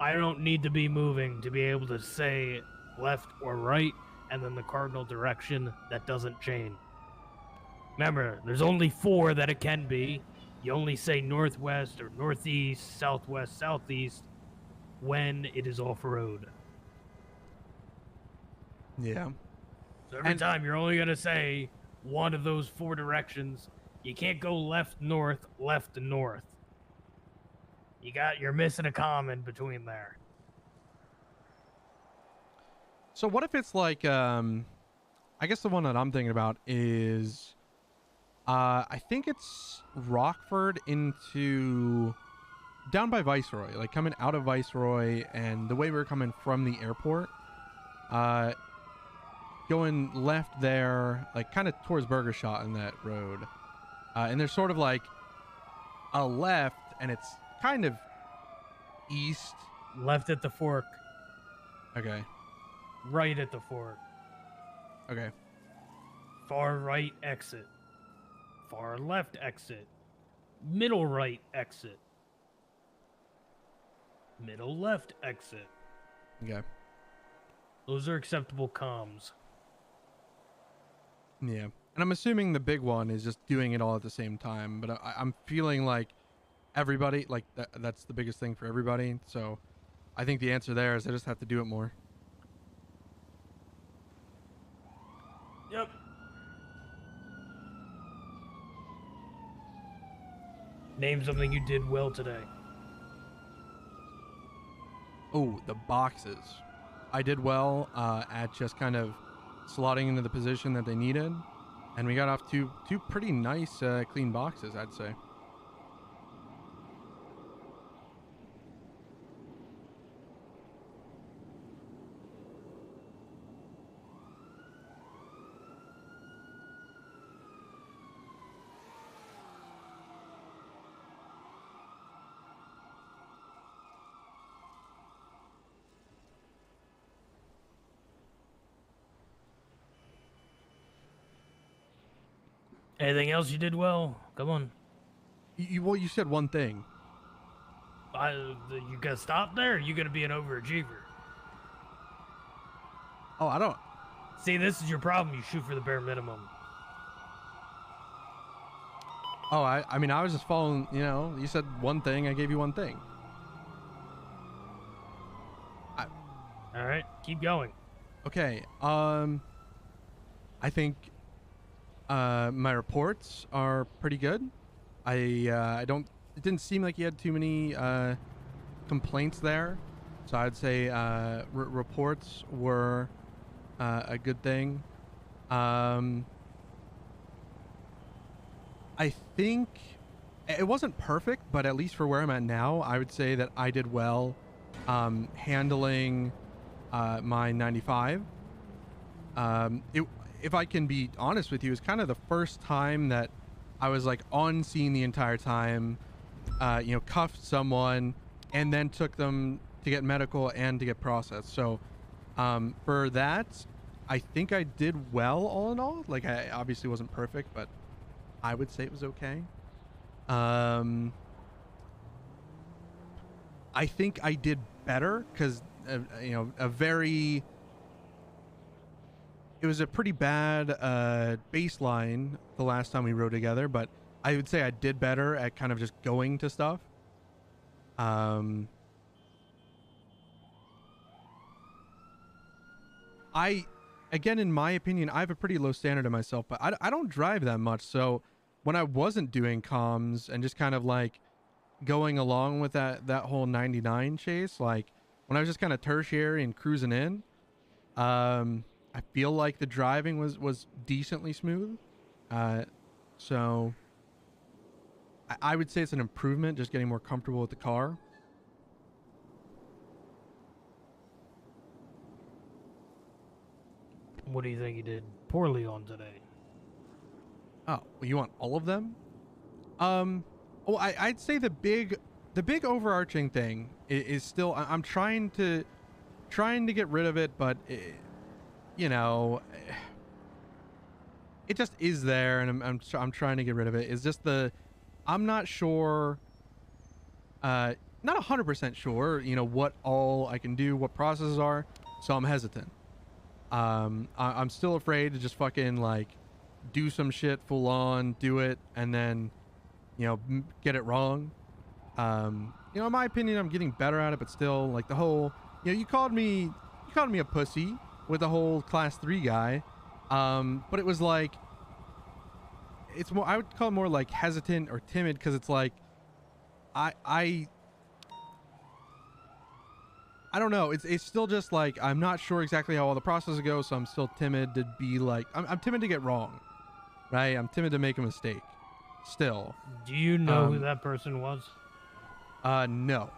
I don't need to be moving to be able to say left or right, and then the cardinal direction that doesn't change. Remember, there's only 4 that it can be. You only say northwest or northeast, southwest, southeast when it is off-road. Yeah. So every time you're only going to say one of those 4 directions. You can't go left, north, left, and north. You're missing a comm in between there. So what if it's like, I guess the one that I'm thinking about is, I think it's Rockford into down by Viceroy, like coming out of Viceroy, and the way we're coming from the airport, going left there, like kind of towards Burger Shot in that road, and there's sort of like a left, and it's kind of east. Left at the fork. Okay. Right at the fork. Okay. Far right exit. Far left exit. Middle right exit. Middle left exit. Okay. Those are acceptable comms. Yeah. And I'm assuming the big one is just doing it all at the same time, but I'm feeling like everybody, like that's the biggest thing for everybody. So I think the answer there is I just have to do it more. Yep. Name something you did well today. Oh, the boxes. I did well at just kind of slotting into the position that they needed. And we got off two pretty nice clean boxes, I'd say. Anything else you did well? Come on. Well, you said one thing. You gonna stop there? Or you gonna be an overachiever? Oh, I don't. See, this is your problem. You shoot for the bare minimum. Oh, I mean, I was just following, you know, you said one thing, I gave you one thing. All right, keep going. Okay, I think my reports are pretty good. I don't, it didn't seem like you had too many complaints there. So I'd say reports were a good thing. I think it wasn't perfect, but at least for where I'm at now, I would say that I did well handling my 95. If I can be honest with you, it's kind of the first time that I was like on scene the entire time, you know, cuffed someone and then took them to get medical and to get processed. So for that, I think I did well all in all. Like, I obviously wasn't perfect, but I would say it was okay. I think I did better because, you know, it was a pretty bad baseline the last time we rode together, but I would say I did better at kind of just going to stuff. Again, in my opinion, I have a pretty low standard of myself, but I don't drive that much. So when I wasn't doing comms and just kind of like going along with that whole 99 chase, like when I was just kind of tertiary and cruising in, I feel like the driving was decently smooth. So I would say it's an improvement, just getting more comfortable with the car. What do you think you did poorly on today? Oh, well, you want all of them? Well, I'd say the big overarching thing is still, I'm trying to get rid of it, but you know, it just is there, and I'm trying to get rid of it. It's just I'm not sure, not 100% sure, you know, what all I can do, what processes are, so I'm hesitant. I'm still afraid to just fucking like do some shit full on, do it, and then, you know, get it wrong. You know, in my opinion, I'm getting better at it, but still, like the whole, you know, you called me a pussy with the whole class 3 guy. But it was like, it's more, I would call it more like hesitant or timid, because it's like, I don't know. It's still just like, I'm not sure exactly how all the processes go, so I'm still timid to be like, I'm timid to get wrong, right? I'm timid to make a mistake still. Do you know who that person was? No.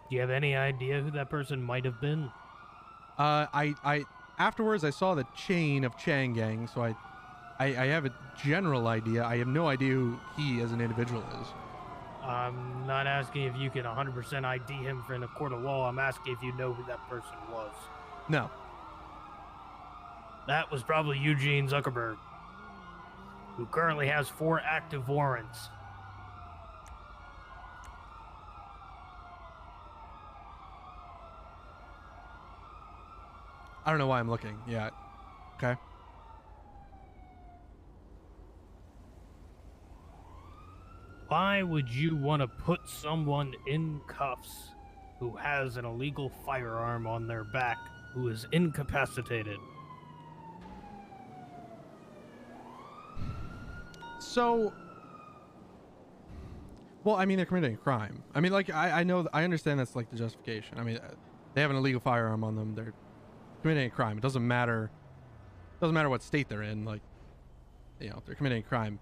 Do you have any idea who that person might have been? I afterwards I saw the chain of Chang Gang, so I have a general idea. I have no idea who he as an individual is. I'm not asking if you can 100% ID him in a court of law. I'm asking if you know who that person was. No. That was probably Eugene Zuckerberg, who currently has 4 active warrants. I don't know why I'm looking yet. Okay. Why would you want to put someone in cuffs who has an illegal firearm on their back, who is incapacitated? So, well, I mean, they're committing a crime. I mean, like, I know, I understand that's like the justification. I mean, they have an illegal firearm on them. They're committing a crime. It doesn't matter what state they're in. Like, you know, they're committing a crime.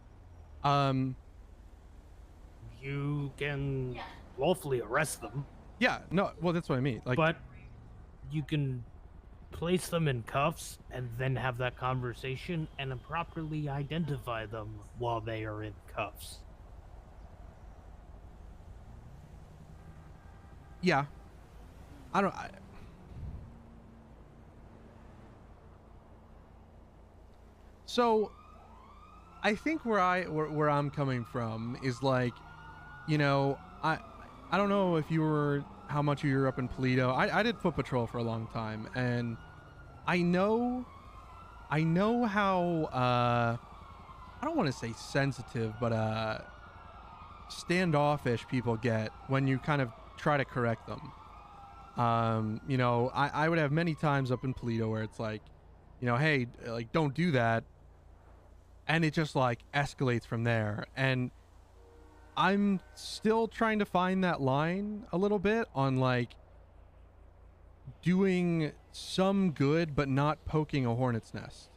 You can lawfully arrest them. Yeah, no, well, that's what I mean. Like, but you can place them in cuffs and then have that conversation and properly identify them while they are in cuffs. Yeah. So I think where I'm coming from is like, you know, I don't know if how much you were up in Toledo. I did foot patrol for a long time, and I know how I don't want to say sensitive, but standoffish people get when you kind of try to correct them. You know, I would have many times up in Toledo where it's like, you know, hey, like, don't do that. And it just like escalates from there. And I'm still trying to find that line a little bit on like doing some good, but not poking a hornet's nest.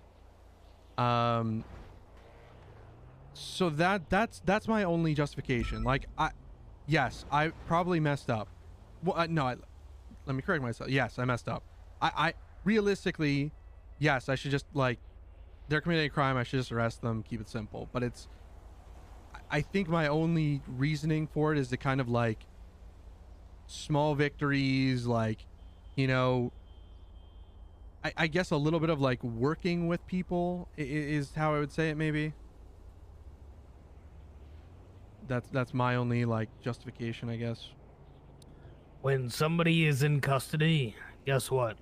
So that's my only justification. Like, yes, I probably messed up. Well, no, let me correct myself. Yes, I messed up. I realistically, yes, I should just like, they're committing a crime, I should just arrest them, keep it simple. But I think my only reasoning for it is to kind of like small victories, like, you know, I guess a little bit of like working with people is how I would say it, maybe. That's my only like justification, I guess. When somebody is in custody, guess what?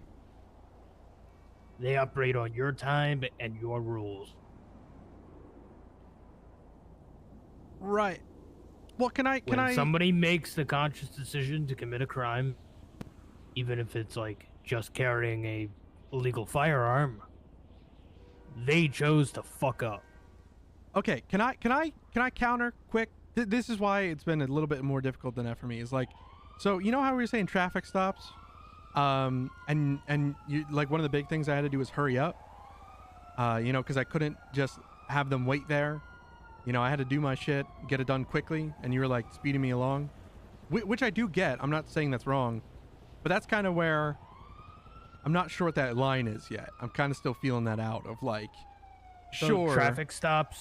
They operate on your time and your rules. Right. Well, when somebody makes the conscious decision to commit a crime, even if it's like just carrying a illegal firearm, they chose to fuck up. Okay, can I counter quick? This is why it's been a little bit more difficult than that for me. Is like, So you know how we were saying traffic stops, and you, like, one of the big things I had to do was hurry up. You know, because I couldn't just have them wait there. You know, I had to do my shit, get it done quickly, and you were like speeding me along, which I do get. I'm not saying that's wrong, but that's kind of where I'm not sure what that line is yet. I'm kind of still feeling that out of like, So sure. traffic stops,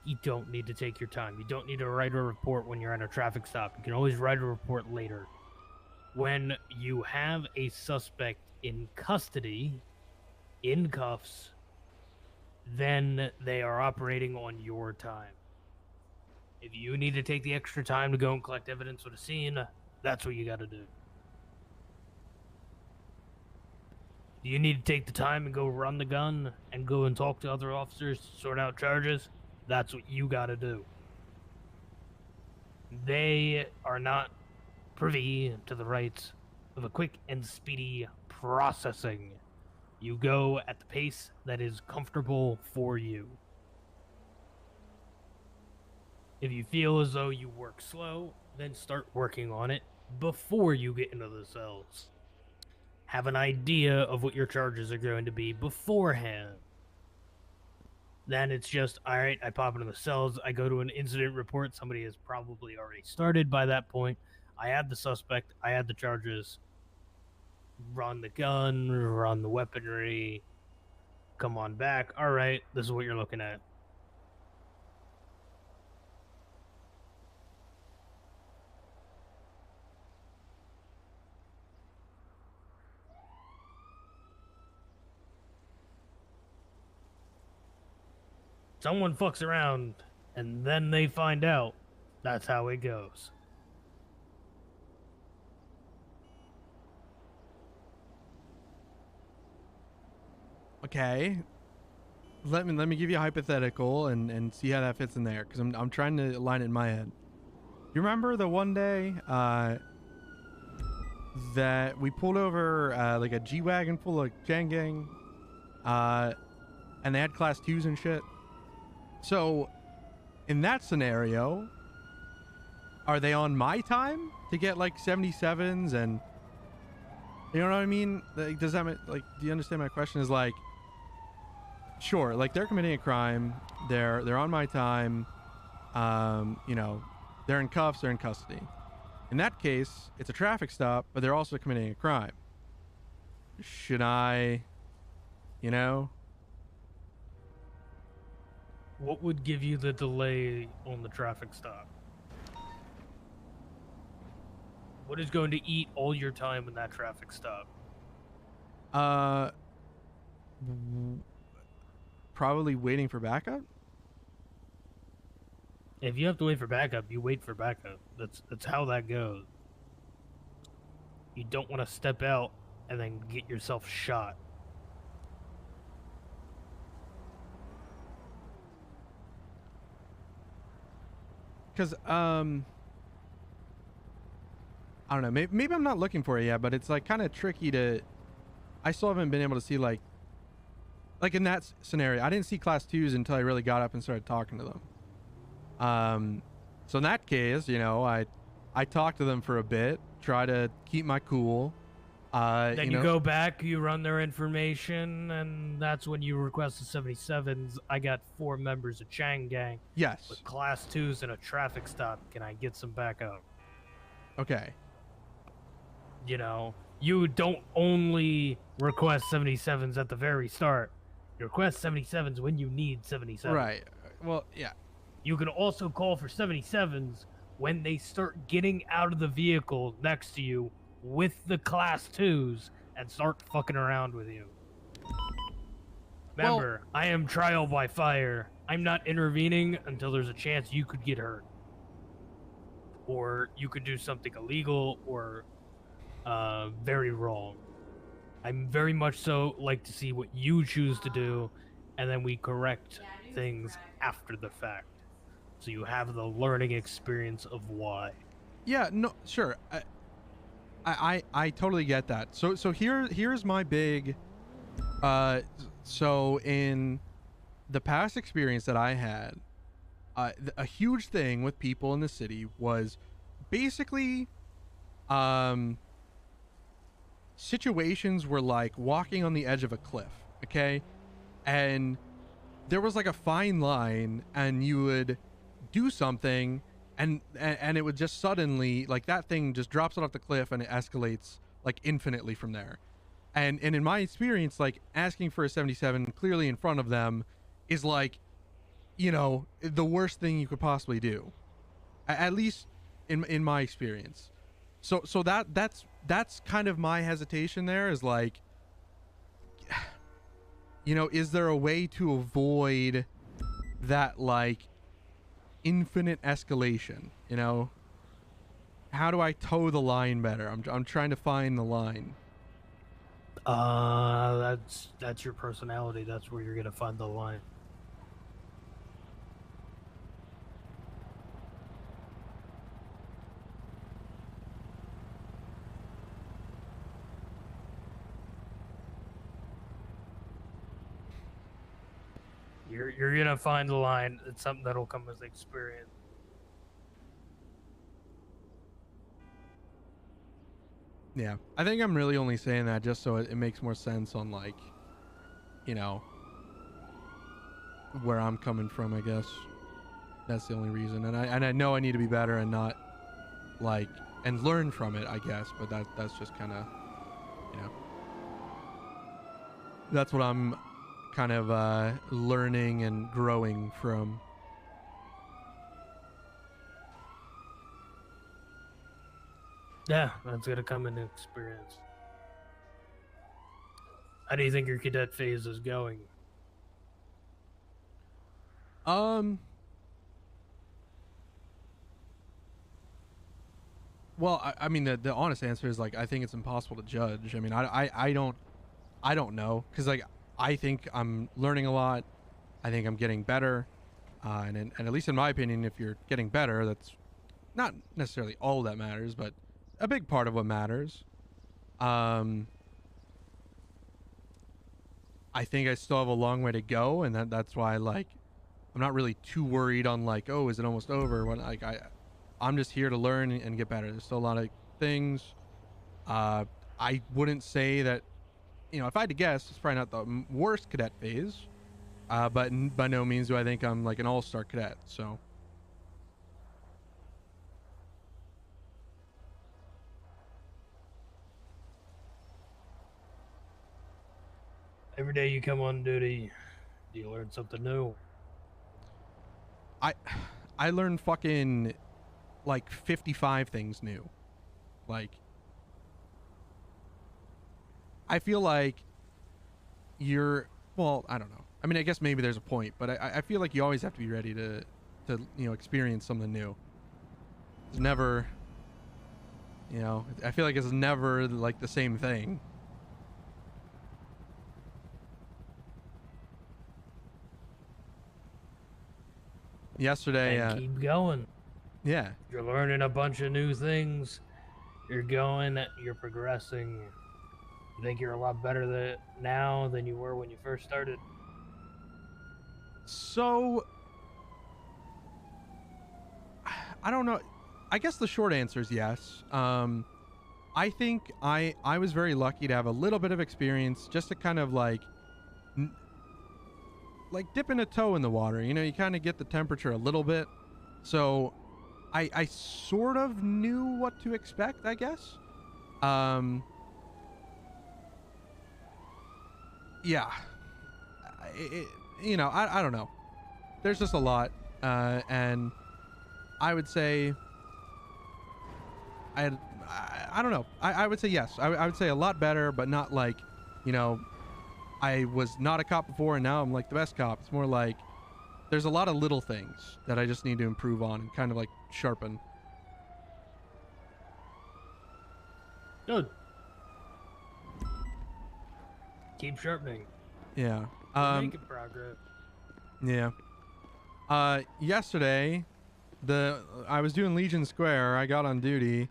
you don't need to take your time. You don't need to write a report when you're on a traffic stop. You can always write a report later. When you have a suspect in custody, in cuffs, then they are operating on your time. If you need to take the extra time to go and collect evidence for the scene, that's what you got to do. Do you need to take the time and go run the gun and go and talk to other officers to sort out charges? That's what you got to do. They are not privy to the rights of a quick and speedy processing. You go at the pace that is comfortable for you. If you feel as though you work slow, then start working on it before you get into the cells. Have an idea of what your charges are going to be beforehand. Then it's just, all right, I pop into the cells, I go to an incident report, somebody has probably already started by that point. I add the suspect, I add the charges, run the gun, run the weaponry, come on back. All right, this is what you're looking at. Someone fucks around, and then they find out. That's how it goes. Okay. Let me give you a hypothetical and see how that fits in there, because I'm trying to align it in my head. You remember the one day that we pulled over like a G-Wagon full of chain gang, and they had class 2s and shit? So in that scenario, are they on my time to get like 77s? And you know what I mean? Like, does that like, do you understand my question? Is like, sure, like, they're committing a crime, they're on my time, you know, they're in cuffs, they're in custody. In that case, it's a traffic stop, but they're also committing a crime. Should I, you know? What would give you the delay on the traffic stop? What is going to eat all your time in that traffic stop? Probably waiting for backup. If you have to wait for backup, you wait for backup. That's how that goes. You don't want to step out and then get yourself shot. Because I don't know, maybe I'm not looking for it yet, but it's like kind of tricky to, I still haven't been able to see like in that scenario, I didn't see class 2s until I really got up and started talking to them. So in that case, you know, I talked to them for a bit, try to keep my cool. Then you go back, you run their information, and that's when you request the 77s. I got 4 members of Chang Gang. Yes. With class 2s and a traffic stop. Can I get some backup? Okay. You know, you don't only request 77s at the very start. You request 77s when you need 77s. Right. Well, yeah. You can also call for 77s when they start getting out of the vehicle next to you with the class 2s and start fucking around with you. Remember, I am trial by fire. I'm not intervening until there's a chance you could get hurt. Or you could do something illegal or very wrong. I'm very much so like to see what you choose to do, and then we correct things after the fact. So you have the learning experience of why. Yeah, no, sure. I totally get that. So here's my big so in the past experience that I had, a huge thing with people in the city was basically situations were like walking on the edge of a cliff, okay? And there was like a fine line, and you would do something, and it would just suddenly, like, that thing just drops it off the cliff and it escalates like infinitely from there. And in my experience, like, asking for a 77 clearly in front of them is like, you know, the worst thing you could possibly do, at least in my experience. So that's kind of my hesitation there, is like, you know, is there a way to avoid that, like, infinite escalation? You know, how do I toe the line better? I'm trying to find the line. That's your personality. That's where you're gonna find the line. You're gonna find the line. It's something that'll come with experience. Yeah, I think I'm really only saying that just so it makes more sense on, like, you know, where I'm coming from, I guess. That's the only reason. And I know I need to be better and not, like, and learn from it, I guess, but that's just kind of, you know, that's what I'm kind of learning and growing from. Yeah, that's gonna come in experience. How do you think your cadet phase is going? Well, I mean, the honest answer is, like, I think it's impossible to judge. I mean, I don't know, because, like, I think I'm learning a lot. I think I'm getting better, and at least in my opinion, if you're getting better, that's not necessarily all that matters, but a big part of what matters. I think I still have a long way to go, and that's why, like, I'm not really too worried on, like, oh, is it almost over? When, like, I'm just here to learn and get better. There's still a lot of things. I wouldn't say that, you know, if I had to guess, it's probably not the worst cadet phase, but by no means do I think I'm like an all-star cadet. So. Every day you come on duty, do you learn something new? I learned fucking like 55 things new. Like, I feel like well, I don't know. I mean, I guess maybe there's a point, but I feel like you always have to be ready to you know, experience something new. It's never, you know, I feel like it's never like the same thing. Yesterday, and keep going. Yeah. You're learning a bunch of new things. You're going, you're progressing. You think you're a lot better now than you were when you first started? So, I don't know. I guess the short answer is yes. I think I was very lucky to have a little bit of experience just to kind of like dipping a toe in the water. You know, you kind of get the temperature a little bit. So I sort of knew what to expect, I guess. Yeah. You know, I don't know. There's just a lot. And I would say I don't know. I would say yes. I would say a lot better, but not like, you know, I was not a cop before and now I'm like the best cop. It's more like there's a lot of little things that I just need to improve on and kind of like sharpen. Good. Keep sharpening. Yeah. You're making progress. Yeah. Yesterday, I was doing Legion Square. I got on duty,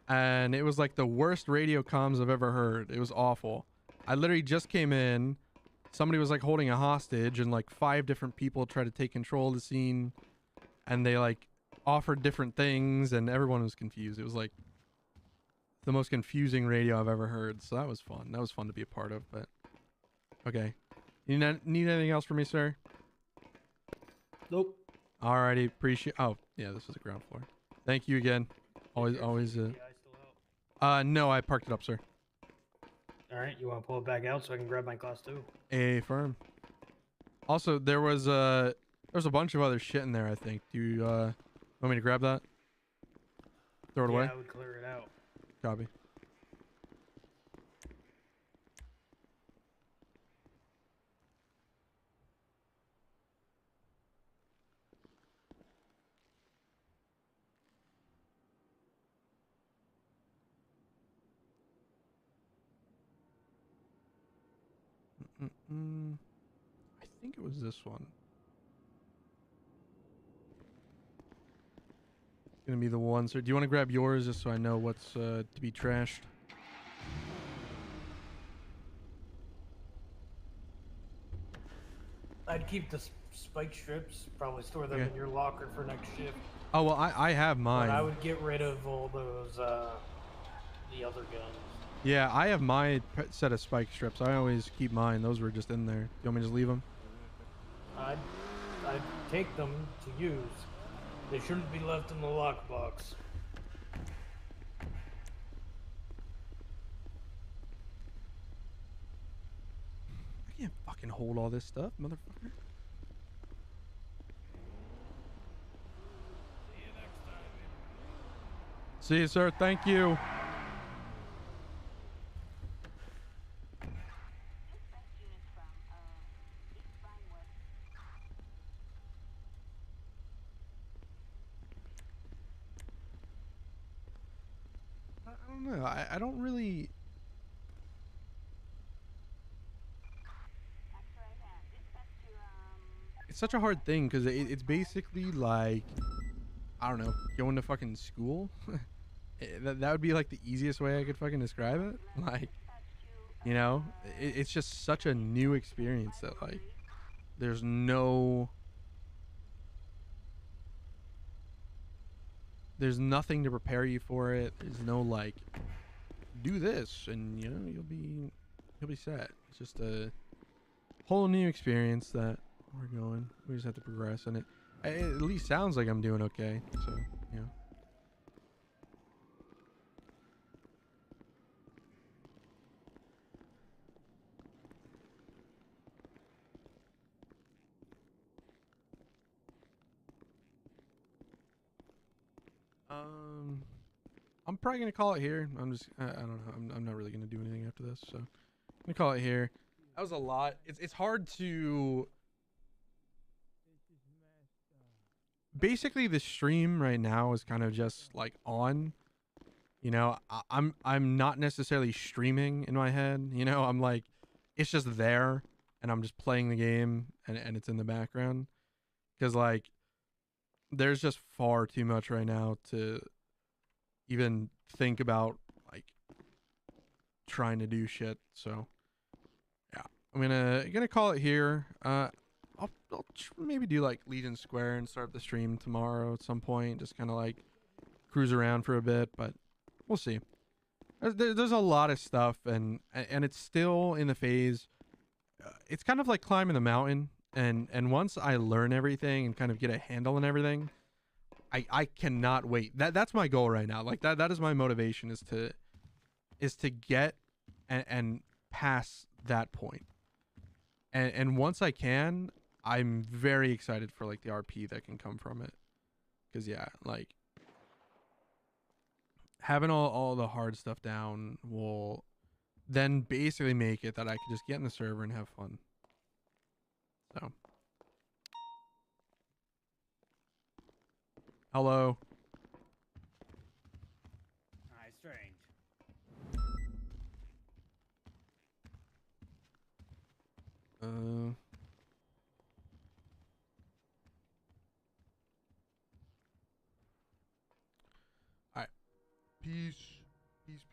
and it was like the worst radio comms I've ever heard. It was awful. I literally just came in. Somebody was like holding a hostage, and like 5 different people tried to take control of the scene, and they like offered different things, and everyone was confused. It was like the most confusing radio I've ever heard. So that was fun. That was fun to be a part of. But okay, you need anything else from me, sir? Nope. Alrighty, appreciate. Oh yeah, this is the ground floor. Thank you again. Always. No, I parked it up, sir. All right, you want to pull it back out so I can grab my class 2? A firm. Also, there was a bunch of other shit in there. I think. Do you want me to grab that? Throw it away. Yeah, I would clear it out. Copy. I think it was this one. Gonna be the one, sir. Do you want to grab yours just so I know what's to be trashed? I'd keep the spike strips. Probably store them in your locker for next shift. Oh well, I have mine. But I would get rid of all those the other guns. Yeah, I have my set of spike strips. I always keep mine. Those were just in there. You want me to just leave them? I'd take them to use. They shouldn't be left in the lockbox. I can't fucking hold all this stuff, motherfucker. See you, sir. Thank you. I don't know. I don't really. It's such a hard thing because it's basically like, I don't know, going to fucking school. That would be like the easiest way I could fucking describe it. Like, you know, it's just such a new experience that like, there's nothing to prepare you for it. There's no like, do this and you know you'll be set. It's just a whole new experience that we're going. We just have to progress, and it at least sounds like I'm doing okay. So you know. I'm probably gonna call it here. I don't know. I'm not really gonna do anything after this, so I'm gonna call it here. That was a lot. It's hard to. Basically, the stream right now is kind of just like on. You know, I'm not necessarily streaming in my head. You know, I'm like, it's just there, and I'm just playing the game, and it's in the background, because like, there's just far too much right now to even think about like trying to do shit. So yeah, I'm gonna call it here. I'll maybe do like Legion Square and start the stream tomorrow at some point, just kind of like cruise around for a bit, but we'll see. There's a lot of stuff, and it's still in the phase. It's kind of like climbing the mountain, and once I learn everything and kind of get a handle on everything, I cannot wait. That's my goal right now. Like that is my motivation, is to get and pass that point. And once I can, I'm very excited for like the RP that can come from it. Cause yeah, like having all the hard stuff down will then basically make it that I can just get in the server and have fun. So hello. Hi, strange. All right. Peace. Peace.